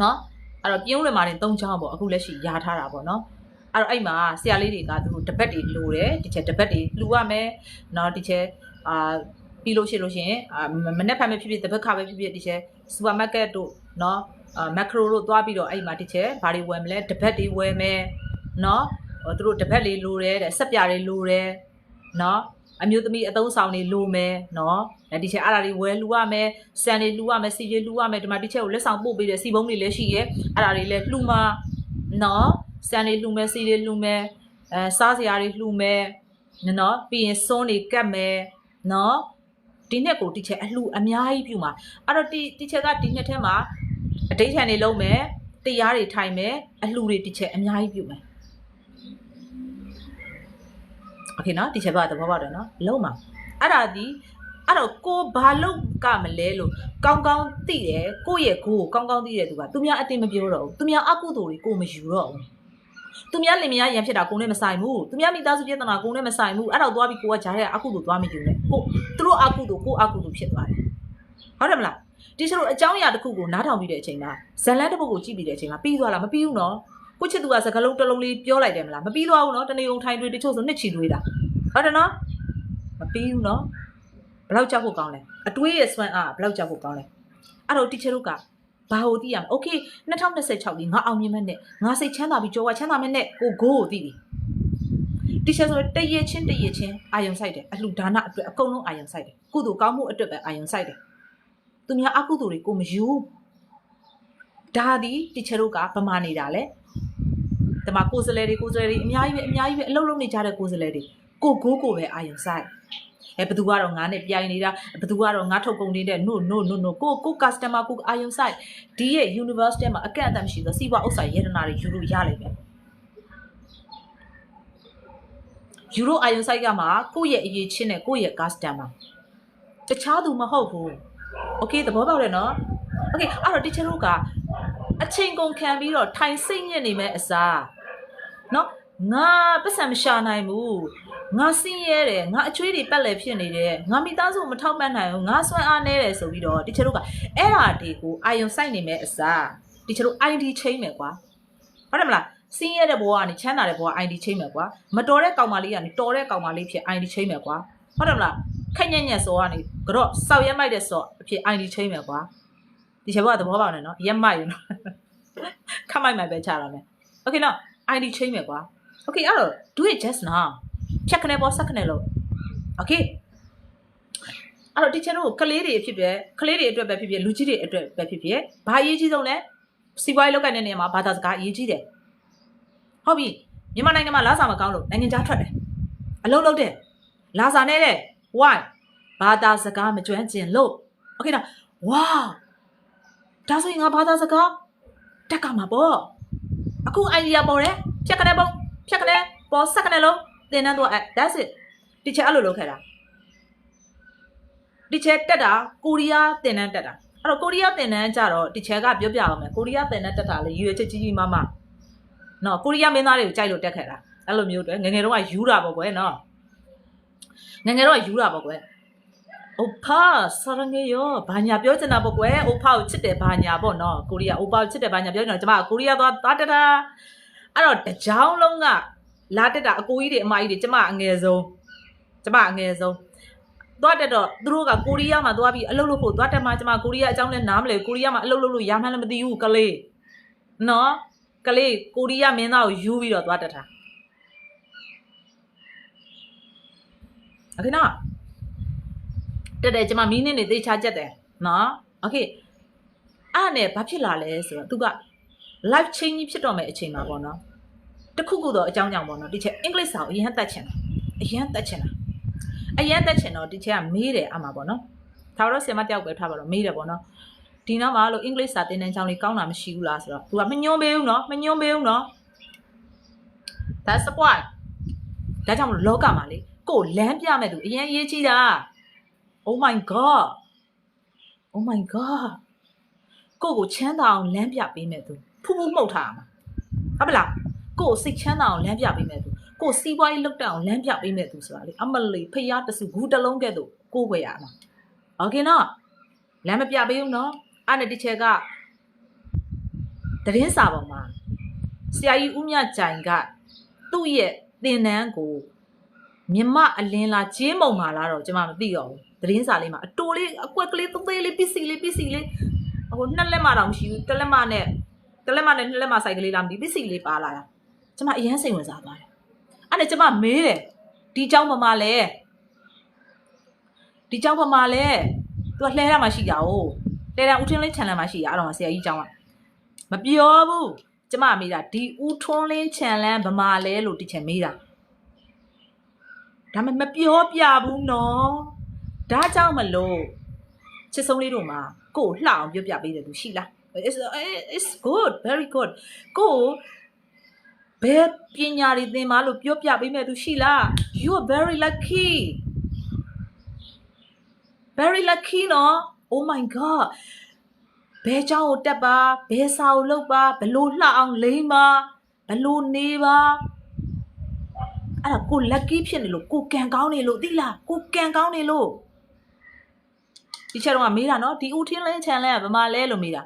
နော်အဲ့တော့ပြင်းဦးလယ်မှာတင်3ကျောင်းပေါ့အခုလက်ရှိယာထားတာပေါ့နော်အဲ့တော့အဲ့မှာဆရာလေးတွေကသူတို့တပတ်တွေလိုတယ်ဒီချက်တပတ်တွေလှူရမယ်နော်ဒီချက်ပြီးလို့ရှိရင်မနေ့ဖက်ပဲဖြစ်ဖြစ်တပတ်ခါပဲဖြစ်ဖြစ်ဒီချက်စူပါမားကတ်တို့နော်မက်ခရိုတို့သွားပြီးတော့အဲ့မှာဒီချက်ဘာတွေဝယ်မလဲတပတ်တွေဝယ်မယ်နော်သူတို့တပတ်လေးလိုတယ်တဲ့ဆက်ပြားတွေလိုတယ်နော်အမျိုးသမီးအသုံးဆောင်တွေလိုမယ်နော်ဒီချက်အဲ့ဒါတွေဝယ်လှူရမယ်စံတွေလှူရမယ်စီတွေလှူရမယ်ဒီမှာဒီချက်ကိုလက်ဆောင်ပို့ပေးတယ်စီပုံးတွေလည်းရှိရဲအဲ့ဒါတွေလည်းလှူမှာနော်စံတွေလှူမယ်စီတွေလှူမယ်စားစရာတွေလှူမယ်နော်ပြီးရင်စွန်းတွေကတ်မယ်နော်ဒီနှစ်ကိုဒီချက်အလှူအများကြီးပြုမှာအဲ့တော့ဒီချက်ကဒီနှစ်ထဲမှာအတိတ်ထန်တွေလုံးမယ်တရားတွေထိုင်မယ်အလှူတွေဒီချက်အများကြီးပြုမယ်โอเคနော်ဒီချက်ပါတော့ပါတယ်နော်လုံးမှာအဲ့တော့ကိုဘာလုပ်ကမလဲလို့ကောင်းကောင်းသိတယ်ကိုယ့်ရဲ့ကိုယ်ကိုကောင်းကောင်းသိတဲ့သူကသူများအတင်းမပြောတော့ဘူးသူများအကုသိုလ်တွေကိုမယူတော့ဘူးသူများလင်မယားရံဖြစ်တာကိုနဲ့မဆိုင်ဘူးသူများမိသားစုပြဿနာကိုနဲ့မဆိုင်ဘူးအဲ့တော့သွားပြီးကိုကဂျားတဲ့အကုသိုလ်သွားမယူနဲ့ကိုသူတို့အကုသိုလ်ကိုအကုသိုလ်ဖြစ်သွားတယ်ဟုတ်တယ်မလားဒီဆိုတော့အကြောင်းအရာတစ်ခုကိုနားထောင်ပြီးတဲ့အချိန်မှာဇလန်းတစ်ပုဒ်ကိုကြည့်ပြီးတဲ့အချိန်မှာပြီးသွားလားမပြီးဘူးနော်ကိုချစ်သူကစကားလုံးတစ်လုံးလေးပြောလိုက်တယ်မလားမပြီးသွားဘူးနော်တနေ့ုံထိုင်တွေတချို့ဆိုနှစ်ချီတွေးတာဟုတ်တယ်နော်မပြီးဘူးနော်ဘယ်လောက်ကြောက်ဖို့ကောင်းလဲအတွေးရဲ့စွမ်းအားဘယ်လောက်ကြောက်ဖို့ကောင်းလဲအဲ့တော့တီချာတို့ကဘာကိုသိရမလဲโอเค2026ကြီးငါအောင်မြင်မဲ့နဲ့ငါစိတ်ချမ်းသာပြီးကြောချမ်းသာမဲ့နဲ့ကိုကိုကိုသိပြီတီချာဆိုတရချင်းအာယုံဆိုင်တယ်အလှဒါနအတွက်အကုန်လုံးအာယုံဆိုင်တယ်ကုသိုလ်ကောင်းမှုအတွက်ပဲအာယုံဆိုင်တယ်သူများအကုသိုလ်တွေကိုမယူဒါဒီတီချာတို့ကဗမာနေတာလေဒီမှာကိုယ်စလဲတွေအများကြီးပဲအလုံးလုံးနေကြတဲ့ကိုယ်စလဲတွေကိုကိုပဲအာယုံဆိုင်ဘယ်သူကတော့ငါနဲ့ပြိုင်နေတာဘယ်သူကတော့ငါထုတ်ကုန်နေတဲ့ no ကို customer ကိုအာယုံဆိုင်ဒီရဲ့ universe ထဲမှာအကန့်အသတ်မရှိသောစီးပွားဥစ္စာယတနာတွေယူလို့ရလိမ့်မယ်ယူလို့အာယုံဆိုင်ကမှကိုယ့်ရဲ့အရေးချင်းနဲ့ကိုယ့်ရဲ့ customer တခြားသူမဟုတ်ဘူးโอเคသဘောပေါက်တယ်နော်โอเคအဲ့တော့တချို့ကအချိန်ကုန်ခံပြီးတော့ထိုင်စိတ်ညစ်နေမဲ့အစားနော်ငါပတ်စံမရှာနိုင်ဘူးငါစင်းရဲတယ်ငါအချွေးတွေပက်လဲဖြစ်နေတယ်ငါမိသားစုမထောက်ပံ့နိုင်ဘူးငါစွမ်းအားနေတယ်ဆိုပြီးတော့တချို့ကအဲ့ဓာတွေကိုအာယုံစိုက်နေမဲ့အစားတချို့ ID ချိန်မယ်ကွာဟုတ်တယ်မလားစင်းရဲတဲ့ဘဝကနေချမ်းသာတဲ့ဘဝ ID ချိန်မယ်ကွာမတော်တဲ့ကောင်မလေးကနေတော်တဲ့ကောင်မလေးဖြစ် ID ချိန်မယ်ကွာဟုတ်တယ်မလားခက်ညံ့ညံ့စောကနေကတော့စောက်ရဲမိုက်တဲ့စောအဖြစ် ID ချိန်မယ်ကွာဒီချက်ဘကသဘောပေါက်နေနော်ရက်မိုက်ရနော်ခမိုက်မိုက်ပဲချတာမယ်โอเคနော် ID ချိန်မယ်ကွာโอเคအဲ့တော့ do it just now ဖြတ်ခနဲ့ပေါ်ဆက်ခနဲ့လို့โอเคအဲ့တော့ဒီချက်တို့ကလေးတွေဖြစ်ဖြစ်ကလေးတွေအတွက်ပဲဖြစ်ဖြစ်လူကြီးတွေအတွက်ပဲဖြစ်ဖြစ်ဘာအရေးကြီးဆုံးလဲစီးပွားရေးလုပ်ကိုင်တဲ့နေရာမှာဘာသာစကားအရေးကြီးတယ်ဟုတ်ပြီမြန်မာနိုင်ငံမှာလာစာမကောင်းလို့နိုင်ငံခြားထွက်တယ်အလုပ်လုပ်တယ်လာစာနဲ့တဲ့ why ဘာသာစကားမကျွမ်းကျင်လို့โอเคနော် wow ဒါဆိုရင်ငါဘာသာစကားတက်ကမှာပေါ့အခု idea ပေါ်တယ်ဖြတ်ခနဲ့ပေါ်ဆက်ခနဲ့လုံး တင်တန်းသွား that's it ဒီချက်အဲ့လိုလုပ်ခဲ့တာဒီချက်တက်တာကိုရီးယားတင်တန်းတက်တာအဲ့တော့ကိုရီးယားတင်တန်းကြတော့ဒီချက်ကပြောပြအောင်မယ်ကိုရီးယားတင်တန်းတက်တာလေရွေချက်ကြီးမမနော်ကိုရီးယားမင်းသားတွေကိုကြိုက်လို့တက်ခဲ့တာအဲ့လိုမျိုးတွေငငယ်တော့ကယူတာပေါ့ကွယ်နော်ငငယ်တော့ယူတာပေါ့ကွယ်အိုပါဆရငယ်ရောဘာညာပြောချင်တာပေါ့ကွယ်အိုပါကိုချစ်တယ်ဘာညာပေါ့နော်ကိုရီးယားအိုပါကိုချစ်တယ်ဘာညာပြောချင်တာကျမကိုရီးယားသွားတက်တာအဲ့တော့တကြောင်လုံးကလာတက်တာအကိုကြီးတွေအမကြီးတွေကျမအငယ်ဆုံးသွားတက်တော့သူတို့ကကိုရီးယားမှာသွားပြီးအလုပ်လုပ်ဖို့သွားတက်မှကျမကိုရီးယားအကြောင်းလဲနားမလဲကိုရီးယားမှာအလုပ်လုပ်လို့ရမှန်းလည်းမသိဘူးကလေးနော်ကလေးကိုရီးယားမင်းသားကိုယူပြီးတော့သွားတက်တာโอเคနော်တက်တယ်ကျမမီးနင်းနေသိချချက်တယ်နော်โอเคအဲ့နဲ့ဘာဖြစ်လာလဲဆိုတော့သူက life change ဖြစ်တော့မယ်အချိန်မှာပေါ့နော်တခုခုတော့အကြောင်းကြောင့်ပေါ့နော်ဒီချက်အင်္ဂလိပ်စာကိုအရင်တက်ချင်တော့ဒီချက်ကမေးတယ်အမှာပေါ့နော်ဒါတော့ဆင်မတယောက်ပဲထားပါတော့မေးတယ်ပေါ့နော်ဒီနောက်မှာလို့အင်္ဂလိပ်စာသင်တန်းကျောင်းလေးကောင်းတာမရှိဘူးလားဆိုတော့သူကမညွှန်းပေးဘူးနော် that's the point ဒါကြောင့်မလို့လောကမှာလေကိုလမ်းပြမဲ့သူအရင်ရေးကြည့်တာ oh my god ကိုချမ်းသာအောင်လမ်းပြပေးမဲ့သူဖူးဖူးမှုတ်ထားမှာဟုတ်ပလားကိုစိတ်ချမ်းသာအောင်လမ်းပြပေးမဲ့သူကိုစီးပွားရေးလုပ်တတ်အောင်လမ်းပြပေးမဲ့သူဆိုတာလေအမလီဖျားတစုဂူတလုံးကဲ့သို့ကိုွယ်ရမှာโอเคနော်လမ်းမပြပေးဘူးနော်အဲ့နဲ့ဒီချက်ကသတင်းစာပေါ်မှာဆရာကြီးဦးမြကြိုင်ကသူ့ရဲ့သင်တန်းကိုမြမအလင်းလားဂျင်းမုံမှာလားတော့ကျွန်မမသိတော့ဘူးသတင်းစာလေးမှာအတိုးလေးအကွက်ကလေးသေးသေးလေးပစ္စည်းလေးဟိုနှစ်လက်မတော့မရှိဘူးတစ်လက်မနဲ့နှစ်လက်မဆိုင်ကလေးလားမသိပစ္စည်းလေးပါလာတာကျွန်မအရင်စိတ်ဝင်စားသွားတယ်အဲ့နဲ့ကျွန်မမေးတယ်ဒီเจ้าမမလဲသူကလှဲရမှာရှိကြ哦လှဲတာဦးထွန်းလင်း channel မှာရှိရအဲ့တော့ဆရာကြီးเจ้าကမပြောဘူးကျွန်မမေးတာဒီဦးထွန်းလင်း channel ဗမာလဲလို့ဒီချက်မေးတာဒါမှမပြောပြဘူးနော်ဒါကြောင့်မလို့ချစ်ဆုံးလေးတို့မှာကိုလှအောင်ပြောပြပေးတယ်သူရှိလား it's good very good ကိုဘယ်ပညာတွေသင်ပါလို့ပြောပြပေးမဲ့သူရှိလား you are very lucky နော် oh my god ဘယ်เจ้าကိုတက်ပါဘယ်စာကိုလုပ်ပါဘလို့လှအောင်လိမ့်ပါဘလို့နေပါအဲ့ဒါကို lucky ဖြစ်နေလို့ကိုကံကောင်းနေလို့သိလားကိုကံကောင်းနေလို့ဒီချက်တော့မေးတာနော်ဒီဦးထင်းလင်း channel ကဗမာလဲလို့မေးတာ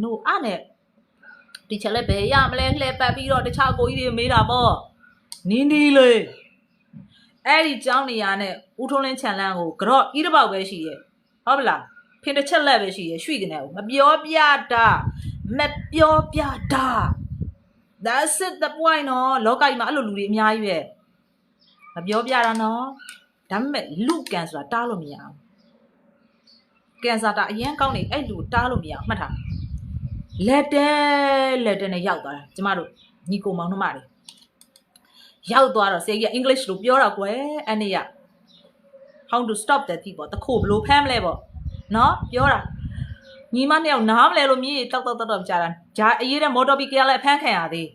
no အဲ့နဲ့ဒီချက်လဲဘယ်ရမလဲလှည့်ပတ်ပြီးတော့တခြားကိုကြီးတွေမေးတာပေါ့နင်းဒီလေအဲ့ဒီเจ้าနေရာနဲ့ဦးထွန်းလင်း channel ကိုကြော့ဤတစ်ပေါက်ပဲရှိရဲ့ဟုတ်ပလားဖင်တစ်ချက်လက်ပဲရှိရဲ့ရွှေကနေမပြောပြတာ that's it the point နော်လောကကြီးမှာအဲ့လိုလူတွေအများကြီးပဲမပြောပြတာနော်ဒါပေမဲ့လူကန်ဆိုတာတားလို့မရအောင်ကန်စာတာအရင်ကောင်းနေအဲ့လူတားလို့မရအောင်မှတ်ထားလက်တဲနဲ့ရောက်သွားတာကျမတို့ညီကိုမောင်နှမတွေရောက်သွားတော့ဆရာကြီးကအင်္ဂလိပ်လိုပြောတော့ကွယ်အဲ့နေ့က how to stop that ဒီပေါ့တခုဘလို့ဖမ်းမလဲပေါ့နော်ပြောတာညီမနှစ်ယောက်နားမလဲလို့မြေတောက်ကြာတာဂျာအေးတဲ့မော်တော်ဘီကလည်းဖမ်းခံရသေး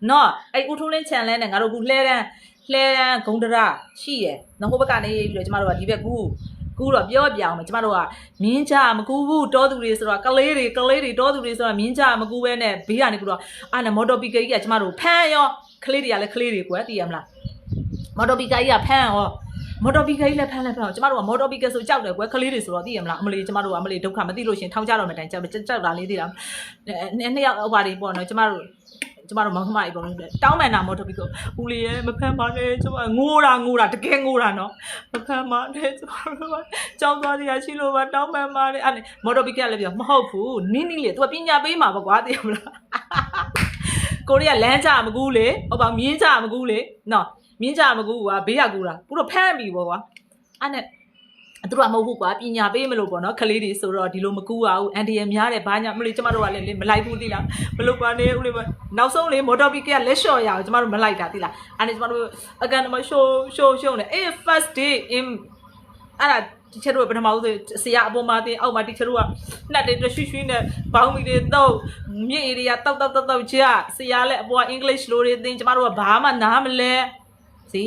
နော်အဲ့ဦးထုံးလင်း channel နဲ့ငါတို့ကူလှဲတန်းဂုံတရရှိရယ်နော်ဟိုဘက်ကနေပြီးတော့ကျမတို့ကဒီဘက်ကူတော့ပြောပြအောင်မယ်ကျမတို့ကမင်းကြမကူဘူးတောသူတွေဆိုတော့ကလေးတွေတောသူတွေဆိုတော့မင်းကြမကူပဲနဲ့ဘေးကနေကူတော့အာနဲ့မော်တော်ဘီကကြီးကကျမတို့ဖမ်းရောကလေးတွေကလည်းကလေးတွေကွယ်သိရမလားမော်တော်ဘီကကြီးကဖမ်းရောမော်တော်ဘီကကြီးလည်းဖမ်းကျမတို့ကမော်တော်ဘီကဆိုကြောက်တယ်ကွယ်ကလေးတွေဆိုတော့သိရမလားအမလီကျမတို့ကအမလီဒုက္ခမသိလို့ရှင်ထောင်ကြတော့မယ်တိုင်ကြောက်တာလေးသိတာနှစ်ယောက်အပါတွေပေါ့နော်ကျမတို့မောင်ခမကြီးပေါ့တောင်းမှန်တာမော်တော်ဘီကဦးလေးရဲ့မဖမ်းပါနဲ့ကျမငိုးတာတကယ်ငိုးတာနော်မဖမ်းပါနဲ့ကျမတို့ကြောက်သွားစရာရှိလို့ပါတောင်းမှန်ပါနဲ့အဲ့မော်တော်ဘီကလည်းပြောမဟုတ်ဘူးနင်းလေ तू ပညာပေးမှာပေါ့ကွာသိရမလားကိုရီးယားလမ်းကြမကူးလေဟုတ်ပါမြင်းကြမကူးလေနော်မြင်းကြမကူးကွာဘေးကကူးတာကူတော့ဖမ်းပြီပေါ့ကွာအဲ့နဲ့သူတို့ကမဟုတ်ဘူးကွာပညာပေးမလို့ပေါ့နော်ခလေးတွေဆိုတော့ဒီလိုမကူးအောင်အန်တီရများတယ်ဘာညာမလို့ကျမတို့ကလည်းမလိုက်ဘူးသိလားမလို့ပါနဲ့ဦးလေးနောက်ဆုံးလေမော်တော်ဘီကလက်လျှော့ရအောင်ကျမတို့မလိုက်တာသိလားအဲ့နဲ့ကျမတို့အကန်မရှိုးနေအေး first day in အဲ့ဒါတီချာတို့ပထမဦးဆရာအပေါ်မှာတင်အောက်မှာတီချာတို့ကနှက်တွေရွှွှနဲ့ဘောင်းမီတွေတော့မြင့်အေရီယာတောက်ကြဆရာလည်းအပေါ်ကအင်္ဂလိပ်လိုတွေသင်ကျမတို့ကဘာမှနားမလဲ စီ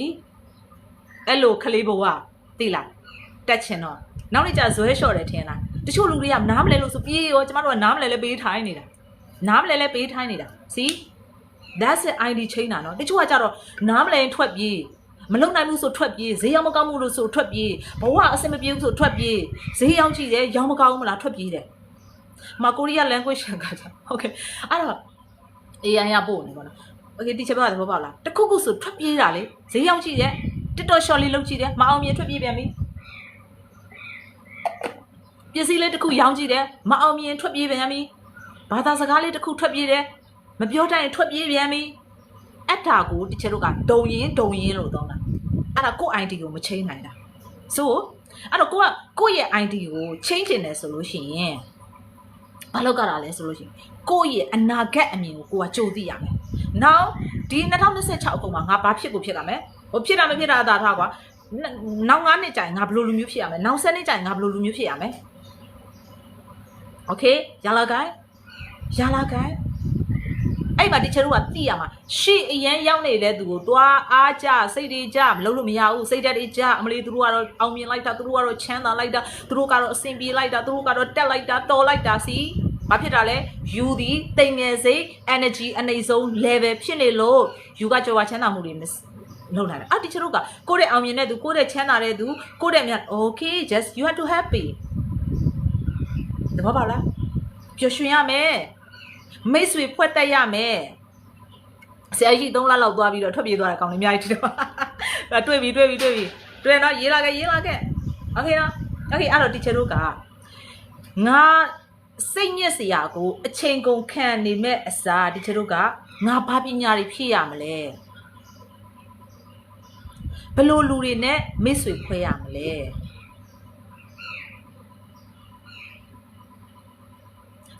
အဲ့လိုခလေးဘဝသိလားတက်ချင်တော့နောက်နေ့ကျဇွဲလျှော့တယ်ထင်လားတချို့လူတွေကနားမလဲလို့ဆိုပြေးရောကျမတို့ကနားမလဲလဲပေးထိုင်းနေတာနားမလဲလဲပေးထိုင်းနေတာစီ that's an ID ချိန်တာနော်တချို့ကကြတော့နားမလဲထွက်ပြေးမလုံနိုင်ဘူးဆိုထွက်ပြေးဈေးရောက်မကောင်းဘူးလို့ဆိုထွက်ပြေးဘဝအဆင်မပြေဘူးဆိုထွက်ပြေးဈေးရောက်ကြည့်တယ်ရောင်းမကောင်းဘူးမလားထွက်ပြေးတယ်မကိုရီးယား language ကကြဟုတ်ကဲ့အဲ့တော့ AI ရပို့နေပါတော့ okay ဒီချက်ပြောတာဘောပေါက်လားတခုခုဆိုထွက်ပြေးတာလေဈေးရောက်ကြည့်တယ် TikTok short လေးလုပ်ကြည့်တယ်မအောင်မြင်ထွက်ပြေးပြန်ပြီပစ္စည်းလေးတစ်ခုရောင်းကြည့်တယ်မအောင်မြင်ထွက်ပြေးပြန်ပြီဘာသာစကားလေးတစ်ခုထွက်ပြေးတယ်မပြောတတ်ရင်ထွက်ပြေးပြန်ပြီအဲ့ဒါကိုတချို့ကဒုံရင်လို့တောင်းတာအဲ့ဒါကိုယ့် ID ကိုမချိန်နိုင်တာဆိုအဲ့တော့ကိုယ့်ရဲ့ ID ကိုချိန်တင်တယ်ဆိုလို့ရှိရင်ဘာလုပ်ကြတာလဲဆိုလို့ရှိရင်ကိုယ့်ရဲ့အနာဂတ်အမြင်ကိုကိုကကြိုသိရမယ်။ Now ဒီ2026အကုန်မှာငါဘာဖြစ်ကိုဖြစ်ရမယ်။ဟိုဖြစ်တာမဖြစ်တာအသာထားကွာ။နောက်9နှစ်ကြာရင်ငါဘယ်လိုလူမျိုးဖြစ်ရမယ်။နောက်10နှစ်ကြာရင်ငါဘယ်လိုလူမျိုးဖြစ်ရမယ်။ Okay ရလာကိုင်းအဲ့မှာတချို့ကသိရမှာရှေ့အရန်ရောက်နေတဲ့သူကိုတွားအားကြစိတ်တွေကြမလုပ်လို့မရဘူးစိတ်ဓာတ်တွေကြအမလီသူတို့ကတော့အောင်မြင်လိုက်တာသူတို့ကတော့ချမ်းသာလိုက်တာသူတို့ကတော့အဆင်ပြေလိုက်တာသူတို့ကတော့တက်လိုက်တာတော်လိုက်တာစီဘာဖြစ်တာလဲယူသည်တိမ်ငယ်စိတ် energy အနေဆုံး level ဖြစ်နေလို့ယူကကြောပါချမ်းသာမှုတွေလုပ်လာတယ်တချို့ကကိုယ့်ရဲ့အောင်မြင်တဲ့သူကိုယ့်ရဲ့ချမ်းသာတဲ့သူကိုယ့်ရဲ့မြတ် okay just you have to happy တဘောပါလားပျော်ရွှင်ရမယ်မိတ်ဆွေဖွဲ့တက်ရမယ်ဆရာကြီး3လလောက်သွားပြီးတော့ထွက်ပြေးသွားတဲ့ကောင်လေးအများကြီးတော့တွေ့ပြီတွေ့နော်ရေးလာခဲ့โอเคနော်โอเคအဲ့တော့ teacher တို့ကငါစိတ်ညစ်စရာကိုအချိန်ကုန်ခံနေမဲ့အစား teacher တို့ကငါဘာပညာတွေဖြည့်ရမလဲဘယ်လိုလူတွေနဲ့မိတ်ဆွေဖွဲ့ရမလဲ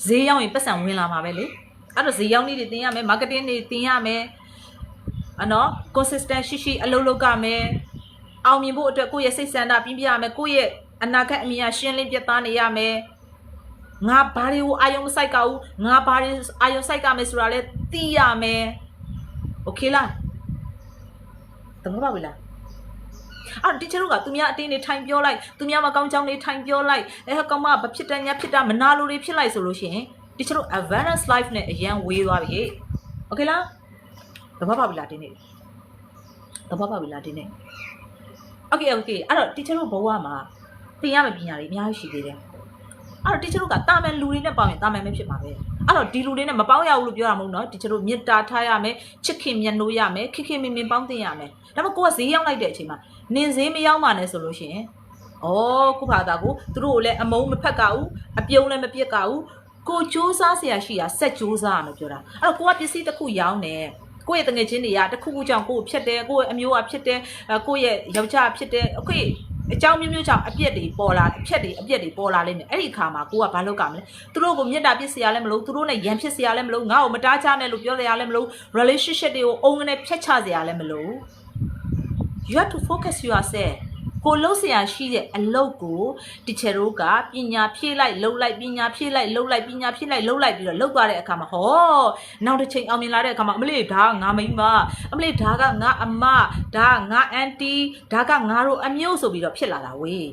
ဈေးရောက်ရင်ပတ်စံဝင်လာမှာပဲလေအဲ့တော့ဈေးရောက်နေတွေတင်ရမယ် marketing တွေတင်ရမယ်နော် consistent ရှိအလုပ်လုပ်ရမယ်အောင်မြင်ဖို့အတွက်ကိုယ့်ရဲ့စိတ်ဆန္ဒပြင်းပြရမယ်ကိုယ့်ရဲ့အနာဂတ်အမြင်ရှင်းလင်းပြသနေရမယ်ငါဘာတွေကိုအာယုံမဆိုင်ကြဘူးငါဘာတွေအာယုံဆိုင်ကြမယ်ဆိုတာလဲသိရမယ်โอเคလားတမပါဘူးလားအဲ့တီချာတို့ကသူများအတင်းနေထိုင်ပြောလိုက်သူများမကောင်းကြောင်းနေထိုင်ပြောလိုက်ကောင်မဘာဖြစ်တယ်ညာဖြစ်တာမနာလိုတွေဖြစ်လိုက်ဆိုလို့ရှိရင်တီချာတို့ awareness life နဲ့အရန်ဝေးသွားပြီโอเคလားတမပါဘူးလားဒီနေ့တမပါဘူးလားဒီနေ့โอเคအဲ့တော့တီချာတို့ဘဝမှာသင်ရမယ့်ပညာတွေအများကြီးရှိသေးတယ်အဲ့တော့တီချာတို့ကတာမန်လူတွေနဲ့ပေါင်းရင်တာမန်ပဲဖြစ်မှာပဲအဲ့တော့ဒီလူတွေနဲ့မပေါင်းရဘူးလို့ပြောတာမဟုတ်နော်တီချာတို့မေတ္တာထားရမယ်ချစ်ခင်မြတ်နိုးရမယ်ခင်မင်ပေါင်းသင်ရမယ်ဒါပေမဲ့ကိုကဈေးရောက်လိုက်တဲ့အချိန်မှာနင်ဈေးမရောက်ပါနဲ့ဆိုလို့ရှိရင်ခုဘာသာကိုသူတို့ကိုလည်းအမုန်းမဖက်ကဘူးအပြုံးလည်းမပြက်ကဘူးကိုစူးစားเสียရှိတာဆက်စူးစားရမယ်ပြောတာအဲ့တော့ကိုကပစ္စည်းတစ်ခုရောင်းတယ်ကိုယ့်ရဲ့တငယ်ချင်းတွေကတစ်ခုခုကြောင့်ကိုကိုဖြစ်တယ်ကိုယ့်ရဲ့အမျိုးကဖြစ်တယ်ကိုယ့်ရဲ့ယောက်ျားဖြစ်တယ်အကြောင်းမျိုးကြောင့်အပြက်တွေပေါ်လာအပြက်တွေပေါ်လာလိမ့်မယ်အဲ့ဒီအခါမှာကိုကဘာလုပ်ကြမလဲသူတို့ကိုမေတ္တာပြစ်เสียရလဲမလို့သူတို့နဲ့ရန်ဖြစ်เสียရလဲမလို့ငါ့ကိုမတားချနဲ့လို့ပြောเสียရလဲမလို့ relationship တွေကိုအုံငနဲ့ဖျက်ချเสียရလဲမလို့ you have to focus yourself ကိုလှုပ်เสียရှိတဲ့အလုပ်ကိုတီချာတို့ကပညာဖြည့်လိုက်လှုပ်လိုက်ပညာဖြည့်လိုက်လှုပ်လိုက်ပညာဖြည့်လိုက်လှုပ်လိုက်ပြီးတော့လှုပ်သွားတဲ့အခါမှာနောက်တစ်ချိန်အောင်မြင်လာတဲ့အခါမှာအမလေးဒါငါမိန်းမအမလေးဒါကငါအမဒါငါအန်တီဒါကငါတို့အမျိုးဆိုပြီးတော့ဖြစ်လာတာဝေး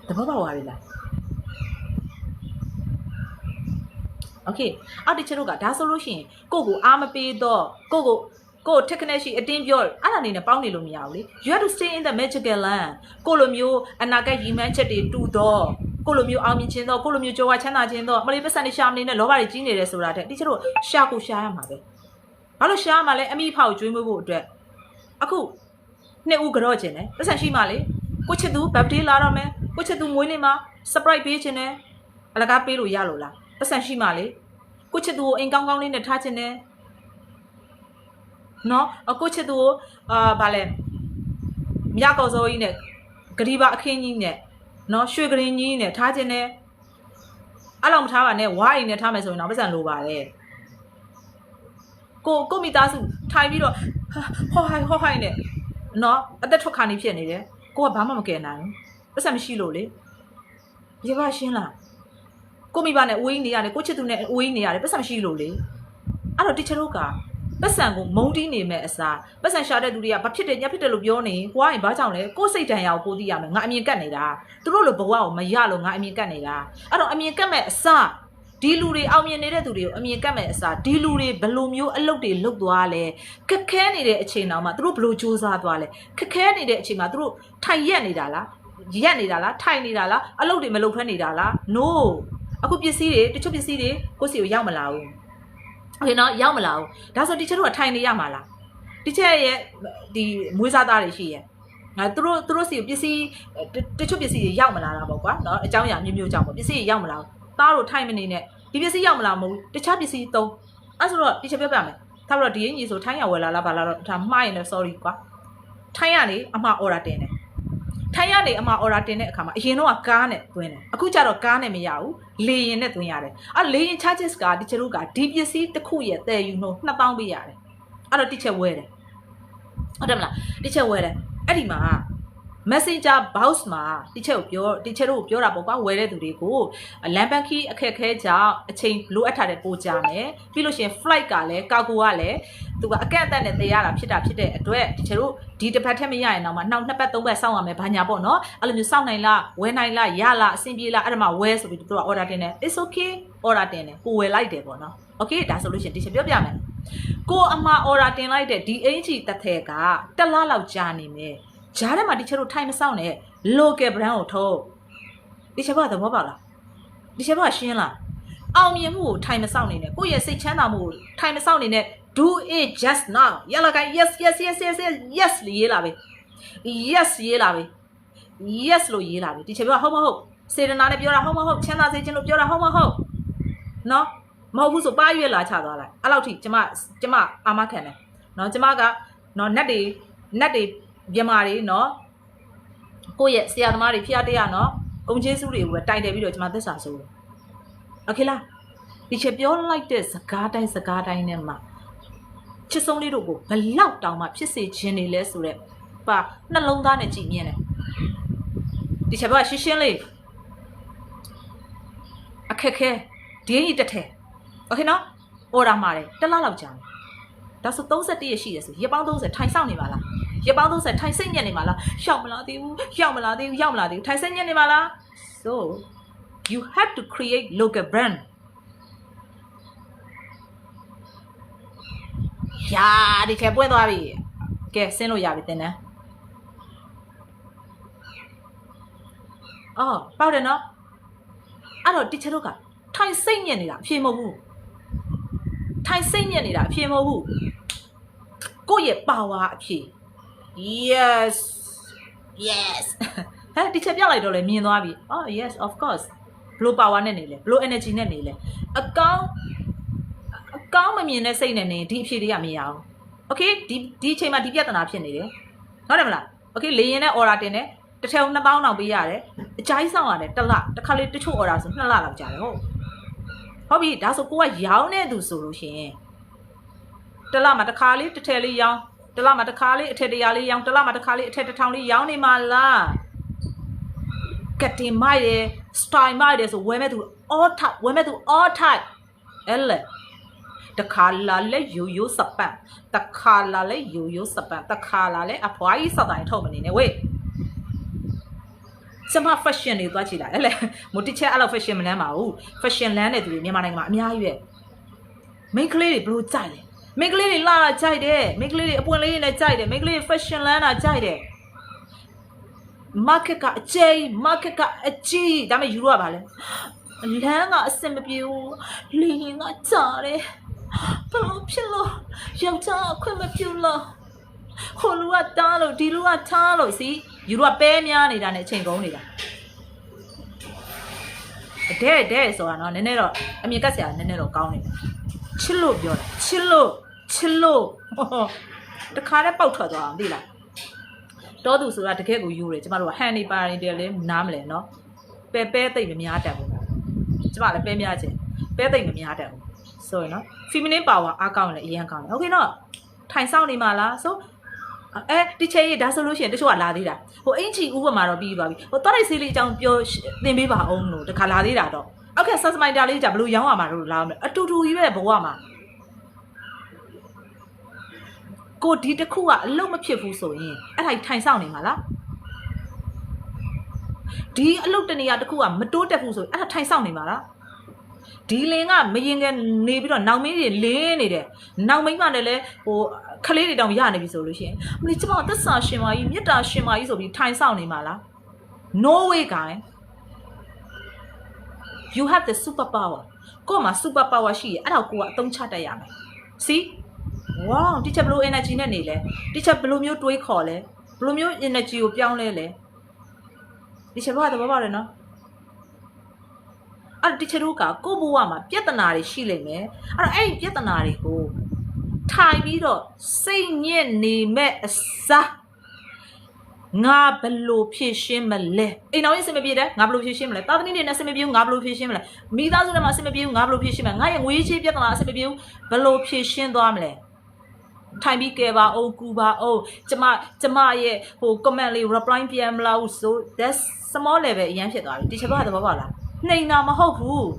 တဘောပါဝါရီလားโอเคအော်တီချာတို့ကဒါဆိုလို့ရှိရင်ကိုကိုအားမပေးတော့ကိုtechnical ရှိအတင်းပြောအဲ့ဒါနေနဲ့ပေါင်းနေလို့မရဘူးလေ you have to stay in the magical land ကိုလိုမျိုးအနာဂတ်ရည်မှန်းချက်တွေတူတော့ကိုလိုမျိုးအောင်မြင်ခြင်းတော့ကိုလိုမျိုးကြောဝါချမ်းသာခြင်းတော့မလေးပတ်စံနေရှာမနေနဲ့လောဘတွေကြီးနေတယ်ဆိုတာတဲ့တီချာတို့ရှာကိုရှာရမှာပဲဘာလို့ရှာရမှာလဲအမိဖောက်ကျွေးမွေးဖို့အတွက်အခုနှစ်ဦးကြော့ခြင်းတယ်ပတ်စံရှိမှလေကိုချစ်သူ birthday လာတော့မယ်ကိုချစ်သူမွေးနေ့မှာ surprise ပေးခြင်းတယ်အလကားပေးလို့ရလို့လားပတ်စံရှိမှလေကိုချစ်သူကိုအိမ်ကောင်းကောင်းလေးနဲ့ထားခြင်းတယ်နော်ကိုချစ်သူကိုဗာလဲမြကော်စောကြီးနဲ့ဂရီပါအခင်းကြီးနဲ့နော်ရွှေဂရင်ကြီးနဲ့ထားခြင်းတယ်အဲ့လောက်မထားပါနဲ့ဝါးအိမ်နဲ့ထားမယ်ဆိုရင်တော့ပတ်စံလိုပါတယ်ကိုမိသားစုထိုင်ပြီးတော့ဟောဟိုင်းနဲ့နော်အသက်ထွက်ခါနေဖြစ်နေတယ်ကိုကဘာမှမကယ်နိုင်ဘူးပတ်စံမရှိလို့လေရပါရှင်းလားကိုမိဘနဲ့အဝေးနေရတယ်ကိုချစ်သူနဲ့အဝေးနေရတယ်ပတ်စံမရှိလို့လေ အဲ့တော့ teacher တို့ကပတ်စံကိုမုံတီးနေမဲ့အစားပတ်စံရှာတဲ့သူတွေကဘာဖြစ်တယ်ညဖြစ်တယ်လို့ပြောနေဟိုကရင်ဘာကြောင့်လဲကိုယ်စိတ်တန်ရအောင်ကိုသိရမယ်ငါအမြင်ကတ်နေတာသူတို့လိုဘဝကိုမရလို့ငါအမြင်ကတ်နေတာအဲ့တော့အမြင်ကတ်မဲ့အစားဒီလူတွေအောင်မြင်နေတဲ့သူတွေကိုအမြင်ကတ်မဲ့အစားဒီလူတွေဘလို့မျိုးအလုပ်တွေလုပ်သွားလဲခက်ခဲနေတဲ့အချိန်တောင်မှသူတို့ဘလို့စူးစမ်းသွားလဲခက်ခဲနေတဲ့အချိန်မှာသူတို့ထိုင်ရက်နေတာလားရက်နေတာလားထိုင်နေတာလားအလုပ်တွေမလုပ်ဖက်နေတာလား no အခုပစ္စည်းတွေတချို့ပစ္စည်းတွေကိုစီကိုရောက်မလာဘူးโอเคနော်ရောက်မလာဘူးဒါဆိုတီချာတို့ကထိုင်နေရမှာလားတီချာရဲ့ဒီမွေးစားသားတွေရှိရဲ့ငါသူတို့စီကိုပစ္စည်းတချို့ပစ္စည်းတွေရောက်မလာတာပေါ့ကွာနော်အကြောင်းအရာမျိုးမျိုးကြောင့်ပေါ့ပစ္စည်းတွေရောက်မလာဘူးသားတို့ထိုင်မနေနဲ့ဒီပစ္စည်းရောက်မလာမဟုတ်တခြားပစ္စည်းသုံးအဲ့ဆိုတော့တီချာပြောပြမယ်ထားပြီးတော့ဒီအင်ကြီးဆိုထိုင်ရဝယ်လာလားဘာလားတော့ဒါမှားရင်လည်း sorry ကွာထိုင်ရလေအမှား order တင်တယ်ထိုင်ရလေအမှား order တင်တဲ့အခါမှာအရင်တော့ကားနဲ့သွင်းတယ်အခုကျတော့ကားနဲ့မရဘူးလေရင်နဲ့သွင်းရတယ်အဲ့လေရင် charges ကတီချာတို့ကဒီပစ္စည်းတစ်ခုရဲ့တယ်ယူနှုန်း2000ပေးရတယ်အဲ့တော့တီချာဝယ်တယ်ဟုတ်တယ်မလားတီချာဝယ်တယ်အဲ့ဒီမှာ messenger box မှာတီချာတို့ပြောတာပေါ့ကွာဝယ်တဲ့သူတွေကိုလမ်းပန်းခီးအခက်ခဲကြောင့်အချိန်လိုအပ်ထားတဲ့ပို့ကြမယ်ပြီးလို့ရှိရင် flight ကလည်းကာကိုကလည်းသူကအကန့်အသတ်နဲ့တည်ရတာဖြစ်တဲ့အတွက်တီချာတို့ဒီတစ်ပတ်ထက်မရရင်တော့မှနောက်2ပတ်3ပတ်စောင့်ရမယ်ဘာညာပေါ့နော်အဲ့လိုမျိုးစောင့်နိုင်လားဝယ်နိုင်လားရလားအဆင်ပြေလားအဲ့ဒါမှဝယ်ဆိုပြီးသူက order တင်တယ် it's okay order တင်တယ်ကိုဝယ်လိုက်တယ်ပေါ့နော် okay ဒါဆိုလို့ရှိရင်တီချာပြောပြမယ်ကိုအမှား order တင်လိုက်တဲ့ဒီအင်ဂျီတစ်ထည်က1လလောက်ကြာနေမယ်ဂျားထဲမှာတီချာတို့ထိုင်မဆောင်နဲ့ local brand ကိုထုတ်တီချာကသဘောပေါက်လားတီချာကရှင်းလားအောင်မြင်မှုကိုထိုင်မဆောင်နေနဲ့ကိုယ့်ရဲ့စိတ်ချမ်းသာမှုကိုထိုင်မဆောင်နေနဲ့ do it just now ရလာက yes ရေးလာပဲ yes ရေးလာပဲ yes လို့ရေးလာပဲတီချာပြောဟုတ်မဟုတ်စေတနာနဲ့ပြောတာဟုတ်မဟုတ်ချမ်းသာစေခြင်းလို့ပြောတာဟုတ်မဟုတ်နော်မဟုတ်ဘူးဆိုပါရွက်လာချသွားလိုက်အဲ့လောက်ထိကျမအာမခံတယ်နော်ကျမကနော်နတ်တွေမြန်မာတွေနော်ကိုယ့်ရဲ့ဆရာသမားတွေဖျားတရားနော်အုံကျေးစုတွေကိုပဲတိုင်တယ်ပြီးတော့ကျမသစ္စာဆိုတယ်โอเคလားဒီချက်ပြောလိုက်တဲ့စကားတိုင်းနဲ့မှချစ်ဆုံးလေးတို့ကိုဘလောက်တောင်မှဖြစ်စေခြင်းနေလဲဆိုတော့ပါနှလုံးသားနဲ့ကြည်မြင်တယ်ဒီချက်ပြောရှင်းလေးအခက်ခဲဒီအကြီးတက်ထဲโอเคနော်အော်ဒါမှာတယ်တစ်လလောက်ကြာတယ်ဒါဆို31ရက်ရှိတယ်ဆိုရက်ပေါင်း30ထိုင်ဆောင်နေပါလားရက်ပေါင်း30ထိုင်စိတ်ညက်နေပါလားရောက်မလာသေးဘူးထိုင်စိတ်ညက်နေပါလား so you have to create local brand ယာဒီခဲပွင့်သွားပြီကဲဆင်းလို့ရပြီတင်တယ်အော်ပေါက်တယ်နော်အဲ့တော့တီချာတို့ကထိုင်စိတ်ညက်နေတာအဖြေမဟုတ်ဘူးထိုင်စိတ်ညက်နေတာအဖြေမဟုတ်ဘူးကိုယ့်ရဲ့ power အဖြေ yes ဟဲ့တီချာပြလိုက်တော့လေမြင်သွားပြီအော် yes of course blow power နဲ့နေလေ blow energy နဲ့နေလေအကောင်းမမြင်တဲ့စိတ်နဲ့နေဒီအဖြေတွေကမရအောင် okay ဒီအချိန်မှာဒီပြဿနာဖြစ်နေတယ်ဟုတ်တယ်မလား okay လေရင်နဲ့ order တင်တယ်တစ်ထည်2000တောင်ပေးရတယ်အကြိုက်ဆောင်ရတယ်တစ်လတစ်ခါလေးတချို့ order ဆို2လလောက်ကြာတယ်ဟုတ်ပြီဒါဆိုကိုကရောင်းနေသူဆိုလို့ရှိရင်တစ်လမှာတစ်ခါလေးတစ်ထည်လေးရောင်းတစ်လမှာတစ်ခါလေးအထည်100လေးရောင်းတစ်လမှာတစ်ခါလေးအထည်1000လေးရောင်းနေမှာလားကတင်မိုက်တယ် style မိုက်တယ်ဆိုဝယ်မဲ့သူ all type အဲ့လေတခါလာလဲရိုးစပန်တခါလာလဲရိုးစပန်တခါလာလဲအဖွားကြီးစတိုင်းထုတ်မနေနဲ့ဝေးစမ fashion တွေသွားကြည့်လိုက်အဲ့လေမိုတီချက်အဲ့လို fashion မလန်းပါဘူး fashion လန်းတဲ့သူတွေမြန်မာနိုင်ငံမှာအများကြီးပဲမိန်းကလေးတွေဘလို့ကြိုက်လဲမိန်းကလေးတွေလာကြိုက်တယ်မိန်းကလေးတွေအပွင့်လေးနဲ့ကြိုက်တယ်မိန်းကလေးတွေ fashion လန်းတာကြိုက်တယ် market ကအကျဉ်း market ကအကြီးဒါပေမဲ့ယူတော့ပါလေလမ်းကအဆင်မပြေဘူးလင်းကကြာတယ်ဘလို့ဖြစ်လို့ယောက်ျားအခွင့်မပြုလို့ဟိုလူကတားလို့ဒီလူကထားလို့စီယူတော့ပဲများနေတာနဲ့အချိန်ကုန်နေတာတဲ့ဆိုတာနော်နည်းနည်းတော့အမြင်ကတ်စရာနည်းနည်းတော့ကောင်းနေတယ်ချစ်လို့ပြောတာချစ်လို့တခါတည်းပေါက်ထွက်သွားအောင်သိလားတောသူဆိုတာတကယ်ကိုယူတယ်ကျမတို့ကဟန်နေပါနေတယ်လေနားမလဲနော်ပဲသိပ်မများတတ်ဘူးကျမလည်းပဲများခြင်းပဲသိပ်မများတတ်ဘူးဆိုရင်နော် feminine power အားကောင်းတယ်အရင်ကောင်းတယ်โอเคနော်ထိုင်ဆောင်နေမှာလားဆိုတီချေးဒါဆိုလို့ရှိရင်တချို့ကလာသေးတာဟိုအင်ချီဥပမာတော့ပြီးသွားပြီဟိုသွားတဲ့ဆေးလေးအကြောင်းပြောသင်ပေးပါအောင်လို့တခါလာသေးတာတော့အောက်ကဆတ်စမိုင်တာလေးじゃဘလို့ရောင်းရမှာလို့လာမယ်အတူတူကြီးပဲဘဝမှာ ကိုဒီတစ်ခုကအလုံးမဖြစ်ဘူးဆိုရင်အဲ့ဒါထိုင်ဆောင်နေမှာလားဒီအလုပ်တနေရာတစ်ခုကမတိုးတက်ဘူးဆိုရင်အဲ့ဒါထိုင်ဆောင်နေမှာလားဒီလင်ကမရင်ကနေပြီးတော့နောင်မင်းတွေလင်းနေတယ်နောင်မင်းမှလည်းဟိုခလေးတွေတောင်ရနေပြီဆိုလို့ရှိရင်မင်းကျမသက်စာရှင်မကြီးမြတ်တာရှင်မကြီးဆိုပြီးထိုင်ဆောင်နေမှာလား no way guy you have the super power ကိုမှ super power ရှိရအဲ့ဒါကိုကအသုံးချတတ်ရမယ် see wow ဒီချက်ဘလို့ energy နဲ့နေလဲဒီချက်ဘလို့မျိုးတွေးခေါ်လဲဘလို့မျိုး energy ကိုပြောင်းလဲလဲဒီချက်ဘာတော့ဘာလဲနော်အဲ့ဒီချက်တို့ကကိုဘဝမှာပြဿနာတွေရှိလိမ့်မယ်အဲ့ဒီပြဿနာတွေကိုထိုင်ပြီးတော့စိတ်ညစ်နေမဲ့အစားငါဘလို့ဖြည့်ရှင်းမလဲအိမ်တော်ရေးစင်မပြေတယ်ငါဘလို့ဖြည့်ရှင်းမလဲတာသမီးတွေနဲ့စင်မပြေဘူးငါဘလို့ဖြည့်ရှင်းမလဲမိသားစုတွေမှာစင်မပြေဘူးငါဘလို့ဖြည့်ရှင်းမလဲငါရဲ့ငွေချေးပြဿနာအစင်မပြေဘူးဘလို့ဖြည့်ရှင်းသွားမလဲထိုင်ပြီးကဲပါအောင်ကူပါအောင်ကျမရဲ့ဟို comment လေး reply ပြန်မလားဆို that's small level အရင်ဖြစ်သွားပြီဒီချက်ဘာတော့ဘာလားနှိမ်တာမဟုတ်ဘူး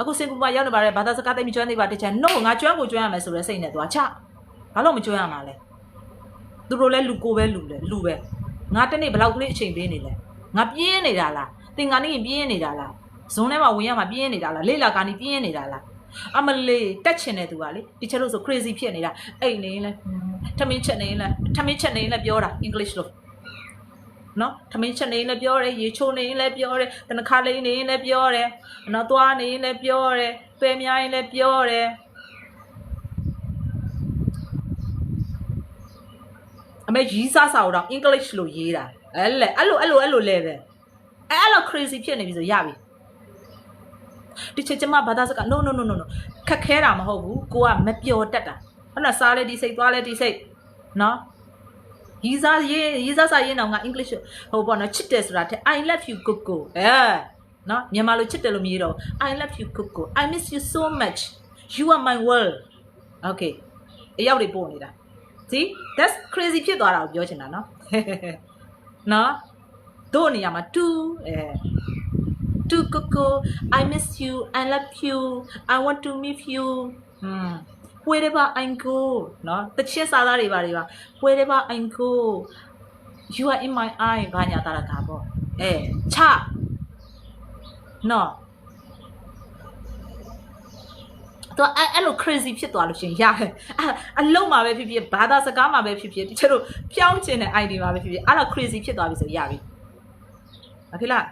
အခုစင်ကူမရောက်နေပါတဲ့ဘာသာစကားသိမကျွမ်းသေးပါတချင် no ငါကျွမ်းကိုကျွမ်းရမယ်ဆိုတဲ့စိတ်နဲ့သွားချဘာလို့မကျွမ်းရမှာလဲသူတို့လဲလူကိုပဲလူပဲငါတနေ့ဘယ်လောက်ကလေးအချိန်ပေးနေလဲငါပြင်းနေတာလားသင်္ကန်းနေပြင်းနေတာလားဇွန်ထဲမှာဝင်ရမှာပြင်းနေတာလားလေ့လာကနေပြင်းနေတာလားအမလေးတက်ချင်တဲ့သူကလေဒီချက်လို့ဆို crazy ဖြစ်နေတာအိတ်နေလဲထမင်းချက်နေလဲပြောတာ English လို့နော်ထမင်းချက်နေလဲပြောတယ်ရေချိုးနေလဲပြောတယ်တနခါလေးနေလဲပြောတယ်နော်သွားနေလဲပြောတယ်ပဲများရင်လဲပြောတယ်အမေရီးစားစာတော့ English လို့ရေးတာအဲ့လိုလဲပဲအဲ့လို crazy ဖြစ်နေပြီဆိုရပြီဒီချက်ကျမဘာသာစကား no ခက်ခဲတာမဟုတ်ဘူးကိုကမပျော်တတ်တာဟုတ်လားစားလဲဒီစိတ်သွားလဲဒီစိတ်နော်ရီးစားစာရေးတော့ငါ English ဟိုပေါ့နော်ချစ်တယ်ဆိုတာတဲ့ I love you Coco နော်မြန်မာလိုချစ်တယ်လို့မရေးတော့ I love you Coco I miss you so much you are my world okay အရောက်တွေပို့နေတာ see that's crazy ဖြစ်သွားတာကိုပြောချင်တာနော်နော်တို့နေရာမှာ2Coco I miss you I love you I want to meet you wherever I go နော်တချစ်စားသားတွေပါwherever I go you are in my eye ဘာညာတာကပေါ့ချနော်တော့အဲ့လို crazy ဖြစ်သွားလို့ရှင်ရတယ်အလုံးမှာပဲဖြစ်ဖြစ်ဘာသာစကားမှာပဲဖြစ်ဖြစ်တချို့တို့ပြောင်းချင်တဲ့ ID မှာပဲဖြစ်ဖြစ်အဲ့လို crazy ဖြစ်သွားပြီဆိုရပြီโอเคလား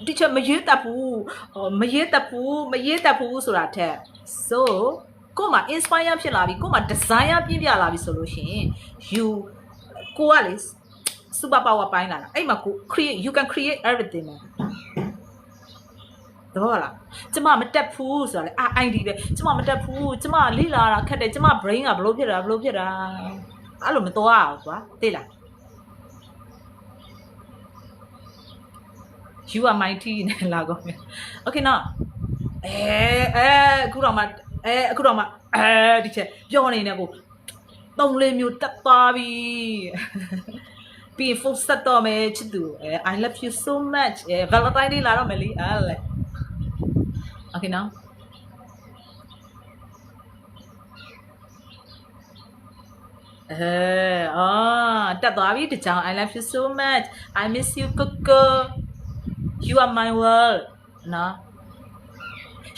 ဒီချက်မရေးတတ်ဘူးဆိုတာထက် so ကိုမှ inspire ဖြစ်လာပြီကိုမှ desire ပြင်းပြလာပြီဆိုလို့ရှိရင် ကိုကလေ super power ပိုင်းလာတာအဲ့မှာကို you can create everything တော့လားကျမမတက်ဘူးဆိုတာလေID ပဲကျမမတက်ဘူးကျမလိလာတာခက်တယ်ကျမ brain ကဘလို့ဖြစ်တာအဲ့လိုမတော်အောင်ကွာသိလား you are my tea နဲ့လာကောโอเคနော်အခုတော့မှဒီချက်ပြောနေနေကို3-4မျိုးတက်သွားပြီပြီး full set တော့မယ်ချစ်သူI love you so much Valentine Day လာတော့မယ်လीအဲ့လေโอเคနော်တက်သွားပြီတကြောင် I love you so much I miss you Coco you are my world နော်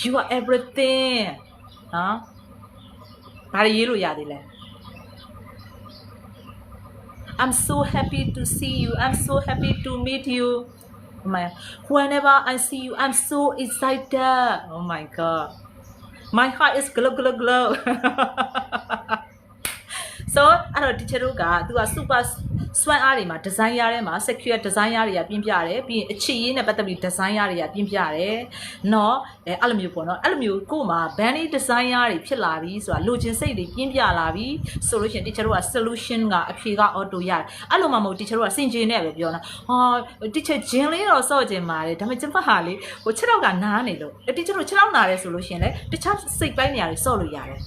you are everything နော်ဘာရေးလို့ရသေးလဲ I'm so happy to see you I'm so happy to meet you whenever I see you I'm so excited oh my god my heart is glow so အဲ့တော့ teacher တို့ကသူက super စွမ်းအားတွေမှာ design ရတဲ့မှာ secure design ရတွေကပြင်းပြတယ်ပြီးရင်အချစ်ရေးနဲ့ပတ်သက်ပြီး design ရတွေကပြင်းပြတယ်เนาะအဲ့လိုမျိုးပေါ့เนาะအဲ့လိုမျိုးကို့မှာ bandy design ရတွေဖြစ်လာပြီဆိုတာလိုချင်စိတ်တွေပြင်းပြလာပြီဆိုလို့ရှိရင် teacher တို့က solution ကအဖြေက auto ရတယ်အဲ့လိုမှမဟုတ် teacher တို့ကစင်ကြင်နဲ့ပဲပြောတာteacher ဂျင်းလေးတော့စော့ကျင်ပါတယ်ဒါပေမဲ့ကျမဟာလေဟို6တော့ကနားနေလို့ teacher တို့6တော့နားတယ်ဆိုလို့ရှိရင်လေတခြားစိတ်ပိုင်းနေရာတွေစော့လို့ရတယ်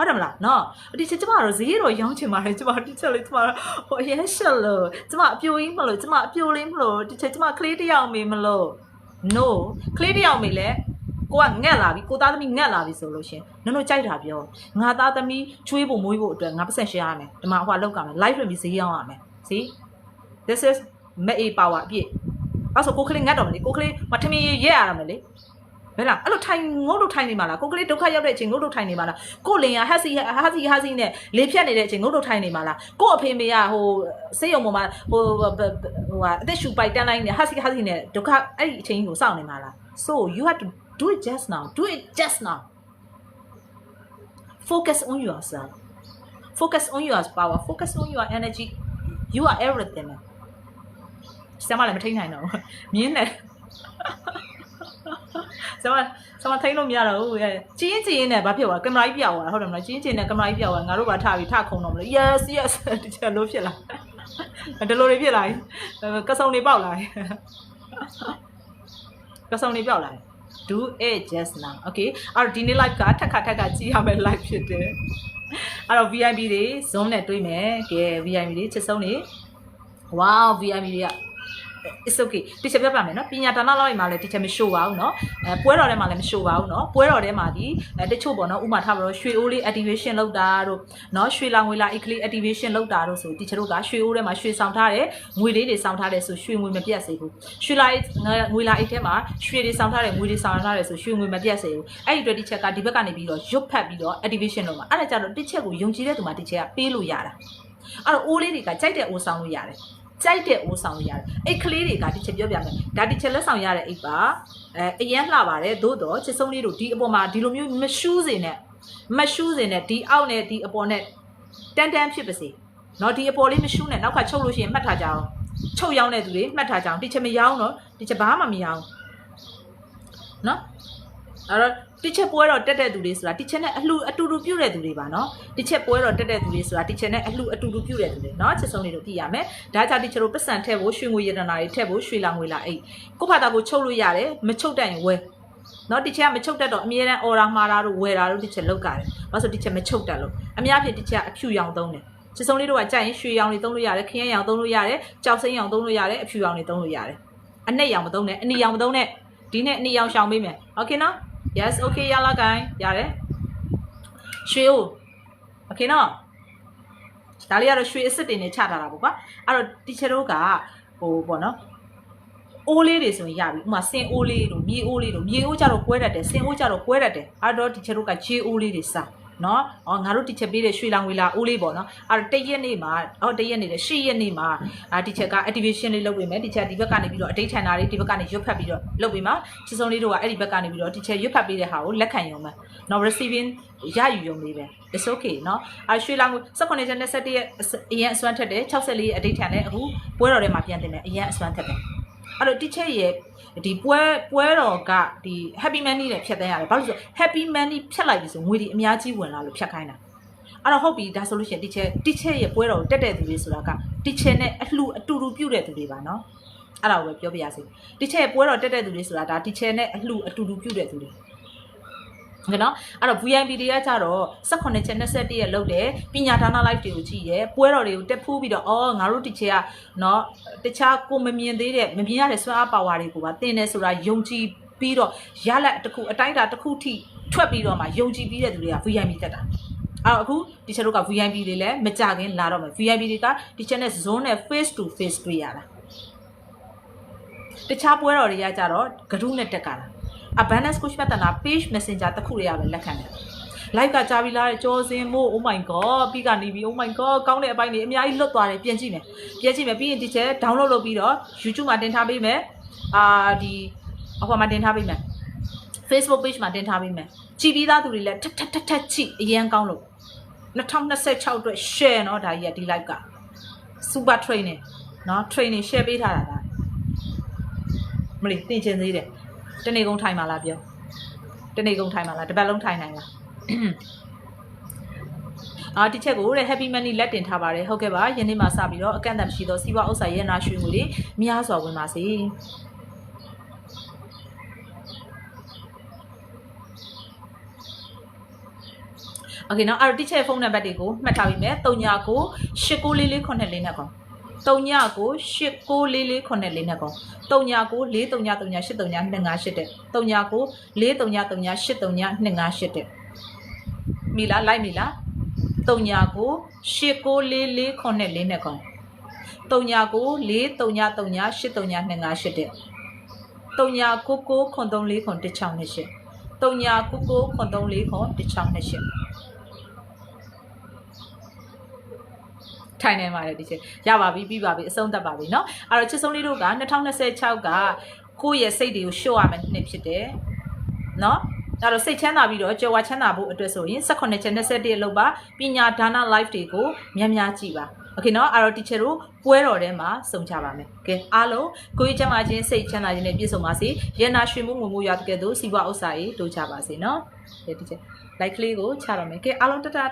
ဟုတ်တယ်မလားနော်ဒီချက်ကျမတော့ဈေးတော့ရောင်းချင်ပါတယ်ကျမဒီချက်လေးကျမဟိုအရင်ရှက်လို့ကျမအပြိုကြီးမလို့ကျမအပြိုလေးမလို့ဒီချက်ကျမကလေးတစ်ယောက်မေးမလို့ no ကလေးတစ်ယောက်မေးလဲ ကိုကငက်လာပြီကိုသားသမီးငက်လာပြီဆိုလို့ရှင်နင်တို့ကြိုက်တာပြောငါသားသမီးချွေးဖို့မွေးဖို့အတွက်ငါပတ်စံရှယ်ရမယ်ဒီမှာဟိုလောက်ကမယ် live လွှင့်ပြီးဈေးရောက်ရမယ် see this is မဲ့ power အပြည့်အဲ့ဆိုကိုကလေးငတ်တော့မလေကိုကလေးမထမင်းရဲရရမယ်လေဘယ်လားအဲ့လိုထိုင်ငုတ်လို့ထိုင်နေမှာလားကိုကလေးဒုက္ခရောက်တဲ့အချိန်ငုတ်လို့ထိုင်နေမှာလားကိုလင်ကဟက်စီနဲ့လေဖြတ်နေတဲ့အချိန်ငုတ်လို့ထိုင်နေမှာလားကိုအဖေမေကဟိုစေးရုံပေါ်မှာဟိုအသက်ရှူပိုက်တန်းလိုက်နေဟက်စီနဲ့ဒုက္ခအဲ့ဒီအချိန်ကိုစောင့်နေမှာလား so you have to do it just now focus on yourself focus on your power focus on your energy you are everything ဆမလည်းမထိန်နိုင်တော့မြင်းနဲ့ဆမထိန်လို့မရတော့ဘူးကြီးနဲ့ဘာဖြစ်သွားကင်မရာကြီးပြောက်သွားဟုတ်တယ်မလားကြီးနဲ့ကင်မရာကြီးပြောက်သွားငါတို့ကထားပြီးထခုံတော့မလို့ yes တချလို့ဖြစ်လာဒလိုတွေဖြစ်လာကစုံတွေပေါက်လာကစုံတွေပြောက်လာ do it just now okay အဲ့တော့ဒီနေ့ live ကထက်ခါကြည့်ရမယ် live ဖြစ်တယ်အဲ့တော့ VIP တွေ Zoom နဲ့တွေ့မယ်ကဲ VIP တွေချစ်ဆုံးနေ wow VIP တွေက it's okay တချို့ပြပါမယ်နော်ပညာဒါနလောက်မှာလည်းတချို့မရှိပါဘူးနော်ပွဲတော်ထဲမှာလည်းမရှိပါဘူးနော်ပွဲတော်ထဲမှာဒီတချို့ပေါ့နော်ဥမာထားပါတော့ရွှေအိုးလေး activation လုပ်တာတို့နော်ရွှေလောင်ငွေလာ eclipse activation လုပ်တာတို့ဆိုတချို့တို့ကရွှေအိုးထဲမှာရွှေဆောင်ထားတယ်ငွေလေးတွေဆောင်ထားတယ်ဆိုရွှေငွေမပြတ်စေဘူးရွှေလာငွေလာအိတ်ထဲမှာရွှေတွေဆောင်ထားတယ်ငွေတွေဆောင်ထားတယ်ဆိုရွှေငွေမပြတ်စေဘူးအဲ့ဒီအတွက်ဒီချက်ကဒီဘက်ကနေပြီးတော့ရွတ်ဖတ်ပြီးတော့ activation လုပ်မှာအဲ့ဒါကြတော့တစ်ချက်ကိုယုံကြည်တဲ့သူမှာတစ်ချက်ကပေးလို့ရတာအဲ့တော့အိုးလေးတွေကကြိုက်တဲ့အိုးဆောင်လို့ရတယ်ကြိုက်တဲ့အိုးဆောင်ရတယ်အိတ်ကလေးတွေကဒီချက်ပြောပြမယ်ဒါဒီချက်လက်ဆောင်ရတဲ့အိတ်ပါအရင်လှပါတယ်သို့တော့ချစ်ဆုံးလေးတို့ဒီအပေါ်မှာဒီလိုမျိုးမရှူးစေနဲ့ဒီအောက်နဲ့ဒီအပေါ်နဲ့တန်းဖြစ်ပါစေเนาะဒီအပေါ်လေးမရှူးနဲ့နောက်ကချုပ်လို့ရှိရင်မှတ်ထားကြအောင်ချုပ်ရောင်းတဲ့သူတွေမှတ်ထားကြအောင်ဒီချက်မရောင်းတော့ဒီချက်ဘာမှမရောင်းเนาะအဲ့တော့တစ်ချက်ပွဲတော့တက်တဲ့သူတွေဆိုတာတစ်ချက်နဲ့အတူတူပြုတ်တဲ့သူတွေပါနော်တစ်ချက်ပွဲတော့တက်တဲ့သူတွေဆိုတာတစ်ချက်နဲ့အတူတူပြုတ်တဲ့သူတွေနော်ချစ်ဆုံးတွေတို့သိရမယ်ဒါကြောင့်တစ်ချက်တို့ပတ်စံထည့်ဖို့ရွှေငွေရတနာတွေထည့်ဖို့ရွှေလာငွေလာအိတ်ကိုယ့်ဘာသာကိုချုပ်လို့ရတယ်မချုပ်တတ်ရင်ဝယ်နော်တစ်ချက်ကမချုပ်တတ်တော့အမြဲတမ်းအော်ဒါမှားတာတို့ဝယ်တာတို့တစ်ချက်လောက်ကြတယ်ဘာလို့ဆိုတစ်ချက်မချုပ်တတ်လို့အများဖြင့်တစ်ချက်အဖြူရောင်သုံးတယ်ချစ်ဆုံးလေးတို့ကကြိုက်ရင်ရွှေရောင်တွေသုံးလို့ရတယ်ခရမ်းရောင်သုံးလို့ရတယ်ကြောက်စိမ်းရောင်သုံးလို့ရတယ်အဖြူရောင်တွေသုံးလို့ရတယ်အနက်ရောင်မသုံးနဲ့အနီရောင်မသုံးနဲ့ဒီနဲ့အနီရောင်ရှောင်ပေးမယ်โอเคနော်yes okay ရလာကိုင်းရတယ်ရွှေဦး okay နော်ဒါလေးကတော့ရွှေအစ်စ်တွေနဲ့ချထားတာပေါ့ကွာအဲ့တော့တီချာတို့ကဟိုပေါ့နော်အိုးလေးတွေဆိုရင်ရပြီဥမာစင်အိုးလေးတို့မြေအိုးလေးတို့မြေအိုးကြတော့ကွဲတတ်တယ်စင်အိုးကြတော့ကွဲတတ်တယ်အဲ့တော့တီချာတို့ကခြေအိုးလေးတွေစားနော်ငါတို့တီချက်ပေးတဲ့ရွှေလောင်ဝေလာအိုးလေးပေါ့နော်အဲ့တော့တရက်နေ့မှာတရက်နေ့10ရက်နေ့မှာတီချက်က activation လေးလုပ်ပေးမယ်တီချက်ဒီဘက်ကနေပြီးတော့အတိတ်ထန်တာလေးဒီဘက်ကနေရွတ်ဖတ်ပြီးတော့လုပ်ပေးမှာချစ်ဆုံးလေးတို့ကအဲ့ဒီဘက်ကနေပြီးတော့တီချက်ရွတ်ဖတ်ပေးတဲ့ဟာကိုလက်ခံရုံပဲနော် receiving ရယူရုံလေးပဲ it's okay နော်ရွှေလောင်18ရက်နဲ့17ရက်အရင်အစွမ်းထက်တယ်64ရက်အတိတ်ထန်နဲ့အခုပွဲတော်ထဲမှာပြန်တင်တယ်အရင်အစွမ်းထက်တယ်အဲ့တော့တီချက်ရဲ့ဒီပွဲတော်ကဒီ happy money နဲ့ဖြတ်တန်းရတယ်ဘာလို့ဆို happy money ဖြတ်လိုက်ပြီဆိုငွေတွေအများကြီးဝင်လာလို့ဖြတ်ခိုင်းတာအဲ့တော့ဟုတ်ပြီဒါဆိုလို့ရှိရင်တီချက်ရဲ့ပွဲတော်တက်တဲ့သူတွေဆိုတာကတီချက်နဲ့အတူတူပြုတ်တဲ့သူတွေပါနော်အဲ့ဒါကိုပဲပြောပြရစီတီချက်ရဲ့ပွဲတော်တက်တဲ့သူတွေဆိုတာဒါတီချက်နဲ့အတူတူပြုတ်တဲ့သူတွေနော်အဲ့တော့ VIP တွေကကြတော့18ချက်21ရက်လောက်တယ်ပညာဒါန live တွေကိုကြည့်ရဲပွဲတော်တွေကိုတက်ဖူးပြီးတော့ငါတို့တီချက်ကနော်တခြားကိုမမြင်သေးတဲ့မမြင်ရတဲ့စွမ်းအားပါဝါတွေကိုပါသင်တယ်ဆိုတာယုံကြည်ပြီးတော့ရလက်တစ်ခုအတိုင်းတာတစ်ခုထိထွက်ပြီးတော့မှယုံကြည်ပြီးတဲ့သူတွေက VIP တက်တာအဲ့အခုတီချက်တို့က VIP တွေလည်းမကြခင်လာတော့မယ် VIP တွေကတီချက်နဲ့ zone နဲ့ face to face တွေ့ရတာတခြားပွဲတော်တွေကကြတော့ဂရုနဲ့တက်ကြတာabundance coach ပတ်တနာ page messenger တခုတွေရပဲလက်ခံတယ် live ကကြားပြီးလားကြောစင်မို့ oh my god ပြီးကနေပြီး oh my god ကောင်းတဲ့အပိုင်းတွေအများကြီးလွတ်သွားတယ်ပြန်ကြည့်မယ်ပြီးရင်ဒီချက် download လုပ်ပြီးတော့ YouTube မှာတင်ထားပေးမယ်ဒီအဟောမှာတင်ထားပေးမယ် Facebook page မှာတင်ထားပေးမယ်ကြည်ပြီးသားသူတွေလည်းထက်ချိအရန်ကောင်းလို့2026အတွက် share เนาะဒါကြီးကဒီ live က super training เนาะ training share ပေးထားတာဒါမလေးသင်ချင်သေးတယ်တနေ့ကုန်ထိုင်မှာလားပြောတနေ့ကုန်ထိုင်မှာလားတစ်ပတ်လုံးထိုင်နိုင်လားဒီချက်ကိုတဲ့ happy money လက်တင်ထားပါတယ်ဟုတ်ကဲ့ပါယနေ့မှစပြီးတော့အကန့်အသတ်မရှိသောစီးပွားဥစ္စာရဲ့နာရွှေငွေတွေများစွာဝင်ပါစေโอเคเนาะအဲ့တော့ဒီချက်ဖုန်းနံပါတ်တွေကိုမှတ်ထားပြီးမယ်3998944494နဲ့ကော 3ညကို8944ခုနဲ့4နဲ့ကော3ညကို439383925တဲ့3ညကို439383925တဲ့မိလားလိုက်မိလား3ညကို8944ခုနဲ့4နဲ့ကော3ညကို439383925တဲ့3ည99ခွန်34ခွန်16နဲ့8 3ည99ခွန်34ခွန်16နဲ့8ထိုင်နေပါတယ်ဒီချက်ရပါပြီပြီးပါပြီအဆုံးသတ်ပါပြီเนาะအဲ့တော့ချစ်ဆုံးလေးတို့က2026ကကိုယ့်ရဲ့စိတ်တွေကိုရှို့ရမယ်နှစ်ဖြစ်တယ်เนาะအဲ့တော့စိတ်ချမ်းသာပြီးတော့ကြွယ်ဝချမ်းသာဖို့အတွက်ဆိုရင်18ချက်21အလုပ်ပါပညာဒါန live တွေကိုများများကြည့်ပါโอเคเนาะအဲ့တော့ teacher တို့ပွဲတော်ထဲမှာစုံကြပါမယ်ကဲအားလုံးကိုယ်ကျမ်းမာခြင်းစိတ်ချမ်းသာခြင်းနဲ့ပြည့်စုံပါစေရနာရွှေမှုငွေမှုရတဲ့ကဲ့သို့စီးပွားဥစ္စာတွေတိုးချပါစေเนาะကဲ teacher like လေးကိုချတော့မယ်ကဲအားလုံးတတာ